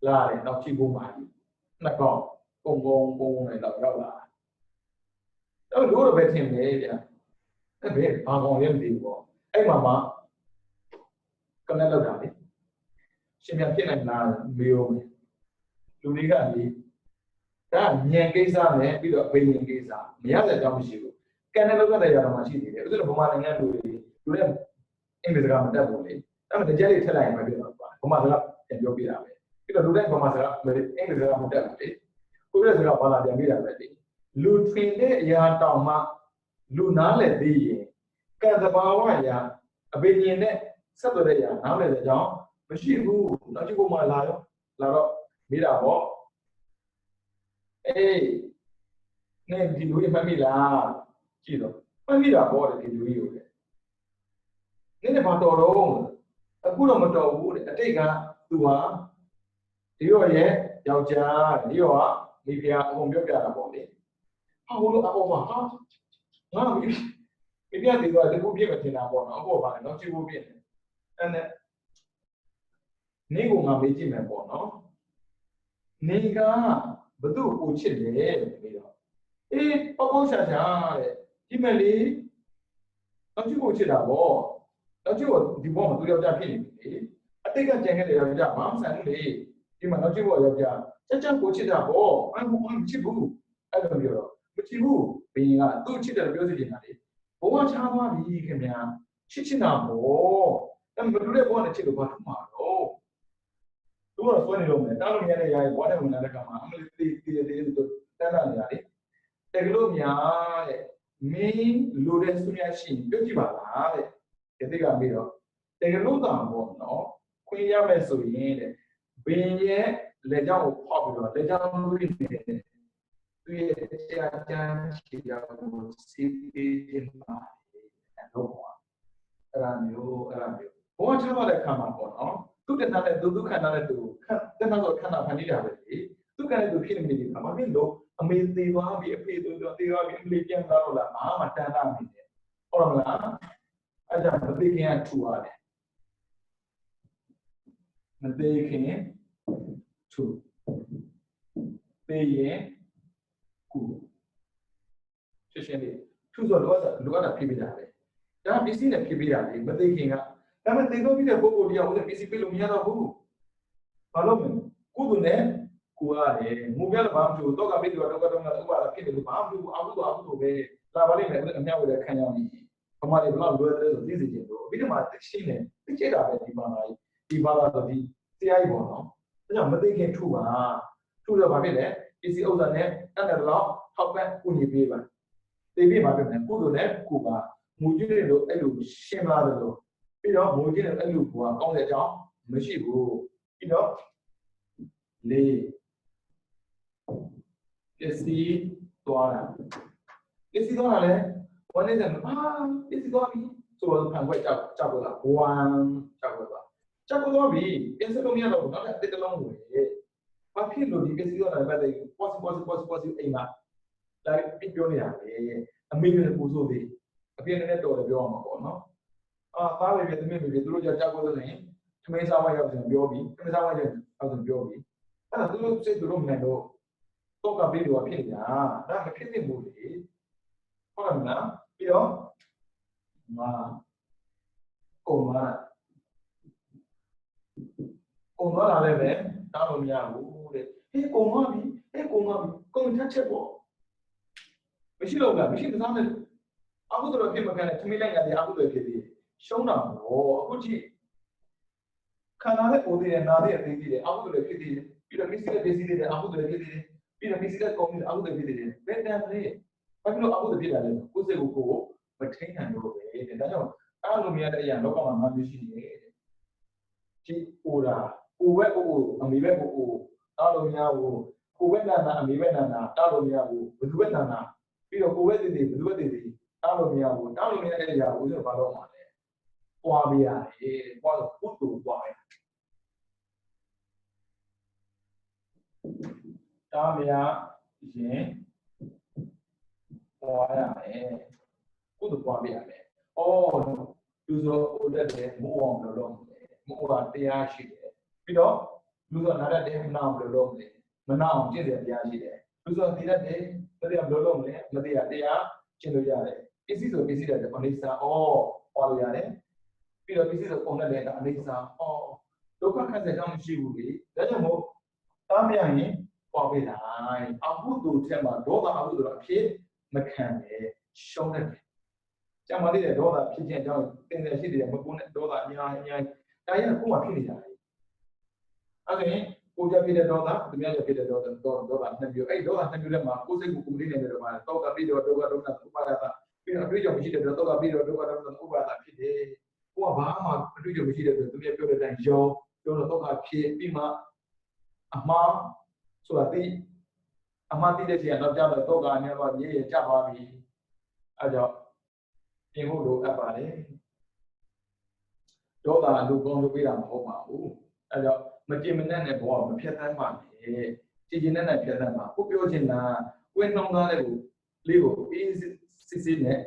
လာတယ်တော့ကြည့်ဖို့ပါနှစ်ကောင်ပုံနဲ့တော့ရောက်လာတော့လို့တော့ပဲထင်တယ်ဗျာအဲ့ဘယ်ဘာကောင်လဲမသိဘူးပေါ့အဲ့မှာကနက်လောက်တာလေရှင်ပြန်ဖြစ်နိုင်လားမေးဦးမယ်လူတွေကလေဒါညံကိစ္စနဲ့ပြီးတော့ဘိန်းကိစ္စမရတဲ့အကြောင်းမရှိဘူးကနက်လောက်တဲ့နေရာမှာရှိသေးတယ်ဥစ္စာဗမာနိုင်ငံလူတွေအင်္ဂလိပ်စကားမတတ်ဘူးလေဒါပေမဲ့ကြက်လေးထက်လိုက်ရင်မဖြစ်တော့ဘူးဗမာစကားပြန်ပြောပြတာပဲပြီးတော့လူတိုင်းဗမာစကားအင်္ဂလိပ်စကားမတတ်ဘူးလေကိုယ့်ရဲ့စကားဘာသာပြန်ပြတာပဲလေလူထွင်တဲ့အရာတောင်မှလူနားလည်သေးရင်ကံသဘာဝအရာအပင်ញင်နဲ့ဆက်သွယ်တဲ့အရာနားလည်တဲ့အကြောင်းမရှိဘူးနောက်ကြည့်ဖို့မှလာတော့မိတာပေါ့အေးနေဒီလူကြီးမှတ်မိလားကြည့်တော့မှတ်မိတာပေါ့ဒီလူကြီးကိုလေနည်းနည်းဘာတော်တော့အခုတော့မတော်ဘူးတဲ့အတိတ်ကသူဟာဒီရောရဲ့ယောက်ျားဒီရောကမိဖုရားအကုန်ပြောပြတာပေါ့လေဟိုလိုအပေါ်မှာငါမိဖုရားဒီတော့ဒီခုပြည့်မတင်တာပေါ့နော်အပေါ်ပါနော်ကြည့်ဖို့ပြည့်တယ်အဲ့နဲ့နေကိုငါမေးကြည့်မယ်ပေါ့နော်နေကဘသူ့ကိုချစ်တယ်လို့ပြီးတော့အေးပေါ့ရှာတဲ့ဒီမဲ့လေးတော့ကြည့်ဖို့ချစ်တာပေါ့တော့ကြည့်ဖို့ဒီဘောမှာသူယောက်ျားဖြစ်နေပြီလေအတိတ်ကကြံခဲ့တဲ့ယောက်ျားမဆန်ဘူးလေဒီမှာတော့ကြည့်ဖို့ယောက်ျားချက်ကိုချစ်တာပေါ့အမှန်ချစ်ဘူးအဲ့လိုပြောတော့မချစ်ဘူးဘင်းကသူ့ချစ်တယ်လို့ပြောစီနေတာလေဘဝချားသွားပြီခင်ဗျာချစ်တာပေါ့အဲ့မတူတဲ့ဘဝနဲ့ချစ်လို့ဘာထမှာတော့သူကတော့ဆွဲနေလို့မယ်တားလို့မရတဲ့ຢာရဲ့ဘဝနဲ့ဝင်လာတဲ့ကမှာအမလေးတေးသူတန်းတာနေတာလေတကယ်လို့များတဲ့မင်းလိုတဲ့ဆုရရှိပြုတ်ကြည့်ပါလားတဲ့ဒီသိကမေးတော့တကယ်လို့တောင်ပေါ့နော်ခွင့်ရမယ်ဆိုရင်တဲ့ဘင်းရဲ့လက်ကြောင်းကိုဖောက်ပြီးတော့လက်ကြောင်းတွေနဲ့သူရဲ့ဆရာကျမ်းရှိတာကိုစီးပြီးပါတယ်အဲ့တော့အဲ့ဒါမျိုးဘောချမ်းတဲ့ခံမှာပေါ့နော်သူတဏ္ဍနဲ့သူဒုက္ခနဲ့သူတဏ္ဍဆိုခန္ဓာဖန်တီးတာပဲလေသူကလည်းသူဖြစ်နေပြီအမမင်းတို့အမေသေးသွားပြီအဖေသေးသွားပြီအမေပြန်သွားတော့လားမတန်တာမိတယ်ဟုတ်မလားအဲ့ဒါမသိခင်ကထူရတယ်မသိခင်ထူသိရင်ကူရှင်းလေးထူဆိုတော့လိုအပ်တာဖြစ်ပြီးတာပဲဒါပစ္စည်းနဲ့ဖြစ်ပြီးတာလေမသိခင်ကဒါပေမဲ့သိတော့ပြီးတဲ့ပုဂ္ဂိုလ်တရားဦးပစ္စည်းပြလို့မရတော့ဘူးဘာလို့မလဲကုသိုလ်နဲ့ကိုရတယ်ငုံပြတော့ဘာမှမဖြစ်ဘူးတော့ကပိတ်တော့ဥပါဒဖြစ်တယ်လို့ဘာမှမဖြစ်ဘူးအကုသိုလ်ပဲလာပါလိမ့်မယ်အမြောက်ဝယ်ခံရအောင်ဘမလေးဘလောက်လွယ်တယ်ဆိုသိစေချင်လို့ပြီးတော့မှသိရှင်းတယ်သိချတာပဲဒီဘာသာဆိုဒီတရားကြီးပေါ့နော်ဒါကြောင့်မသိခင်ထူပါထူတော့ဘာဖြစ်လဲပစ္စည်းဥစ္စာနဲ့တက်တယ်တော့ထောက်ပံ့ကုညီပေးပါသိပြီးမှာဖြစ်တယ်ကုသိုလ်နဲ့ကိုပါငူကျွေးလို့အဲ့လိုရှင်းလာတယ်လို့ပြီးတော့ငိုကြီးနဲ့အဲ့လိုကကောင်းတဲ့အကြောင်းမရှိဘူးပြီးတော့လေးပစ္စည်းသွားတာလဲဝမ်းနေတဲ့ပစ္စည်းသွားပြီဆိုတော့ဖန်ခွက်ကြောက်တော့လားဝမ်းကြောက်တော့ပြီပြင်စလို့မရတော့ဘူးနောက်တစ်လုံးဝင်ဘာဖြစ်လို့ဒီပစ္စည်းသွားတာပဲတဲ့ possible အိမ်မှာလိုက်ပြောနေတာလေအမေနဲ့ပူဆိုသေးအပြင်နဲ့တော်တယ်ပြောအောင်ပါပေါ့နော်သားပဲသမီးပဲသူတို့ကြောက်လို့ဆိုရင်ထမင်းစားဝိုင်းရောက်ရင်ပြောပြီးထမင်းစားဝိုင်းရောက်ရင်ပြောပြီးအဲ့ဒါသူတို့စိတ်သူတို့မနိုင်တော့တော့ကပေးလို့ဖြစ်နေတာဒါမဖြစ်သင့်ဘူးလေဟုတ်လားမလားပြီးတော့ကုန်သွားတာလည်းပဲတောင်းလို့မရဘူးတဲ့ဟေးကုန်သွားပြီကုန်ထက်ချက်ပေါ့မရှိတော့ဘူးမရှိသစားနဲ့အခုတော့ဖြစ်မခံနဲ့ထမင်းလိုက်ရတယ်အခုတော့ဖြစ်သေးရှုံးတာပေါ့အခုကြည့်ခန္ဓာနဲ့ပိုသေးတယ်နာသေးတယ်သိသေးတယ်အခုတော့ဖြစ်သေးတယ်ပြီးတော့မစ္စည်းတဲ့သိသေးတယ်အခုတော့ဖြစ်သေးတယ်ပြီးတော့မစ္စည်းတဲ့ကောင်းတယ်အခုတော့ဖြစ်သေးတယ်ဘယ်တန်လဲဘာဖြစ်လို့အခုတော့ဖြစ်တာလဲကိုယ်စိတ်ကိုမထိန်နိုင်လို့ပဲဒါကြောင့် အားလုံးများတဲ့အရာလောကမှာမှမရှိနေဒီအိုတာကိုပဲအိုအမေပဲအိုအားလုံးများကိုပဲနာနာအမေပဲနာနာအားလုံးများဘယ်သူပဲနာနာပြီးတော့ကိုပဲတည်တည်ဘယ်သူပဲတည်တည်အားလုံးများအားလုံးများတဲ့အရာကိုဆိုတော့ဘာလို့မှလဲပွားပြရတယ်ပွားတော့ပုတ္တူပွားရတားများရင်ပွားရတယ်ပုတ္တူပွားပြရတယ်အော်လူဆိုဟိုတက်တယ်မိုးအောင်လို့လုပ်တယ်မိုးကတရားရှိတယ်ပြီးတော့လူဆိုနားတက်တယ်မနာအောင်လို့လုပ်တယ်မနာအောင်ကျင့်တယ်တရားရှိတယ်လူဆိုသိတတ်တယ်တရားဘယ်လိုလုပ်မလဲမသိရတရားကျင့်လို့ရတယ်ပစ္စည်းဆိုပစ္စည်းတယ်အနိစ္စအော်ပွားလို့ရတယ်ပြီးတော့ပစ္စည်းဆိုပုံနဲ့လည်းအနိစ္စအော်ဒုက္ခခက်တဲ့ကြောင့်မရှိဘူးလေဒါကြောင့်မို့တားမရရင်ပွားပေးလိုက်အဟုတုထက်မှာဒေါသအဟုတုအဖြစ်မခံနဲ့ရှုံးတယ်ကျမလေးတဲ့ဒေါသဖြစ်ခြင်းအကြောင်းတင်တယ်ရှိတယ်မကုန်းတဲ့ဒေါသအများကြီးဒါရကိုမှဖြစ်နေကြတယ်အဲ့ဒါရင်ကိုကြဖြစ်တဲ့ဒေါသသူများကြဖြစ်တဲ့ဒေါသနှစ်မျိုးအဲ့ဒေါသနှစ်မျိုးထဲမှာကိုယ်စိတ်ကိုလေးနေတယ်တော့မှာတောကပြီးတော့ဒုက္ခဒုက္ခဥပါဒတာပြီးတော့အတွေ့အကြုံမရှိတဲ့တော့တောကပြီးတော့ဒုက္ခဒုက္ခဥပါဒတာဖြစ်တယ်ကိုကဘာမှအတွေ့အကြုံမရှိတဲ့သူများပြောတဲ့အတိုင်းရောပြောတော့ဒုက္ခဖြစ်ပြီးမှအမှားဆိုတာသိအမှားသိတဲ့ချိန်ကတော့ကြာတော့ဒုက္ခအများတော့ရေးရကြပါပြီအဲကြောင့်ပြင်ဖို့လိုအပ်ပါတယ်ဒေါသအလိုကောင်းလို့ပြတာမဟုတ်ပါဘူးအဲကြောင့်မကြင်မနဲ့ဘဝမဖြတ်သန်းပါနဲ့ကြည်ကျင်နဲ့ဖြတ်သန်းပါကိုပြောချင်တာကိုနှောင်းသားတဲ့ကိုလေးကိုအေးစစ်စစ်နဲ့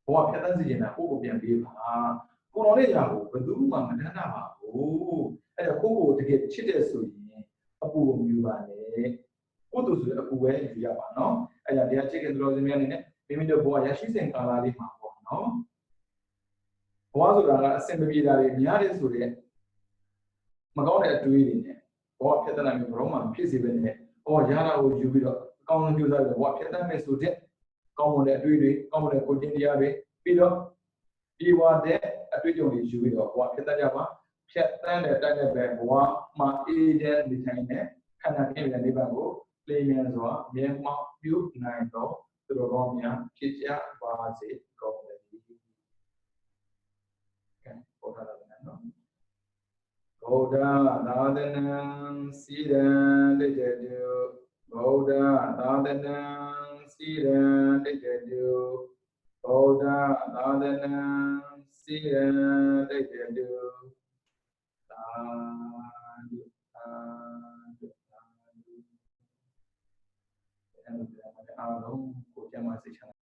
ဘဝဖြတ်သန်းစီချင်တာကိုပြန်ပေးပါကိုတော်လေးရာကိုဘယ်သူမှမတန်းတာပါဘူးအဲကြောင့်ကိုတကယ်ချစ်တဲ့ဆိုရင်အပူကိုမြူပါနဲ့ကိုတို့ဆိုအပူပဲယူရပါနော်အဲကြောင့်တရားချစ်ခင်သူတော်စင်များအနေနဲ့မိမိတို့ဘဝရရှိစဉ်ကာလလေးမှာပေါ့နော်ဘဝဆိုတာကအစင်မပြေတာတွေများတယ်ဆိုတဲ့မကောင်းတဲ့အတွေးတွေနဲ့ဘဝဖြတ်သန်းနိုင်မျိုးဘရောမှဖြစ်စေပဲနဲ့ရတာကိုယူပြီးတော့အကောင်းဆုံးကြိုးစားပြီးဘဝဖြတ်သန်းမယ်ဆိုတဲ့ကောင်းမွန်တဲ့အတွေးတွေကောင်းမွန်တဲ့ကိုယ်ကျင့်တရားတွေပြီးတော့ဒီဝါတဲ့အတွေ့အကြုံတွေယူပြီးတော့ဘဝဖြတ်သန်းကြပါဖြတ်သန်းတဲ့တိုင်းနဲ့ပဲဘဝမှာအေးတဲ့နေထိုင်တဲ့ခန္ဓာပြည့်တဲ့နိဗ္ဗာန်ကိုလင်းမြန်စွာမြဲမောက်ပြုနိုင်သောသူတော်ကောင်းများဖြစ်ကြပါစေကုန်သတည်းကဲပေါ်လာတယ်နော်ဗုဒ္ဓသာသနံစီရံတိတတုဗုဒ္ဓသာသနံစီရံတိတတုဗုဒ္ဓသာသနံစီရံတိတတုသာဓုသာဓုသာဓုအားလုံး